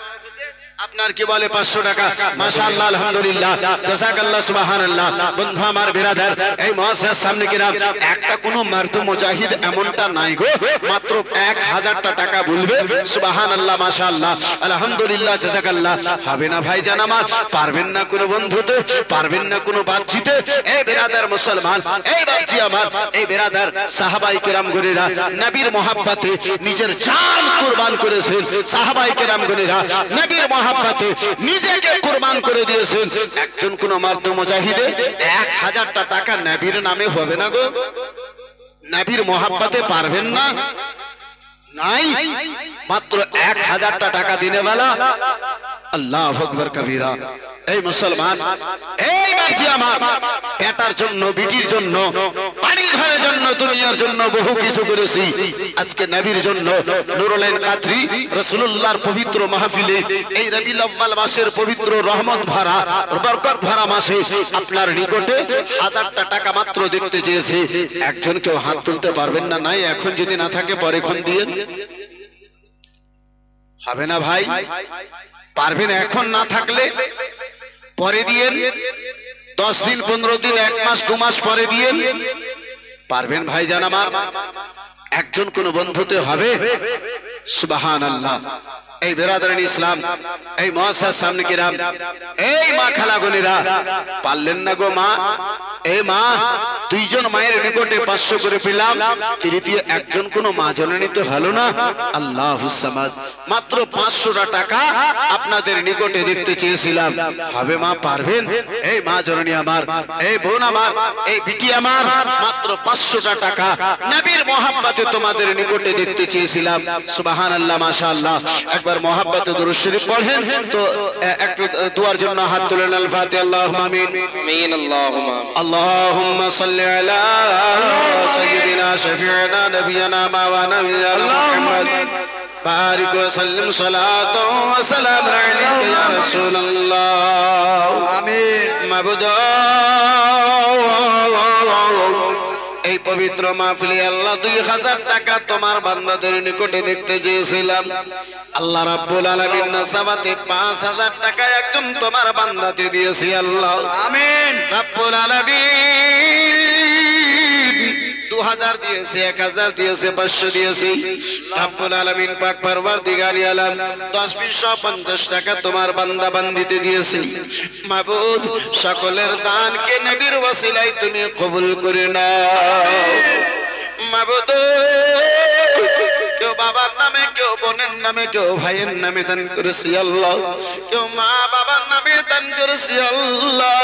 Speaker 1: আপনার কি বলে 500 টাকা মাশাআল্লাহ আলহামদুলিল্লাহ জাযাকাল্লাহ সুবহানাল্লাহ। বন্ধু আমার বিরাদার এই মুআসসাসার সামনে কিনা একটা কোন মারদু মুজাহিদ এমনটা নাই গো, মাত্র 1000 টাকা বলবে সুবহানাল্লাহ মাশাআল্লাহ আলহামদুলিল্লাহ জাযাকাল্লাহ। হবে না ভাইজান আমার, পারবেন না কোন বন্ধুতে, পারবেন না কোন বাপজিতে। এই বিরাদার মুসলমান, এই বাপজি আমার, এই বিরাদার সাহাবায়ে কেরাম গণেরা নবীর মহব্বতে নিজের জান কুরবান করেছেন। সাহাবায়ে কেরাম গণেরা নবীর মহব্বতে নিজেকে কুরবান করে দিয়েছেন। একজন কোন মারদু মুজাহিদে 1000 টাকা নবীর নামে হবে না গো, নবীর মহব্বতে পারবেন না। নাই মাত্র 1000 টাকা দিনে বেলা আল্লাহু আকবার কবীরা। এই মুসলমান, এই বাপজি আমার, পেটার জন্য, বিটির জন্য, বাড়ি ঘরের জন্য, দুনিয়ার জন্য বহু কিছু করেছি। আজকে নবীর জন্য নুরুল আইন কাদরি রাসূলুল্লাহর পবিত্র মাহফিলে এই রবিউল আউয়াল মাসের পবিত্র রহমত ভরা বরকত ভরা মাসে আপনার নিকটে 1000 টাকা মাত্র দেখতে চেয়েছে। একজন কেউ হাত তুলতে পারবেন না। নাই এখন যদি না থাকে পরে খন দিয়ে হবে না ভাই, পারবেন এখন না থাকলে পরে দিয়েন, 10 দিন 15 দিন 1 মাস 2 মাস পরে দিয়েন। পারবেন ভাইজান আমার, একজন কোন বন্ধুতে হবে সুবহানাল্লাহ। এই বেরাদারান ইসলাম, এই মুআসসাসার সামনে কিরাম, এই মা খালা বোনেরা, পারলেন না গো মা, এই মা দুইজন মায়ের নিকটে 500 করে পেলাম, তৃতীয় একজন কোন মা জননীতে হলো না। আল্লাহুস সামাদ, মাত্র 500 টাকা আপনাদের নিকটে দেখতে চেয়েছিলাম। হবে মা, পারবেন? এই মা জননী আমার, এই বোন আমার, এই বিটি আমার, মাত্র 500 টাকা নবীর মহব্বতে তোমাদের নিকটে দেখতে চেয়েছিলাম। সুবহানাল্লাহ মাশাআল্লাহ। একবার মহব্বতে দুরূদ শরীফ পড়েন তো একটু দোয়ার জন্য হাত তুলেন। আল ফাতিহা। আল্লাহুম্মা আমিন আমিন। আল্লাহুম্মা আল্লাহুম্মা সাল্লি আলা সাইয়্যিদিনা শাফি'না নাবিয়ানা মাওলানা মুহাম্মদ বারিক ওয়া সাল্লিম সালাতাও ওয়া সালাম আলাইকা ইয়া রাসূলুল্লাহ। আমিন। মাবুদ, এই পবিত্র মাহফিলে আল্লাহ 2000 টাকা তোমার বান্দাদের নিকটে দেখতে চেয়েছিলাম। আল্লাহ রাব্বুল আলামিন নাসাবাতে 5000 টাকা একজন তোমার বান্দাতে দিয়েছি আল্লাহ। আমিন। রাব্বুল আলামিন 2000 দিয়েছে, 1000 দিয়েছে, 500 দিয়েছে। রাব্বুল আলামিন পাক পরওয়ারদিগার আলম 10 20 50 টাকা তোমার বান্দা বান্দিতে দিয়েছে। মাবুদ, সকলের দানকে নবীর ওসিলায় তুমি কবুল করে নাও। মাবুদ, কেউ বাবার নামে, কেউ বোনের নামে, কেউ ভাইয়ের নামে দান করেছি আল্লাহ, কেউ মা বাবার নামে দান করেছি আল্লাহ।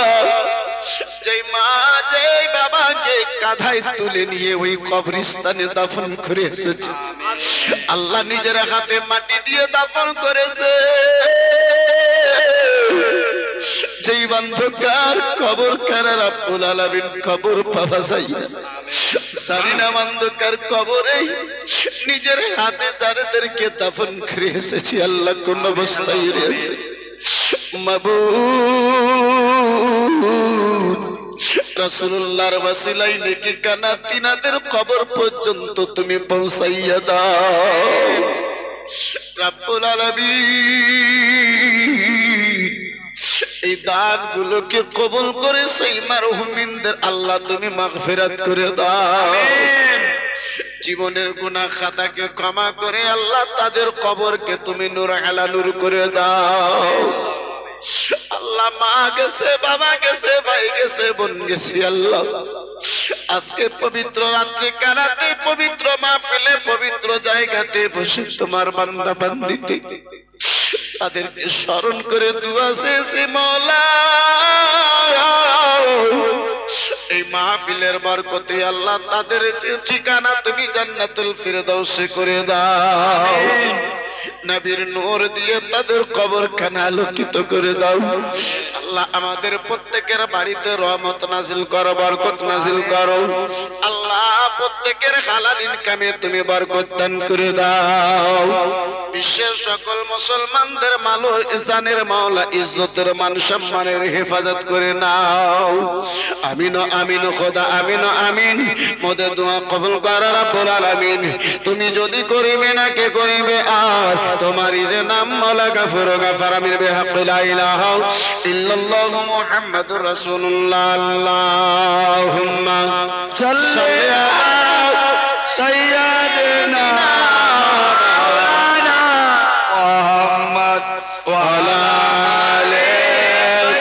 Speaker 1: যেই মা যেই বাবাকে কাঁধায় তুলে নিয়ে ওই কবরস্থানে দাফন করে এসেছে, আল্লাহ নিজের হাতে মাটি দিয়ে দাফন করেছে। যেই বন্ধকার কবর কারা রাব্বুল আলামিন কবর পাওয়া যায় না, সারিনা বন্ধকার কবরে নিজের হাতে যাদেরকে দাফন করে এসেছি আল্লাহ কোন অবস্থায় রয়েছে মাবুদ, রাসূলুল্লাহর ওসিলায় নেকি কানা তিনাদের কবর পর্যন্ত তুমি পৌঁছাইয়া দাও রাব্বুল আলামিন। এই দানগুলোকে কবুল করে সেই মারহুমিনদের আল্লাহ তুমি মাগফিরাত করে দাও। জীবনের গুনাহ খাতাকে ক্ষমা করে আল্লাহ তাদের কবরকে তুমি নূর আলা নূর করে দাও। আল্লাহ মা গেছে, বাবা গেছে, ভাই গেছে, বোন গেছে আল্লাহ, আজকে পবিত্র রাত্রি কারাতে পবিত্র মাহফিলে পবিত্র জায়গাতে বসে তোমার বান্দা বান্দিতে তাদেরকে স্মরণ করে দুয়া চেয়েছি মওলা। এই মাহফিলের বরকতে আল্লাহ তাদের ঠিকানা তুমি জান্নাতুল ফিরদাউসে করে দাও। নবীর নূর দিয়ে তাদের কবরখানা আলোকিত করে দাও আল্লাহ আমাদের প্রত্যেকের বাড়িতে রহমত নাজিল করো বরকত নাজিল করো আল্লাহ প্রত্যেকের হালাল ইনকামে তুমি বরকত দান করে দাও বিশ্বের সকল মুসলমানদের মালো জানের মাওলা ইজ্জতের মান সম্মানের হেফাজত করে নাও আমিন আমিন খোদা আমিন আমিন মোদের দোয়া কবুল কর রব্বুল আলামিন তুমি যদি করিবে না কে করিবে আর তোমারই যে নাম মাওলা গাফুর গাফার আমিন বিহাক্ক লা ইলাহা ইল্লাল্লাহু মুহাম্মাদুর রাসূলুল্লাহ আল্লাহুম্মা সাল্লি আলা সাইয়্যিদিনা মাওলানা মুহাম্মদ ওয়া আলা আলি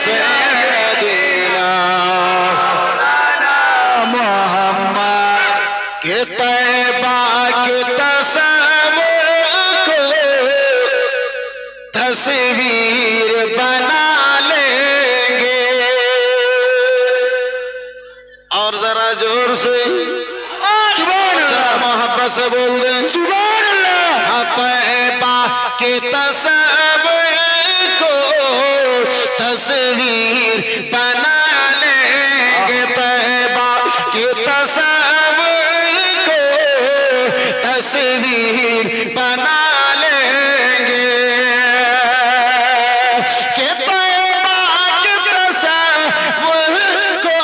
Speaker 1: সাইয়্যিদিনা মাওলানা মুহাম্মদ के तैबा के तस्वीर को तस्वीर बना लेंगे और जरा जोर से मोहब्बत से बोल दें सुभान अल्लाह तैबा के तस्वीर को तस्वीर बना लेंगे तैबा के तस्वीर बना लेंगे कि तौबा के तस्वीर को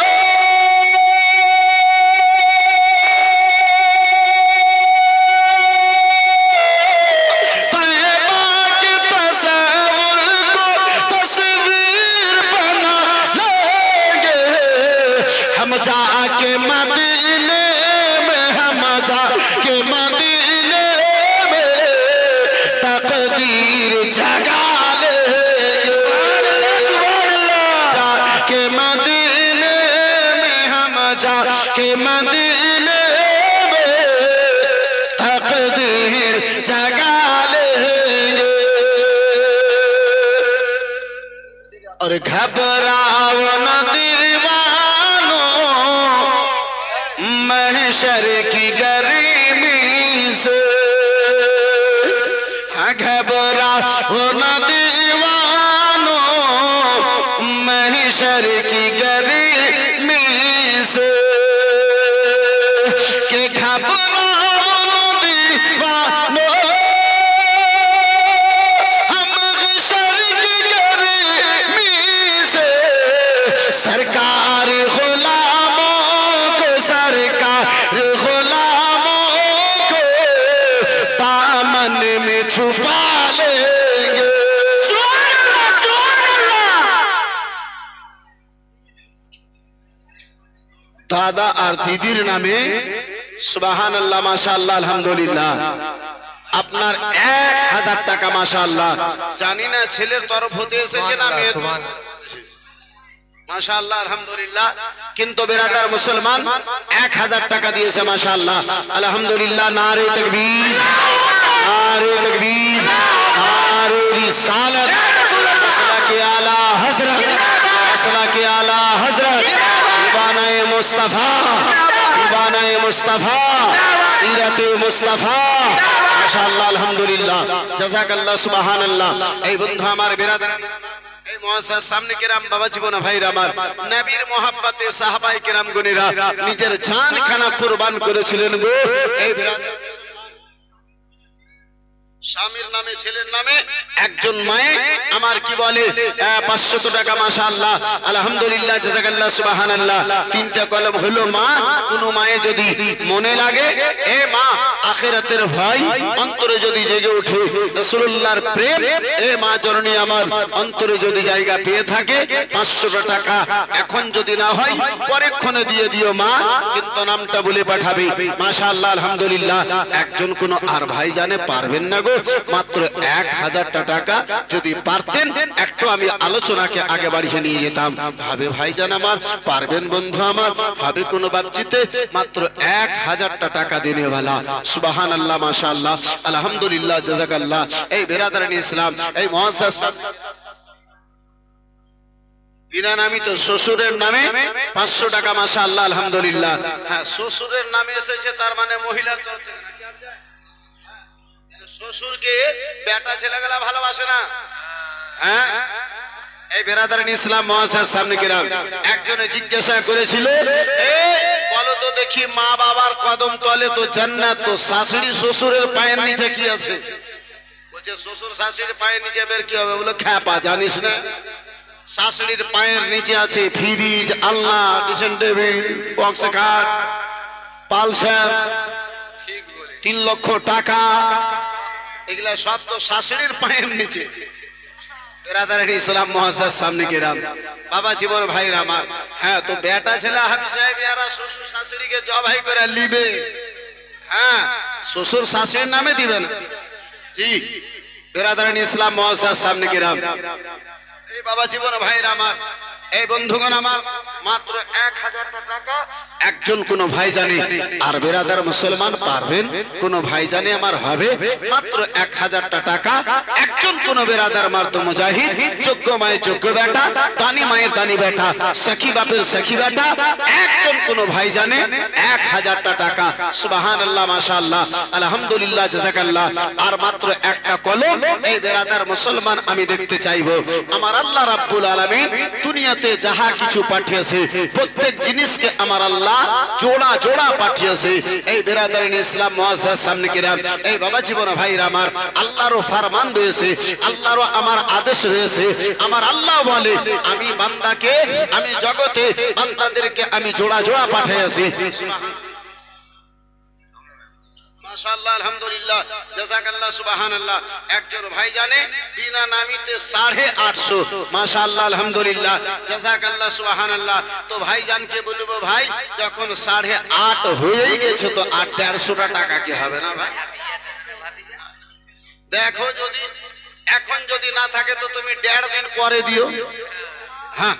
Speaker 1: तौबा के तस्वीर को तस्वीर बना लेंगे हम जाके मदीने में हम जाके मदीने में तकदीर जगा लेंगे जाके मदीने में हम जाके मदीने में तकदीर जगा लेंगे और घबराओ न दीवानों महशर की गर्मी से घबराओ न दीवानों महशर की गर्मी से कि घबराओ न दीवानों हम महशर की गर्मी से सरकार गुलामों को सरकार गुलामों को दामन में छुपा लेंगे सुभान अल्लाह सुभान अल्लाह दादा और दीदीर नामे सुभान अल्लाह माशाअल्लाह अल्हम्दुलिल्लाह আপনার 1000 টাকা মাশাআল্লাহ জানি না ছেলের তরফ হতে এসেছে না মেয়ের মাশাআল্লাহ আলহামদুলিল্লাহ কিন্তু বেরাদার মুসলমান 1000 টাকা দিয়েছে মাশাআল্লাহ আলহামদুলিল্লাহ নারে তাকবীর नारे तकबीर नारे रिसालत असला के आला हजरत असला के आला हजरत दीवानाए मुस्तफा सीरत मुस्तफा माशाअल्लाह अल्हम्दुलिल्लाह जज़ाकल्लाह सुबहानाल्लाह এই বন্ধু আমার বিরাদার এই মুআজ্জাজ সামনে কিরাম বাবা জীবন ভাইরা আমার নবীর মোহাব্বতে সাহাবায়ে কিরাম গুণীরা নিজের জান খানা কুরবান করেছিলেন গো এই বিরাদার স্বামীর নামে ছেলের নামে একজন মায়ে আমার কি বলে 500 টাকা মাশাআল্লাহ আলহামদুলিল্লাহ জাযাকাল্লাহ সুবহানাল্লাহ তিনটা কলম হলো মা কোন মায়ে যদি মনে লাগে এ মা আখিরাতের ভয় অন্তরে যদি জেগে ওঠে রাসূলুল্লাহর প্রেম এ মা জননী আমার অন্তরে যদি জায়গা পেয়ে থাকে 500 টাকা এখন যদি না হয় পরেক্ষণে দিয়ে দিও মা কিন্তু নামটা বলে পাঠাবে মাশাআল্লাহ আলহামদুলিল্লাহ একজন কোন আর ভাই জানে পারবেন না মাত্র 1000 টাকা যদি পারতেন একটু আমি আলোচনাকে আগে বাড়িয়ে নিয়ে যেতাম ভাবে ভাইজান আমার পারবেন বন্ধু আমার ভাবে কোন বাচ্চিতে মাত্র 1000 টাকা দেনেওয়ালা সুবহানাল্লাহ মাশাআল্লাহ আলহামদুলিল্লাহ জাযাকাল্লাহ এই বিরাদারান ইসলাম এই মুআজ্জাজ বিনা নামই তো শ্বশুরের নামে 500 টাকা মাশাআল্লাহ আলহামদুলিল্লাহ হ্যাঁ শ্বশুরের নামে এসেছে তার মানে মহিলার তরফ থেকে নাকি আপ যায় শ্বশুরকে বেটা ছেলেগুলা ভালোবাসে না। হ্যাঁ, এই বেরাদারান ইসলাম মহাশয়ের সামনে গেলাম, একজনে জিজ্ঞাসা করেছিল, বলো তো দেখি মা বাবার কদম তলে তো জান্নাত, তো শাশুড়ি শ্বশুরের পায়ের নিচে কি আছে? বলছে শ্বশুর শাশুড়ির পায়ের নিচে বের কি হবে? বলে খ্যাপা, জানিস না শাশুড়ির পায়ের নিচে আছে ফ্রিজ, আলনা, ড্রেসিং টেবিল, বক্স খাট, পালসার, 3 লক্ষ টাকা, এগুলা সব তো শাশুড়ির পায়ের নিচে। বেরাদারান ইসলাম মহাশয়ের সামনে গেলাম, বাবা জীবন ভাইর আমার, হ্যাঁ তো বেটা ছেলে হাফিজ সাহেব এরা শ্বশুর শাশুড়িকে জবাই করে লিবে, হ্যাঁ শ্বশুর শাশুড়ির নামে দিবে না। জি, বেরাদারান ইসলাম মহাশয়ের সামনে গেলাম, এই বাবা জীবন ভাইর আমার, এই বন্ধুগণ আমার, মাত্র 1000 টাকা একজন কোন ভাই জানে, আর বেরাদার মুসলমান পারবেন কোন ভাই জানে আমার হবে মাত্র 1000 টাকা একজন কোন বেরাদার মার্দ মুজাহিদ, যোগ্য মায়ের যোগ্য বেটা, দানি মায়ের দানি বেটা, সখী বাপের সখী বেটা, একজন কোন ভাই জানে 1000 টাকা। সুবহানাল্লাহ, মাশাআল্লাহ, আলহামদুলিল্লাহ, জাযাকাল্লাহ। আর মাত্র একটা কলম এই বেরাদার মুসলমান আমি দেখতে চাইবো। আমার আল্লাহ রাব্বুল আলামিন দুনিয়াতে যাহা কিছু পাঠিয়েছে প্রত্যেক জিনিসকে আমার আল্লাহ জোড়া জোড়া পাঠিয়েছে। এই বেরাদারিন ইসলাম মুআজ্জাজ সামনে কিরাম, এই বাবা জীবন ভাইরা আমার, আল্লাহরও ফরমান রয়েছে, আল্লাহরও আমার আদেশ রয়েছে। আমার আল্লাহ বলে আমি বান্দাকে, আমি জগতে বান্দাদেরকে আমি জোড়া জোড়া পাঠিয়েছি। মাশাআল্লাহ, আলহামদুলিল্লাহ, জাযাকাল্লাহ, সুবহানাল্লাহ। একজন ভাই জানে বিনা নামিতে 850, মাশাআল্লাহ, আলহামদুলিল্লাহ, জাযাকাল্লাহ, সুবহানাল্লাহ। তো ভাইজানকে বলবো ভাই যখন 8.5 হয়ে গেছে তো 850 টাকা কি হবে না ভাই? দেখো যদি এখন যদি না থাকে তো তুমি 1.5 দিন পরে দিও। হ্যাঁ,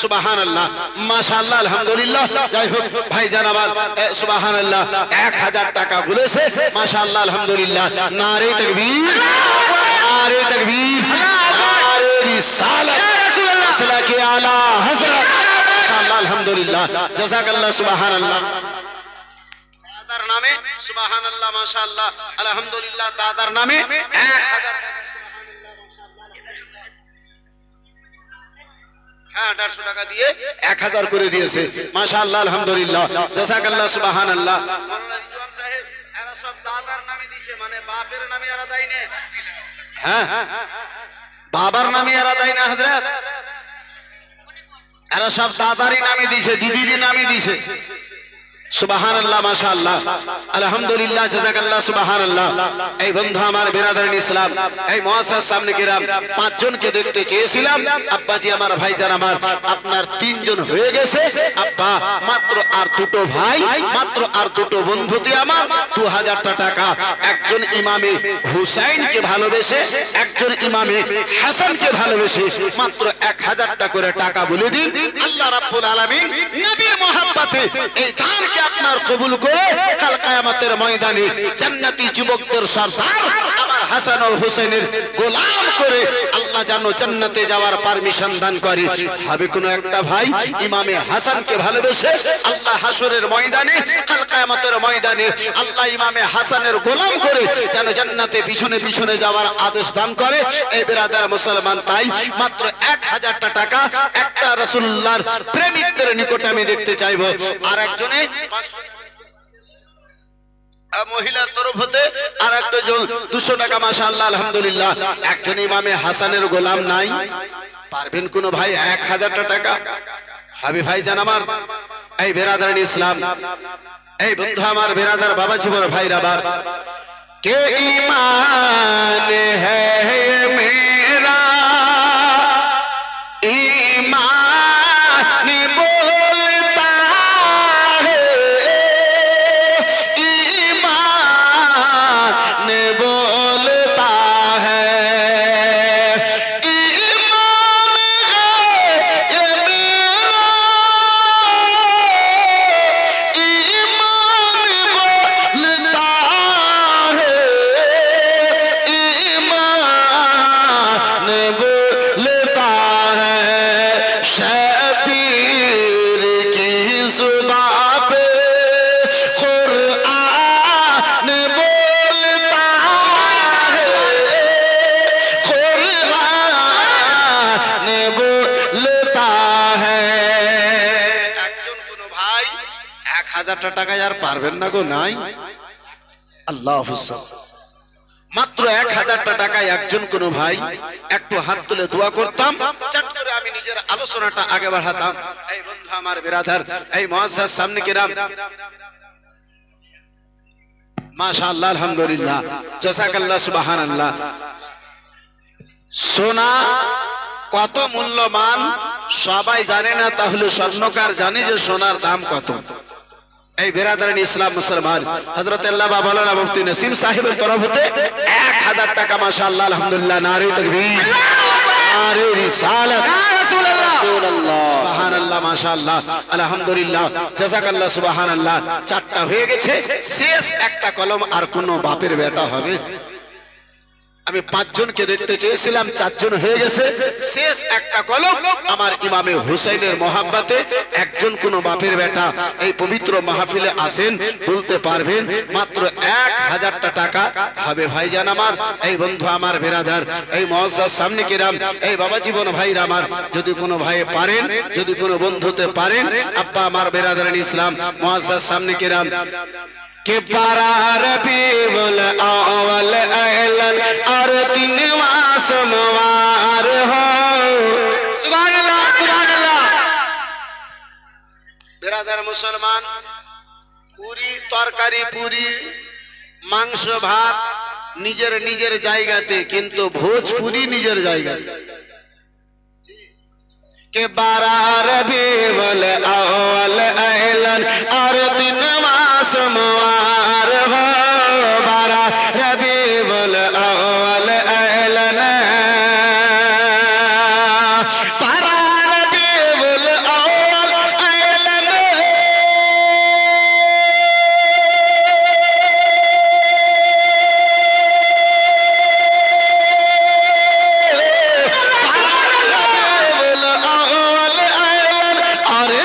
Speaker 1: সুবহানাল্লাহ, মাশাআল্লাহ, আলহামদুলিল্লাহ। যাই হোক ভাইজান আমার, সুবহানাল্লাহ, 1000 টাকা বলেছে, মাশাআল্লাহ, আলহামদুলিল্লাহ। নারে তাকবীর, নারে তাকবীর, নারে রিসালাত, সালাকে আলা হযরত, মাশাআল্লাহ, আলহামদুলিল্লাহ, জাযাকাল্লাহ, সুবহানাল্লাহ। দাদার নামে সুবহানাল্লাহ, মাশাআল্লাহ, আলহামদুলিল্লাহ, দাদার নামে 1000 টাকা, 800 টাকা দিয়ে 1000 করে দিয়েছে, মাশাআল্লাহ, আলহামদুলিল্লাহ, জাযাকাল্লাহ, সুবহানাল্লাহ। মাওলানা রিজওয়ান সাহেব এরা সব দাদার নামে দিয়েছে, মানে বাপের নামে এরা দেয় না। হ্যাঁ, বাবার নামে এরা দেয় না হযরত, এরা সব দাদারই নামে দিয়েছে, দিদিরই নামে দিয়েছে। সুবহানাল্লাহ, মাশাআল্লাহ, আলহামদুলিল্লাহ, জাযাকাল্লাহ, সুবহানাল্লাহ। এই বন্ধু আমার বেরাদারিন ইসলাম, এই মুআজ্জাজ সামনে কিরাম 5 জনকে দেখতে চেয়েছিলাম। আব্বাজি আমার, ভাইজান আমার, আপনার 3 জন হয়ে গেছে আব্বা, মাত্র আর 2টো ভাই, মাত্র আর 2টো বন্ধুতে আমার 2000 টাকা। একজন ইমামে হুসাইনকে ভালোবেসে, একজন ইমামে হাসানকে ভালোবেসে মাত্র 1000 টাকা করে টাকা বলে দিন। আল্লাহ রাব্বুল আলামিন নবীর মহব্বতে এই দান আপনার কবুল করে কাল কিয়ামতের ময়দানে জান্নাতি যুবকদের সরদার আমার হাসান ও হুসাইনের গোলাম করে আল্লাহ যেন জান্নাতে যাওয়ার পারমিশন দান করে। হবে কোন একটা ভাই ইমামে হাসানকে ভালোবেসে আল্লাহ হাসরের ময়দানে কাল কিয়ামতের ময়দানে আল্লাহ ইমামে হাসানের গোলাম করে যেন জান্নাতে পিছনে পিছনে যাওয়ার আদেশ দান করে। এই বিরাদার মুসলমান, তাই মাত্র 1000 টাকা একটা রাসূলুল্লাহর প্রেমিকদের নিকটে আমি দেখতে চাইবো। আর একজনে মহিলার তরফ হতে আর একটা 200 টাকা, মাশাআল্লাহ, আলহামদুলিল্লাহ। একজন ইমামে হাসানের গোলাম নাই, পারবেন কোন ভাই 1000 টাকা? হাবি ভাই জান আমার, এই বেরাদারিন ইসলাম, এই বন্ধু আমার, বেরাদার বাবা জীবন ভাইরা আবার, কে ঈমান হ্যায় মেরা ঈমান बोलता है, ईमान बोलता है, ईमान है ये मेरा, ईमान बोलता है, 1000টা টাকায় আর পারবেন না গো, নাই। আল্লাহ মাত্র 1000টা টাকায় একজন কোন ভাই একটু হাত তুলে দোয়া করতাম, চট করে আমি নিজের আলোচনাটা আগে বাড়াতাম। এই বন্ধু আমার বিরাদার, এই মুআজ্জাজ সামনে কিরাম, মাশাআল্লাহ, আলহামদুলিল্লাহ, জাযাকাল্লাহ, সুবহানাল্লাহ। সোনা কত মূল্যবান সবাই জানে না, তাহলে স্বর্ণকার জানে যে সোনার দাম কত। এই বিরাদারান ইসলাম মুসলমান, হযরত আল্লামা মাওলানা মুফতি নসিম সাহেবের তরফ হতে 1000 টাকা, মাশাআল্লাহ, আলহামদুলিল্লাহ, নারে তাকবীর, নারে রিসালাত, রাসূলুল্লাহ, সুবহানাল্লাহ, মাশাআল্লাহ, আলহামদুলিল্লাহ, জাযাকাল্লাহ, সুবহানাল্লাহ। 4টা হয়ে গেছে, শেষ একটা কলম। আর কোন বাপের বেটা হবে? আমি 5 জনকে দেখতে চেয়েছিলাম, 4 জন হয়ে গেছে, শেষ একটা কলম। আমার ইমামে হুসাইনের মোহাব্বতে একজন কোন বাপের বেটা এই পবিত্র মাহফিলে আসেন, বলতে পারবেন মাত্র 1000টা টাকা হবে ভাইজান আমার, এই বন্ধু আমার বিরাদার, এই মুআজ্জাজ সামনে কিরাম, এই বাবা জীবন ভাইরা আমার, যদি কোনো ভাই পারেন, যদি কোনো বন্ধুতে পারেন, আব্বা আমার বিরাদারান ইসলাম, মুআজ্জাজ সামনে কিরাম, के पारा रबीउल अव्वल अहलन और 3वां सोमवार हो।
Speaker 3: सुभान अल्लाह, सुभान अल्लाह।
Speaker 1: बिरादर मुसलमान, पूरी तरकारी, पूरी मांस भात निजेर निजेर जायगाते, किन्तु भोजपुरी निजेर जायगाते। के 12 रबीउल अव्वल अहलन और 3वां सोमवार हो, 12 रबीउल अव्वल अहलन, 12 रबीउल अव्वल अहलन,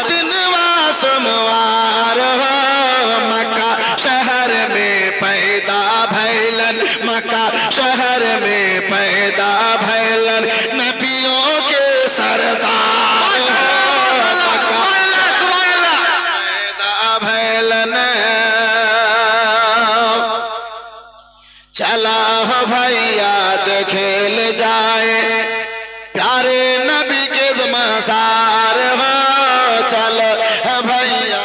Speaker 1: 3वां सोमवार हो। मक्का शहर में पैदा भैलन, मक्का शहर में पैदा भैलन, नबियों के सरदार हो, मक्का पैदा भैलन। चला हो भैया खेल जाए, प्यारे नबी के मज़ार हो, चलो भैया।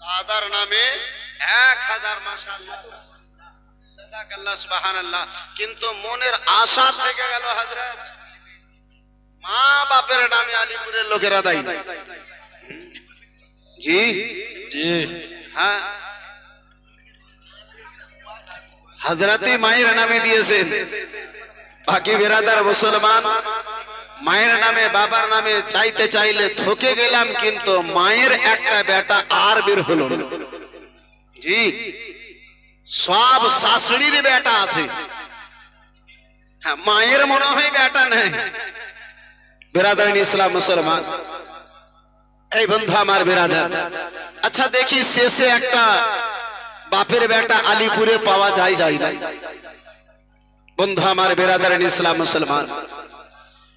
Speaker 1: কাদার নামে 1000, মাশাআল্লাহ, জাযাকাল্লাহ, সুবহানাল্লাহ। কিন্তু মনের আশা থেকে গেল হযরত, মা বাপের নামে আলিপুরের লোকেরা দেয় না। জি জি, হ্যাঁ, হযরতে মায়ের নামে দিয়েছেন। বাকি বিরাদার মুসলমান, মায়ের নামে বাবার নামে চাইতে চাইলে থকে গেলাম, কিন্তু মায়ের একটা বেটা আর বের হলো না। জি, সব শাশুড়ির বেটা আছে, হ্যাঁ, মায়ের মনে হয় বেটা নেই। বিরাদারান ইসলাম মুসলমান, এই বন্ধু আমার বিরাদার, আচ্ছা দেখি শেষে একটা বাপের বেটা আলিপুরে পাওয়া যায় না? বন্ধু আমার বিরাদারান ইসলাম মুসলমান,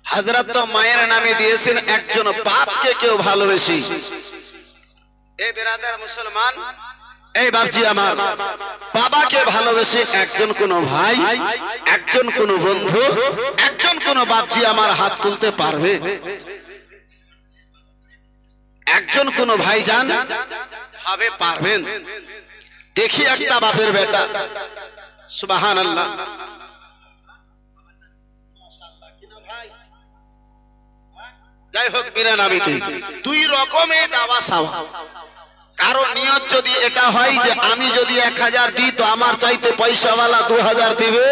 Speaker 1: হযরত তো মায়ের নামে দিয়েছেন, একজন বাপকে কেউ ভালোবেসে, এই বিরাদার মুসলমান, এই বাপজি আমার, বাবাকে ভালোবেসে একজন কোন ভাই, একজন কোন বন্ধু, একজন কোন বাপজি আমার হাত তুলতে পারবে? একজন কোন ভাইজান ভাবে পারবেন? দেখি একটা বাপের বেটা, সুবহানাল্লাহ। যাই হোক, বিনা নামিতে 2 রকমের দাওয়া সাওয়া। কারণ নিয়ত যদি এটা হয় যে আমি যদি 1000 দিই তো আমার চাইতে পয়সাওয়ালা 2000 দিবে,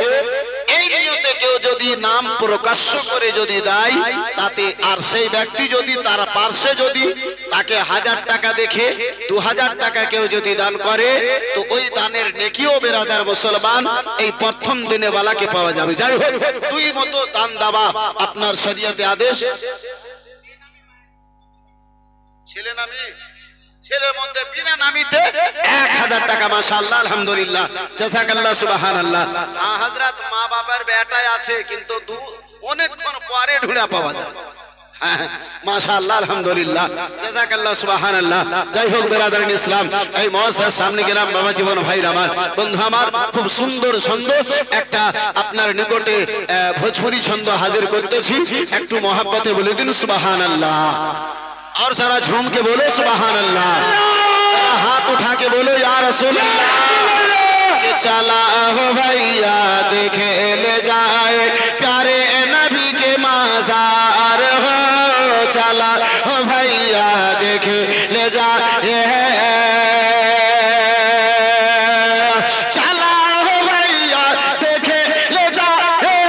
Speaker 1: এই নিয়তে কেউ যদি নাম প্রকাশ্য করে যদি দেয়, তাতে আর সেই ব্যক্তি যদি তার পার্শ্বে যদি তাকে 1000 টাকা দেখে 2000 টাকা কেউ যদি দান করে, তো ওই দানের নেকিও বিরাদার মুসলমান এই প্রথম দিনে ওয়ালাকে পাওয়া যাবে। যাই হোক, 2 মতো দান দেওয়া আপনার শরীয়তে আদেশ। ছেলে নামে, ছেলের মধ্যে বিনা নামিতে 1000 টাকা, মাশাআল্লাহ, আলহামদুলিল্লাহ, জাযাকাল্লাহ, সুবহানাল্লাহ। হযরত মা বাবার বেটায় আছে, কিন্তু অনেকক্ষণ পরে ঢুড়া পাওয়া যায়। মাশাআল্লাহ আলহামদুলিল্লাহ জাযাকাল্লাহ সুবহানাল্লাহ। যাই হোক বেরাদারিন ইসলাম, এই মহাশয়ের সামনে গেলাম বাবা জীবন ভাইরা আমার, বন্ধু আমার, খুব সুন্দর ছন্দ একটা আপনার নিকটে ভোজপুরি ছন্দ হাজির করতেছি, একটু মহাব্বতে বলে দিন সুবহানাল্লাহ। और सारा झूम के बोलो सुबहानल्लाह, हाथ उठा के बोलो या रसूलल्लाह। चला हो भैया देखे ले जाए प्यारे नबी के मज़ार हो, चला हो भैया देखे ले जाए, चला हो भैया देखे ले जाए।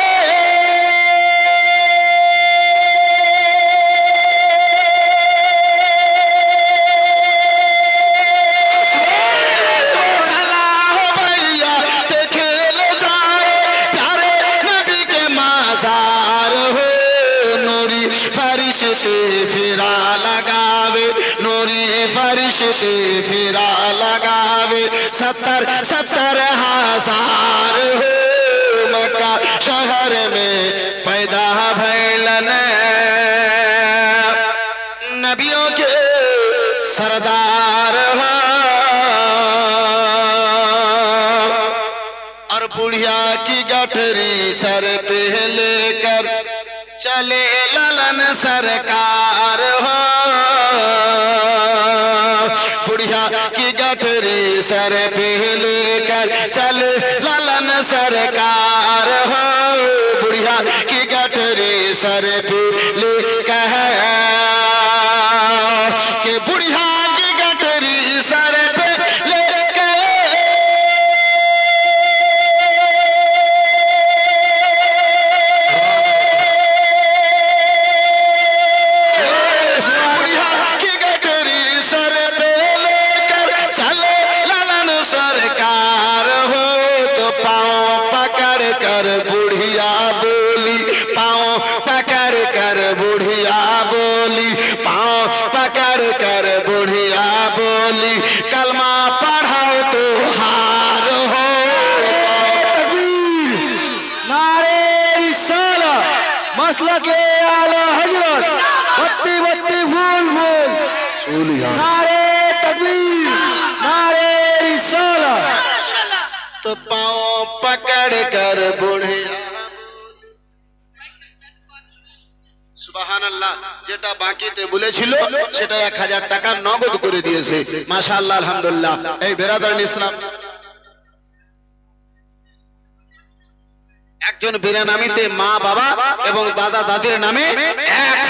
Speaker 1: चला हो भैया देखे ले जाए प्यारे नबी के मज़ार हो, नूरी फरिश्ते फिरा लगावे, नूरी फरिश्ते फिरा लगावे, 70,000 हो, मक्का शहर में पैदा भैलन नबियों के सरदार हो। और बुढ़िया की गठरी सर पे लेकर चले ललन सरकार हो, बुढ़िया की गठरी सर पे लेकर चले ललन सरकार हो, बुढ़िया की गठरी सर पे लेकर के बुढ़िया की गठरी सर पे लेकर बुढ़िया की गठरी सर पे लेकर चले ललन सरकार हो, तो पाँव पकड़ कर बुढ़िया बोली, पाँव पकड़ कर बुढ़िया बोली, पाँव पकड़ कर बुढ़िया बोली, कलमा पढ़ाओ तो हार हो।
Speaker 3: नारे रिसाला मसला के आला हजरत बत्ती बत्ती फूल फूल, नारे तकबीर, नारे रिसाला।
Speaker 1: तो पाँव पकड़ कर बुढ़िया সুবহানাল্লাহ, যেটা বাকিতে বলেছিল সেটা 1000 টাকা নগদ করে দিয়েছে। মাশাআল্লাহ আলহামদুলিল্লাহ। এই বেরাদারিন ইসলাম, একজন বেরানামিতে মা বাবা এবং দাদা দাদির নামে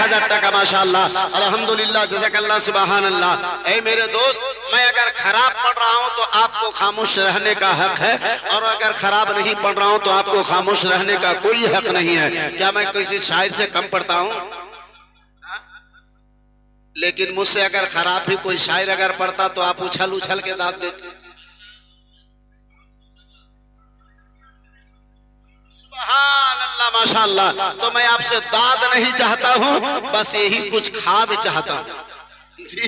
Speaker 1: 1000 টাকা। माशाअल्लाह अल्हम्दुलिल्लाह जज़ाकल्लाह सुबहानल्लाह। ऐ मेरे दोस्त, मैं अगर खराब पढ़ रहा हूँ तो आपको खामोश रहने का हक है, और अगर खराब नहीं पढ़ रहा हूँ तो आपको खामोश रहने का कोई हक नहीं है। क्या मैं किसी शायर से कम पढ़ता हूँ? लेकिन मुझसे अगर खराब भी कोई शायर अगर पढ़ता तो आप उछल उछल के दाद देते। सुभानअल्लाह माशाअल्लाह। तो मैं आपसे दाद नहीं चाहता हूँ, बस यही कुछ खाद चाहता हूँ। जी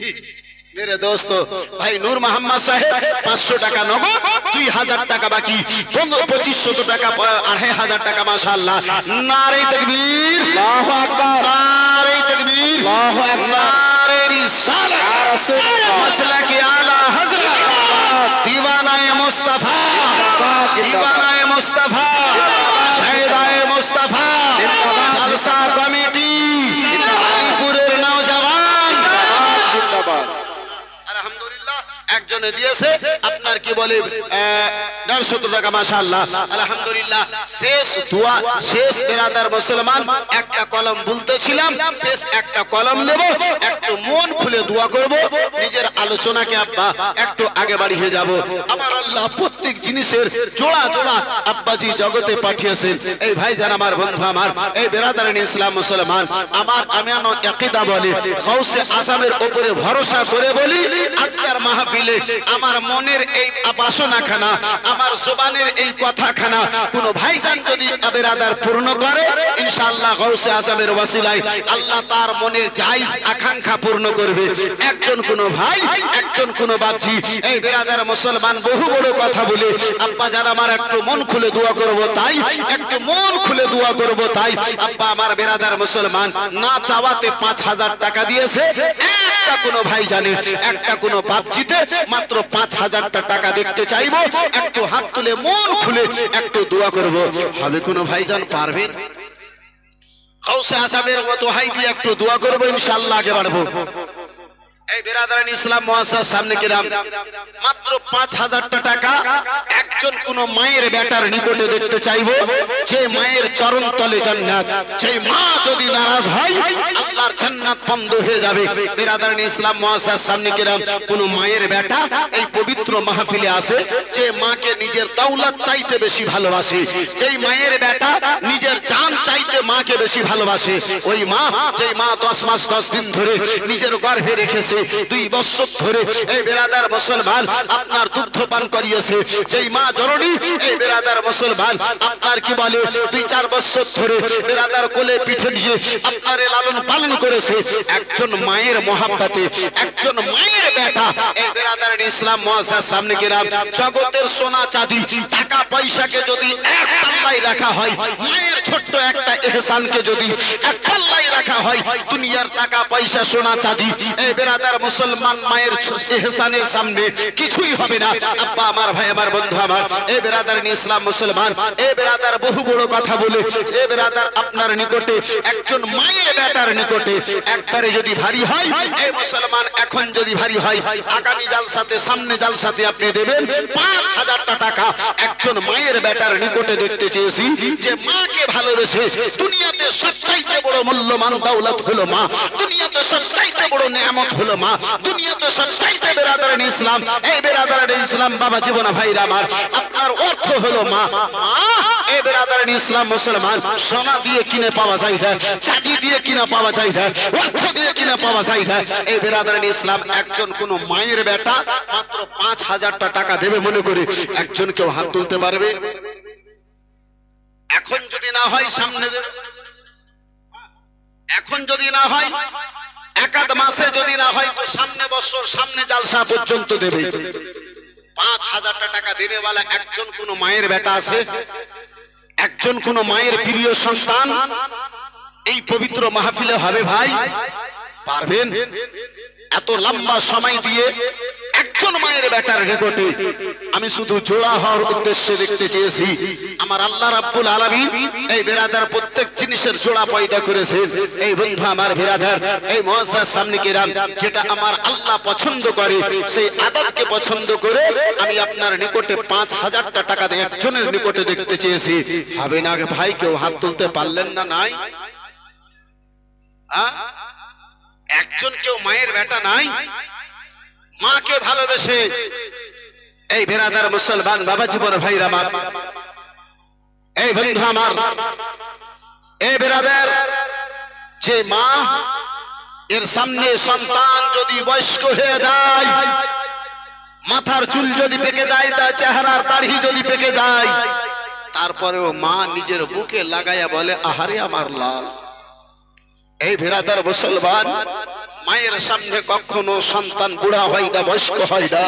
Speaker 1: मेरे दोस्तों, भाई नूर मोहम्मद साहेब 500 টাকা নগদ, 2000 টাকা বাকি, 2500 টাকা, 2500 টাকা। মাশাআল্লাহ, নারে তাকবীর, আল্লাহু আকবার, নারে তাকবীর, আল্লাহু আকবার, নারে रिसालत, या रसूलल्लाह, मसलक आला हजरत, दीवानाए मुस्तफा, दीवानाए मुस्तफा, शहीदाए मुस्तफा, जलसा कमेटी, अलीपुरेर नौजवान जिंदाबाद। আলহামদুলিল্লাহ একজনে দিয়েছে আপনার কি বলে 150 টাকা। মাশাআল্লাহ আলহামদুলিল্লাহ। শেষ দোয়া, শেষ বেরাদার মুসলমান, একটা কলম বলতেছিলাম, শেষ একটা কলম নেব, একটু মন খুলে দোয়া করব, নিজের আলোচনাকে আব্বা একটু আগে বাড়িয়ে যাব। আমার আল্লাহ প্রত্যেক জিনিসের জোড়া জোড়া আব্বাজি জগতে পাঠিয়েছেন। এই ভাইজান আমার বন্ধু আমার, এই বেরাদারিন ইসলাম মুসলমান আমার, আমি আকীদা বলি, গাউসে আযমের উপরে ভরসা করে বলি, আজকের মাহফিলে আমার মনের এই বাসনাখানা, আমার জবানের এই কথাখানা কোন ভাইজান যদি বেরাদার পূর্ণ করে, ইনশাআল্লাহ গাউসে আজমের ওয়াসিলায় আল্লাহ তার মনের জায়েজ আকাঙ্ক্ষা পূর্ণ করবে। একজন কোন ভাই, একজন কোন বাপজি, এই বেরাদার মুসলমান বহু বড় কথা বলে, আব্বা যান আমার একটু মন খুলে দোয়া করব তাই, একটু মন খুলে দোয়া করব তাই। আব্বা আমার বেরাদার মুসলমান না চাওয়াতে 5000 টাকা দিয়েছে। একটা কোন ভাই জানে, একটা কোন বাপজিতে মাত্র 5000 টাকা দেখতে চাইবো, একটু হাত তুলে মন খুলে একটু দোয়া করব। হবে কোন ভাইজান পারবেন? গাউসে আজমের দোহাই দিয়ে একটু দোয়া করব, ইনশাআল্লাহ আগে বাড়বো। এই বেরাদারান ইসলাম মুআসসাস সামনে কিরাম মাত্র 5000 টাকা একজন কোন মায়ের বেটার নিকটে দেখতে চাইবো, যে মায়ের চরণ তলে জান্নাত। সেই মা যদি নারাজ হয় আল্লাহর জান্নাত বন্ধ হয়ে যাবে। বেরাদারান ইসলাম মুআসসাস সামনে কিরাম কোন মায়ের বেটা এই পবিত্র মাহফিলে আসে, যে মাকে নিজের দৌলত চাইতে বেশি ভালোবাসে, যেই মায়ের বেটা নিজের জান চাইতে মাকে বেশি ভালোবাসে, ওই মা যেই মা 10 মাস 10 দিন ধরে নিজের গর্ভে রেখেছে, 2 বছর ধরে এই বেরাদার মুসলমান আপনার দুগ্ধ পান করিয়েছে, যেই মা জননী এই বেরাদার মুসলমান আপনার কি বলে 2-4 বছর ধরে বেরাদার কোলে পিঠে নিয়ে আপনার লালন পালন করেছে, একজন মায়ের মহাব্বতে একজন মায়ের বেটা এই বেরাদার ইসলাম মুআসসাস সামনে কিরাম জগতের সোনা চাঁদি টাকা পয়সাকে যদি এক পাল্লায় রাখা হয়, মায়ের ছোট্ট একটা ইহসানকে যদি এক পাল্লায় রাখা হয়, দুনিয়ার টাকা পয়সা সোনা চাঁদি এই বেরাদার মুসলমান মায়ের ইহসানের সামনে কিছুই হবে না। আব্বা আমার, ভাই আমার, বন্ধু আমার, এই বেরাদার ইসলাম মুসলমান এই বেরাদার বহু বড় কথা বলে, এই বেরাদার আপনার নিকটে একজন মায়ের বেটার নিকটে একবারে যদি ভারী হয়, এই মুসলমান এখন যদি ভারী হয়, আগামী জালসাতে সামনে জালসাতে আপনি দেবেন 5000 টাকা। একজন মায়ের বেটার নিকটে দেখতে চেয়েছি, যে মাকে ভালোবেসে দুনিয়াতে সবচাইতে বড় মূল্যবান দৌলত হলো মা, দুনিয়াতে সবচাইতে বড় নিয়ামত হলো মা, দুনিয়াতে সবচাইতে বেরাদারান ইসলাম এই বেরাদারান ইসলাম বাবা জীবন ভাইরা আমার আপনার অর্থ হলো মা। এই বেরাদারান ইসলাম মুসলমান সোনা দিয়ে কিনে পাওয়া যায় না, চাঁদি দিয়ে কিনে পাওয়া যায় না, অর্থ দিয়ে কিনে পাওয়া যায় না। এই বেরাদারান ইসলাম একজন কোন মায়ের বেটা মাত্র 5000 টাকা দেবে মনে করে একজন কেউ হাত তুলতে পারবে? এখন যদি না হয় সামনে দেবে, এখন যদি না হয় একাদ মাসে যদি না হয় তো সামনে বছর সামনে জালসা পর্যন্ত দেবে। 5000 টাকা দেনেওয়ালা একজন কোন মায়ের বেটা আছে, একজন কোন মায়ের প্রিয় সন্তান এই পবিত্র মাহফিলে হবে ভাই? পারবেন? এত লম্বা সময় দিয়ে একজন মায়ের বেটার নিকটে আমি শুধু জোড়া হওয়ার উদ্দেশ্যে দেখতে চেয়েছি। আমার আল্লাহ রাব্বুল আলামিন এই বেরাদার প্রত্যেক জিনিসের জোড়া পয়দা করেছেন। এই বন্ধু আমার বেরাদার এই মুআসসাস সামনে কিরাম যেটা আমার আল্লাহ পছন্দ করে, সেই আদতকে পছন্দ করে আমি আপনার নিকটে 5000 টাকা দিয়ে একজনের নিকটে দেখতে চেয়েছি। হবে না ভাই? কেউ হাত তুলতে পারলেন না? নাই? একজন কেউ মায়ের বেটা নাই? মাকে ভালোবেসে এই বেরাদার মুসলমান বাবা জীবন ভাইরা আমার, এই বন্ধু আমার, এই বেরাদার যে মা এর সামনে সন্তান যদি বয়স্ক হয়ে যায়, মাথার চুল যদি পেকে যায়, তার চেহারার দাড়ি যদি পেকে যায়, তারপরেও মা নিজের বুকে লাগাইয়া বলে আহারে আমার লাল। এই বেরাদার মুসলমান মায়ের সামনে কখনো সন্তান বুড়া হয় না, বয়স্ক হয় না।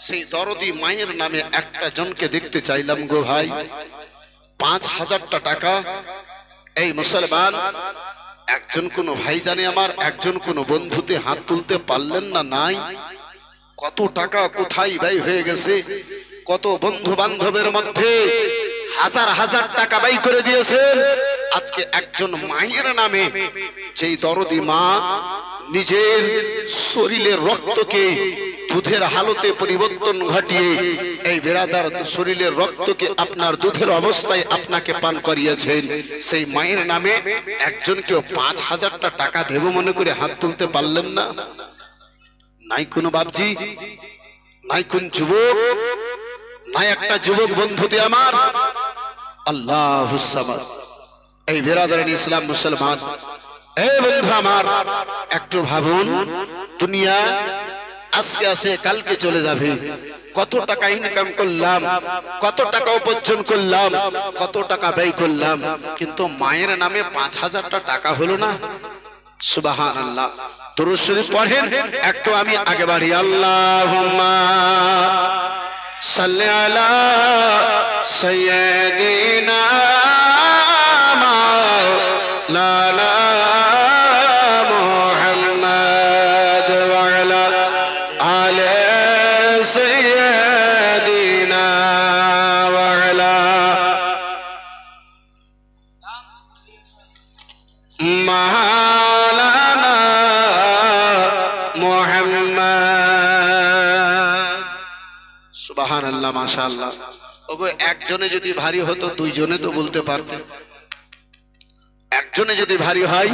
Speaker 1: সেই দরদি মায়ের নামে একটা জনকে দেখতে চাইলাম গো ভাই। 5000 টাকা এই মুসলমান একজন কোন ভাই জানে আমার, একজন কোন বন্ধুতে হাত তুলতে পারলেন না? নাই? কত টাকা কোথায় ব্যয় হয়ে গেছে, কত বন্ধু বান্ধবের মধ্যে হাজার হাজার টাকা ব্যয় করে দিয়েছেন। আজকে একজন মায়ের নামে যেই দরদি মা নিজের শরীরের রক্তকে দুধের হালতে পরিবর্তন ঘটিয়ে এই বেরাদার শরীরের রক্তকে আপনার দুধের অবস্থায় আপনাকে পান করিয়েছেন, সেই মায়ের নামে একজনকে 5000 টাকা দেব মনে করে হাত তুলতে পারলেন না? নাই কোন বাপজি, নাই কোন যুবক, নাই একটা যুবক বন্ধুতে আমার? আল্লাহুস সামাদ। এই বেরাদারান ইসলাম মুসলমান এই বন্ধু আমার একটু ভাবুন, দুনিয়া আজকে আসে কালকে চলে যাবে। কত টাকা ইনকাম করলাম, কত টাকা উপার্জন করলাম, কত টাকা ব্যয় করলাম, কিন্তু মায়ের নামে 5,000টা টাকা হলো না। সুবহানাল্লাহ। দুরূদ শরীফ পড়েন একটু, আমি আগে বাড়ি। আল্লাহুম্মা সাল্লি আলা সাইয়্যিদিনা মাওলানা মুহাম্মদ ওয়া আলা আলি সাইয়্যিদিনা ওয়া আলা মাওলানা মুহাম্মদ। সুবহানাল্লাহ, মাশাআল্লাহ। ওগো একজনে যদি ভারী হতো দুইজনে তো বলতে পারতেন। একজনে যদি ভারী হয়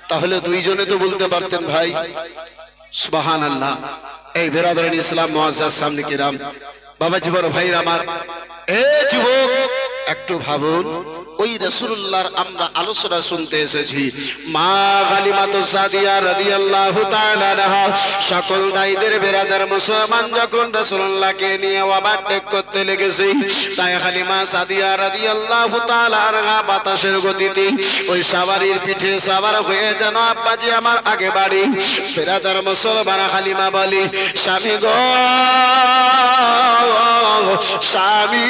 Speaker 1: তাহলে দুইজনে তো বলতে পারতেন ভাই। সুবহানাল্লাহ। এই বেরাদারান ইসলাম মুআজ্জাজ সামনে কিরাম, বাবা জীবন ভাইরা আমার, এ যুবক একটু ভাবুন, ওই রাসূলুল্লাহর আমরা আলোচনা শুনতে এসেছি। মা গালিমাতু সাদিয়া রাদিয়াল্লাহু তাআলা আনহা সকল দায়ীদের বেরাদার মুসলমান যখন রাসূলুল্লাহকে নিয়ে ওভারটেক করতে লেগেছে, তাই হালিমা সাদিয়া রাদিয়াল্লাহু তাআলা আনহা বাতাসের গতিতে ওই সাওয়ারির পিঠে সাওয়ার হয়ে যেন আব্বাজি আমার আগে বাড়ি। বেরাদার মুসলমান, হালিমা বলি, স্বামী গো স্বামী,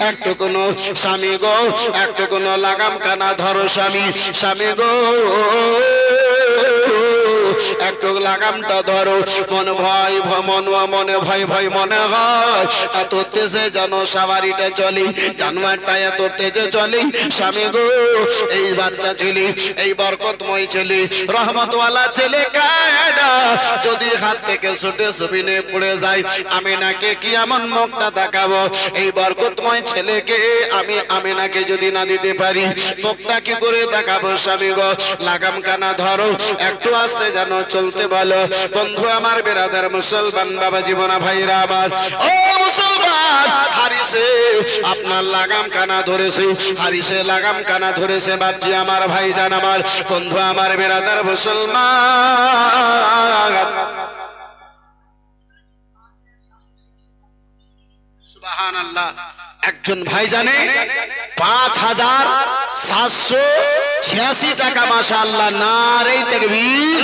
Speaker 1: একটু কোনো স্বামী গো একটু কোনো লাগাম কানা ধরো স্বামী, স্বামী গো একটু লাগামটা ধরো। মনে ভয় মনে ভয় ভয় মনে হয়, এত তেজে যেন সাওয়ারিটা চলে, জানোয়ারটা এত তেজে চলে। স্বামী গো এই বাচ্চা ছেলে, এই বরকতময় ছেলে, রহমতওয়ালা ছেলে কায়দা যদি হাত থেকে ছুটে জমিনে পড়ে যায়, আমি নাকে কি এমন মুখটা দেখাবো? এই বরকতময় ছেলেকে আমি আমিনাকে যদি না দিতে পারি, মুখটা কি করে দেখাবো? স্বামী গো লাগাম কানা ধরো, একটু আস্তে যেন চলতে বলো। বন্ধু আমার, বেরাদার মুসলমান, বাবা জীবনা ভাইরা আমার, ও মুসলমান, হারিসে আপনার লাগাম কানা ধরেছে, হারিসে লাগাম কানা ধরেছে। বাপজি আমার, ভাইজান আমার, বন্ধু আমার, বেরাদার মুসলমান, সুবহানাল্লাহ। একজন ভাই জানে 5,786 টাকা, माशाअल्लाह। नारे तकबीर,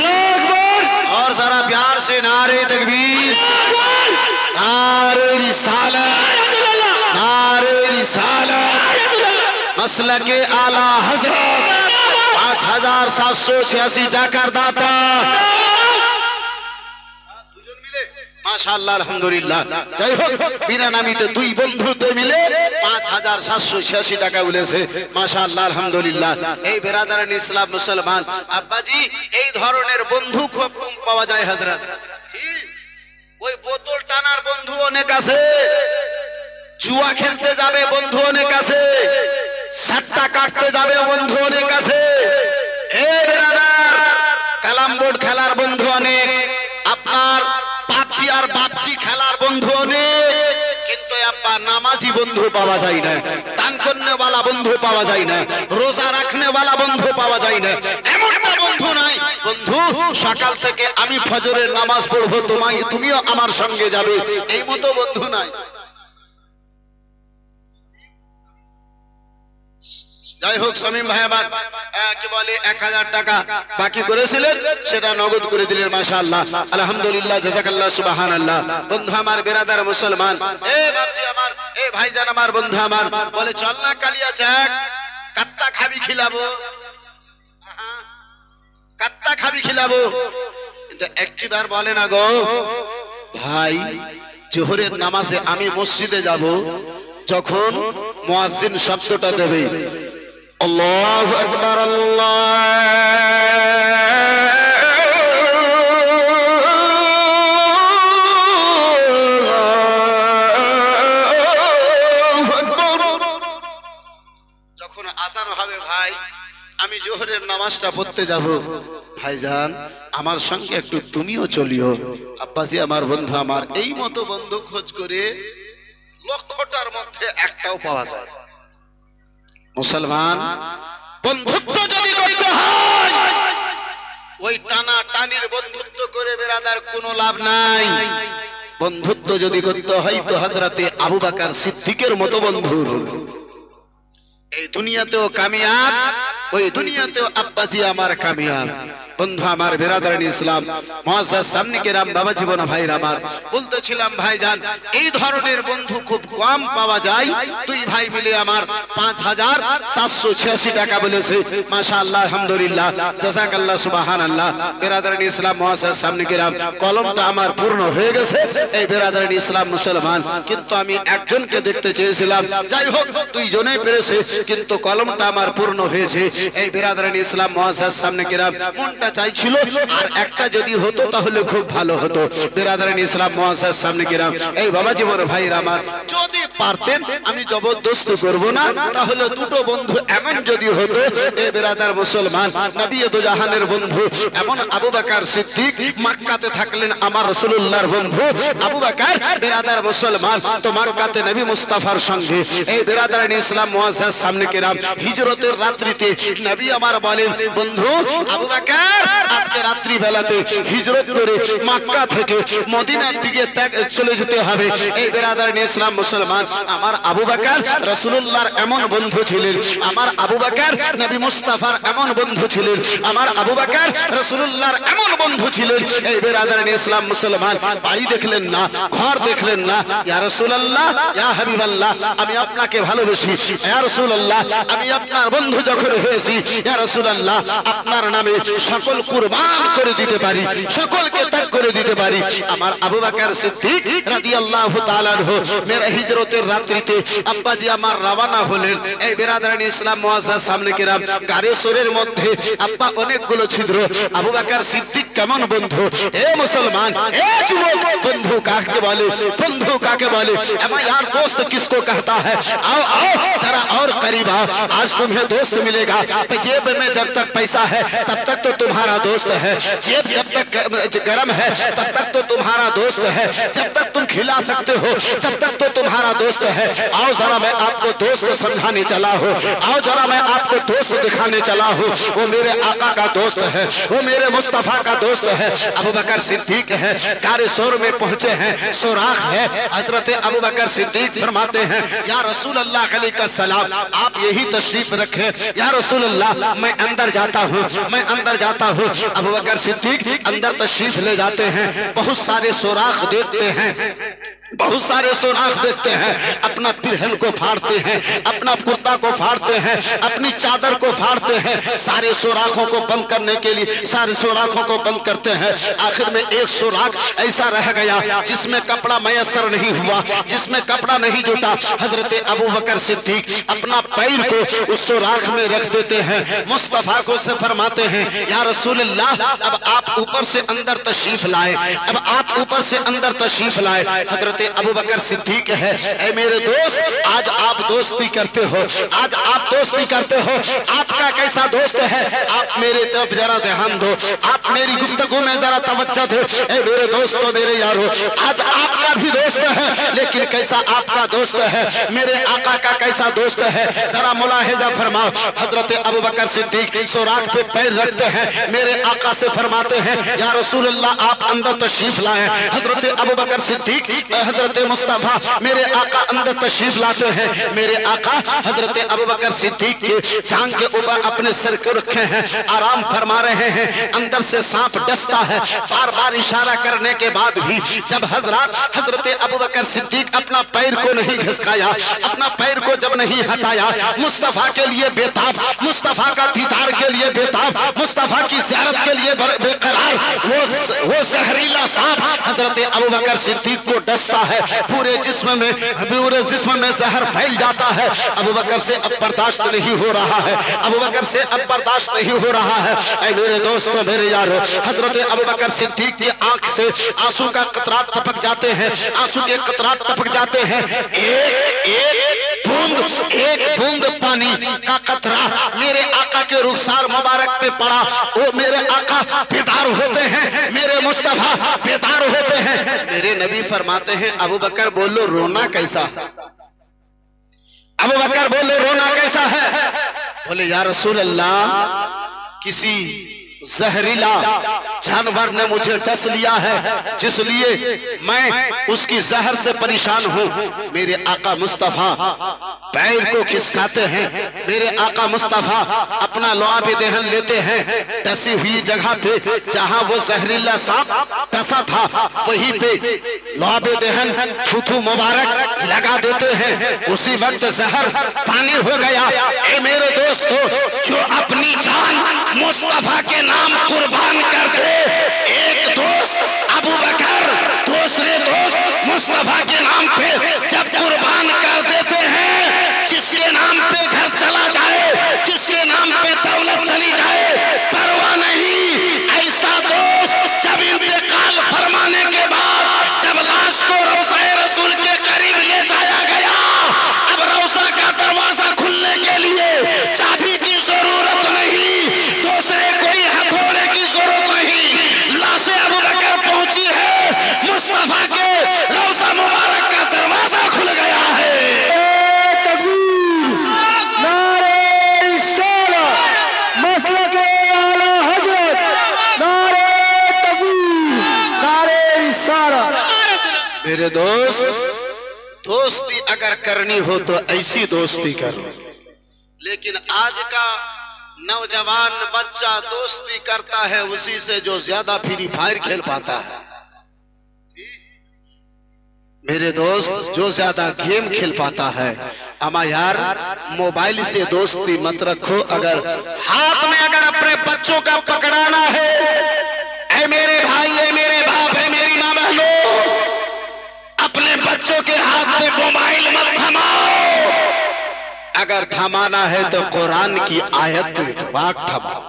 Speaker 1: और जरा प्यार से नारे तकबीर, नारे रिसालत, नारे रिसालत, मसलके आला हजरत, 5,786 টাকার দাতা। মাশাআল্লাহ, আলহামদুলিল্লাহ। যাই হোক, বিনা নামিতে দুই বন্ধুতে মিলে 5,786 টাকা উলেছে। মাশাআল্লাহ, আলহামদুলিল্লাহ। এই বেরাদারান ইসলাম মুসলমান, আব্বাজি এই ধরনের বন্ধু খুব কম পাওয়া যায় হযরত। ওই বোতল টানার বন্ধু অনেক আছে, জুয়া খেলতে যাবে বন্ধু অনেক আছে, সাট্টা কাটতে যাবে বন্ধু অনেক আছে। এই বেরাদার কালাম বোর্ড খেলার বন্ধু অনেক, আপনার পাবজি আর বাপজি খেলার বন্ধু অনেক, কিন্তু আব্বা নামাজি বন্ধু পাওয়া যায় না, দান করনেওয়ালা বন্ধু পাওয়া যায় না, রোজা রাখনেওয়ালা বন্ধু পাওয়া যায় না। এমনটা বন্ধু নাই, বন্ধু সকাল থেকে আমি ফজরের নামাজ পড়বো, তুমিও আমার সঙ্গে যাবে, এই মতো বন্ধু নাই। যাই হোক, শামীম ভাই আমার কি বলে 1,000 টাকা বাকি করেছিলেন, সেটা নগদ করে দিলেন। মাশাআল্লাহ, আলহামদুলিল্লাহ, জাযাকাল্লাহ, সুবহানাল্লাহ। বন্ধু আমার, বেরাদার মুসলমান, এ বাপজি আমার, এ ভাইজান আমার, বন্ধু আমার, বলে চল না কালিয়া চাক, কাত্তা খাবি খিলাবো, কাত্তা খাবি খিলাবো। কিন্তু একটিবার বলে না গো ভাই, জোহরের নামাজে আমি মসজিদে যাব, যখন মুয়াজ্জিন শব্দটা দেবে, আল্লাহু আকবার, আল্লাহু আকবার, যখন আযান হবে ভাই, আমি জোহরের নামাজটা পড়তে যাব, ভাইজান আমার সঙ্গে একটু তুমিও চলিও। আব্বাসি আমার, বন্ধু আমার, এই মতো বন্ধু খোঁজ করে লক্ষটার মধ্যে একটাও পাওয়া যায়। মুসলমান, বন্ধুত্ব যদি করতে হয় ওই টানা টানির বন্ধুত্ব করে বেরাদার কোনো লাভ নাই। বন্ধুত্ব যদি করতে হয় তো হযরতে আবু বকর সিদ্দিকের মতো বন্ধু। এই দুনিয়াতেও কামিয়াব, ওই দুনিয়াতেও আব্বাজি আমার কামিয়াব। বন্ধু আমার বেরাদারান ইসলাম মুআজ্জাজ সামনে কেরাম বাবা জীবন ভাইরা আমার, বলতেছিলাম ভাইজান এই ধরনের বন্ধু খুব কম পাওয়া যায়। দুই ভাই মিলে আমার 5786 টাকা বলেছে, মাশাআল্লাহ আলহামদুলিল্লাহ জাযাকাল্লাহ সুবহানাল্লাহ। বেরাদারান ইসলাম মুআজ্জাজ সামনে কেরাম কলমটা আমার পূর্ণ হয়ে গেছে। এই বেরাদারান ইসলাম মুসলমান, কিন্তু আমি একজনকে দেখতে চেয়েছিলাম, যাই হোক দুইজনেই পেরেছে, কিন্তু কলমটা আমার পূর্ণ হয়েছে। এই বেরাদারান ইসলাম মুআজ্জাজ সামনে কেরাম মনটা চাইছিল আর একটা যদি হতো তাহলে খুব ভালো হতো। বেরাদারান ইসলাম মুআজ্জাজ সামনে কেরাম এই বাবা জীবন ভাইরা আমার, যদি পারতেন আমি জবরদস্ত করব না, তাহলে দুটো বন্ধু এমন যদি হতো, এই বেরাদার মুসলমান নবী দু জাহানের বন্ধু এমন আবু বকর সিদ্দিক, মক্কাতে থাকলেন আমার রাসূলুল্লাহর বন্ধু আবু বকর, বেরাদার মুসলমান তো মক্কাতে নবী মুস্তাফার সঙ্গে। এই বেরাদারান ইসলাম মুআজ্জাজ সামনে কেরাম হিজরতের রাত্রিতে নবী আমার বলেন, বন্ধু আবু বকর আজকে রাত্রি বেলাতে হিজরত করে মক্কা থেকে মদিনার দিকে চলে যেতে হবে। এই বেরাদারান ইসলাম মুসলমান, আমার আবু বকর রাসূলুল্লাহর এমন বন্ধু ছিলেন, আমার আবু বকর নবী মুস্তাফার এমন বন্ধু ছিলেন, আমার আবু বকর রাসূলুল্লাহর এমন বন্ধু ছিলেন। এই বেরাদারান ইসলাম মুসলমান, বাড়ি দেখলেন না, ঘর দেখলেন না, ইয়া রাসূলুল্লাহ ইয়া হাবিবাল্লাহ আমি আপনাকে ভালোবাসি, ইয়া রাসূলুল্লাহ আমি আপনার বন্ধু যখন হয়েছি, ইয়া রাসূলুল্লাহ আপনার নামে সকল কুরবান করে দিতে পারি, সকলকে ত্যাগ করে দিতে পারি। আমার আবু বকর সিদ্দিক রাদিয়াল্লাহু তাআলা আনহু মেরা হিজরতের রাত্রিতে আব্বাজি আমার রওনা হলেন। এই বেরাদারান ইসলাম মুআজ্জাজ সামনে কেরাম গাড়ি সোরের মধ্যে আব্বা অনেকগুলো ছিদ্র। আবু বকর সিদ্দিক কেমন বন্ধু, এ মুসলমান এ যুবক, বন্ধু কাকে বলে, বন্ধু কাকে বলে, এমা यार दोस्त किसको कहता है, आओ आओ जरा और करीब आओ, आज तुम्हें दोस्त मिलेगा। जेब में जब तक पैसा है तब तक तो तुम्हारा दोस्त है, जेब जब तक गर्म है तब तक तो तुम्हारा दोस्त है, जब तक तुम खिला सकते हो तब तक तो तुम्हारा दोस्त है। आओ जरा मैं आपको दोस्त समझाने चला हूँ, आओ जरा मैं आपको दोस्त दिखाने चला हूँ। वो मेरे आका का दोस्त है, वो मेरे मुस्तफा का दोस्त है। अबू बकर सिद्दीक है, गारे सोर में पहुंचे हैं, सुराख है। हजरत अबू बकर सिद्दीक फरमाते हैं, या रसूल अल्लाह अलैका सलाम आप यही तशरीफ रखें, या रसूल अल्लाह मैं अंदर जाता हूँ, मैं अंदर जाता हूँ। अबू बकर सिद्दीक अंदर तशरीफ ले जाते हैं, बहुत सारे सुराख देखते हैं, बहुत सारे सुराख देखते हैं, अपना पिरहन को फाड़ते हैं, अपना कुर्ता को फाड़ते हैं, अपनी चादर को फाड़ते हैं, सारे सुराखों को बंद करने के लिए सारे सुराखों को बंद करते हैं। आखिर में एक सुराख ऐसा रह गया जिसमें कपड़ा मयसर नहीं हुआ, जिसमें कपड़ा नहीं जुटा। हजरत अबू बकर सिद्दीक अपना पैर को उस सुराख में रख देते हैं, मुस्तफा को से फरमाते हैं, या रसूलल्लाह अब आप ऊपर से अंदर तशरीफ लाए, अब आप ऊपर से अंदर तशरीफ लाए। हजरत अबू बकर सिद्दीक है, ऐ मेरे दोस्त आज आप दोस्ती करते हो, आज आप दोस्ती करते हो, आपका कैसा दोस्त है, आप मेरे तरफ जरा ध्यान दो, आप मेरी गुफ्तगू में जरा तवज्जो दो। ऐ मेरे दोस्तों मेरे यारो, आज आपका भी दोस्त है, लेकिन कैसा आपका दोस्त है, मेरे आका का कैसा दोस्त है, जरा मुलाहिजा फरमाओ। हजरत अबू बकर सिद्दीक सुराख पे पैर रखते हैं, मेरे आका से फरमाते हैं, या रसूलल्लाह आप अंदर तशरीफ लाए। हजरत अबू बकर सिद्दीक हजरत मुस्तफा मेरे आका अंदर तशरीफ लाते हैं, मेरे आका हजरत अबू बकर सिद्दीक के जांग के ऊपर अपने सर को रखे हैं, आराम फरमा रहे हैं। अंदर से सांप डसता है, बार बार इशारा करने के बाद भी जब हजरत अबू बकर सिद्दीक अपना पैर को नहीं घिसकाया, अपना पैर को जब नहीं हटाया, मुस्तफा के लिए बेताब, मुस्तफा का दीदार के लिए बेताब, मुस्तफा की ज़ियारत के लिए बेकरार वो जहरीला सांप हजरत अबू बकर सिद्दीक को डसता है, पूरे जिस्म में जहर फैल जाता है। अबू बकर से अब बर्दाश्त नहीं हो रहा है, अबू बकर से अब बर्दाश्त नहीं हो रहा है। ऐ मेरे दोस्तों मेरे यारों, हजरत अबू बकर सिद्दीक की आंख से आंसू का कतरात टपक जाते हैं, आंसू के कतरात टपक जाते हैं। एक बूंद पानी का कतरा मेरे आका के रुखसार मुबारक पे पड़ा, वो मेरे आका बेदार होते हैं, मेरे मुस्तफा बेदार होते हैं। मेरे नबी फरमाते हैं, अबू बकर बोलो रोना कैसा, अबू बकर बोले रोना कैसा है। बोले या रसूल अल्लाह किसी जहरीला जानवर ने मुझे डस लिया है, जिसलिए मैं उसकी जहर से परेशान हूँ। मेरे आका मुस्तफा पैर को खिसकाते हैं, मेरे आका मुस्तफा अपना लुआब दहन लेते हैं, डसी हुई जगह पे जहाँ वो जहरीला सांप डसा था वहीं पे लुआब दहन थूथू मुबारक लगा देते हैं। उसी वक्त जहर पानी हो गया। ए मेरे दोस्तों, जो अपनी जान मुस्तफा के नाम कुर्बान कर दे, एक दोस्त अबू बकर दूसरे दोस्त मुस्तफा के नाम पे जब कुर्बान कर देते हैं, जिसके नाम पे घर चला जाए, जिसके नाम पे दौलत चली जाए, परवाह नहीं। ऐसा दोस्त जब इंतकाल फरमाने के बाद जब लाश को रौज़ाए रसूल के करीब ले जाया गया, अब रौज़ा का दरवाजा खुलने के लिए चाबी की जरूरत नहीं, दूसरे कोई हथौड़े की जरूरत नहीं। लाशे अबू बकर पहुंची है, मुस्तफा के रौज़ा मुबारक का दरवाजा खुल गया है। मेरे दोस्त, दोस्ती अगर करनी हो तो ऐसी दोस्ती करो, लेकिन आज का नौजवान बच्चा दोस्ती करता है उसी से जो ज्यादा फ्री फायर खेल पाता है। मेरे दोस्त, जो ज्यादा गेम खेल पाता है। अमा यार, मोबाइल से दोस्ती मत रखो। अगर हाथ में अगर अपने बच्चों का पकड़ाना है, ऐ मेरे भाई, ऐ मेरे बाप, ऐ मेरी माँ बहनों, अपने बच्चों के हाथ में मोबाइल मत थमाओ। अगर थमाना है तो कुरान की आयत को इत्तबाक थमाओ।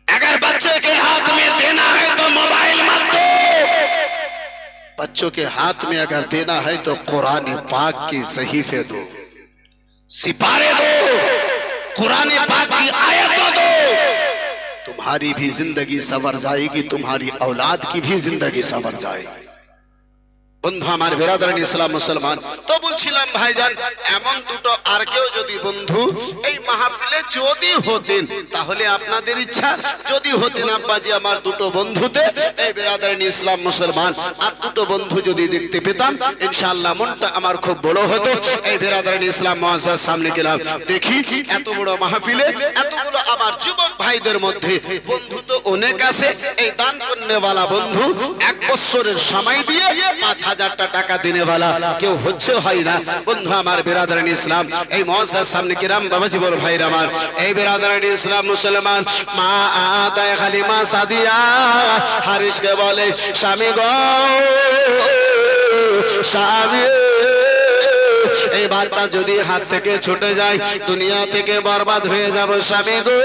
Speaker 1: अगर बच्चे के हाथ में देना है तो मोबाइल मत दो। बच्चों के हाथ में अगर देना है तो कुरान पाक की सहीफे दो, सिपारे दो, कुरान पाक की आयत दो। तुम्हारी भी जिंदगी संवर जाएगी, तुम्हारी औलाद की भी जिंदगी संवर जाएगी। बंधु আমার বিরাদরান ইসলাম মুসলমান, তো বলছিলাম ভাইজান, এমন দুটো আর কেউ যদি বন্ধু এই মাহফিলে যদি হতেন, তাহলে আপনাদের ইচ্ছা যদি হতেন আব্বাজি আমার দুটো বন্ধুতে এই বিরাদরান ইসলাম মুসলমান আর দুটো বন্ধু যদি দেখতে পেতাম, ইনশাআল্লাহ মনটা আমার খুব বড় হতো। এই বিরাদরান ইসলাম মুআজ্জাজ সামনে গেলাম, দেখি এত বড় মাহফিলে এতগুলো আমার যুবক ভাইদের মধ্যে বন্ধু তো অনেক আছে। এই দান করনেওয়ালা বন্ধু এক বছরের সময় দিয়ে 5,000 টাকা দিনেওয়ালা কেউ হচ্ছে হয় না। বন্ধু আমার বিরাদরান ইসলাম, এই মুআজ্জাজ সামনে কিরাম বাবাজি বড় ভাইরা আমার, এই বিরাদরান ইসলাম মুসলমান মা আদায় হালিমা সাদিয়া হারিসকে বলে, স্বামী গো স্বামী, এই বাচ্চা যদি হাত থেকে ছুটে যায় দুনিয়া থেকে বরবাদ হয়ে যাব স্বামী গো।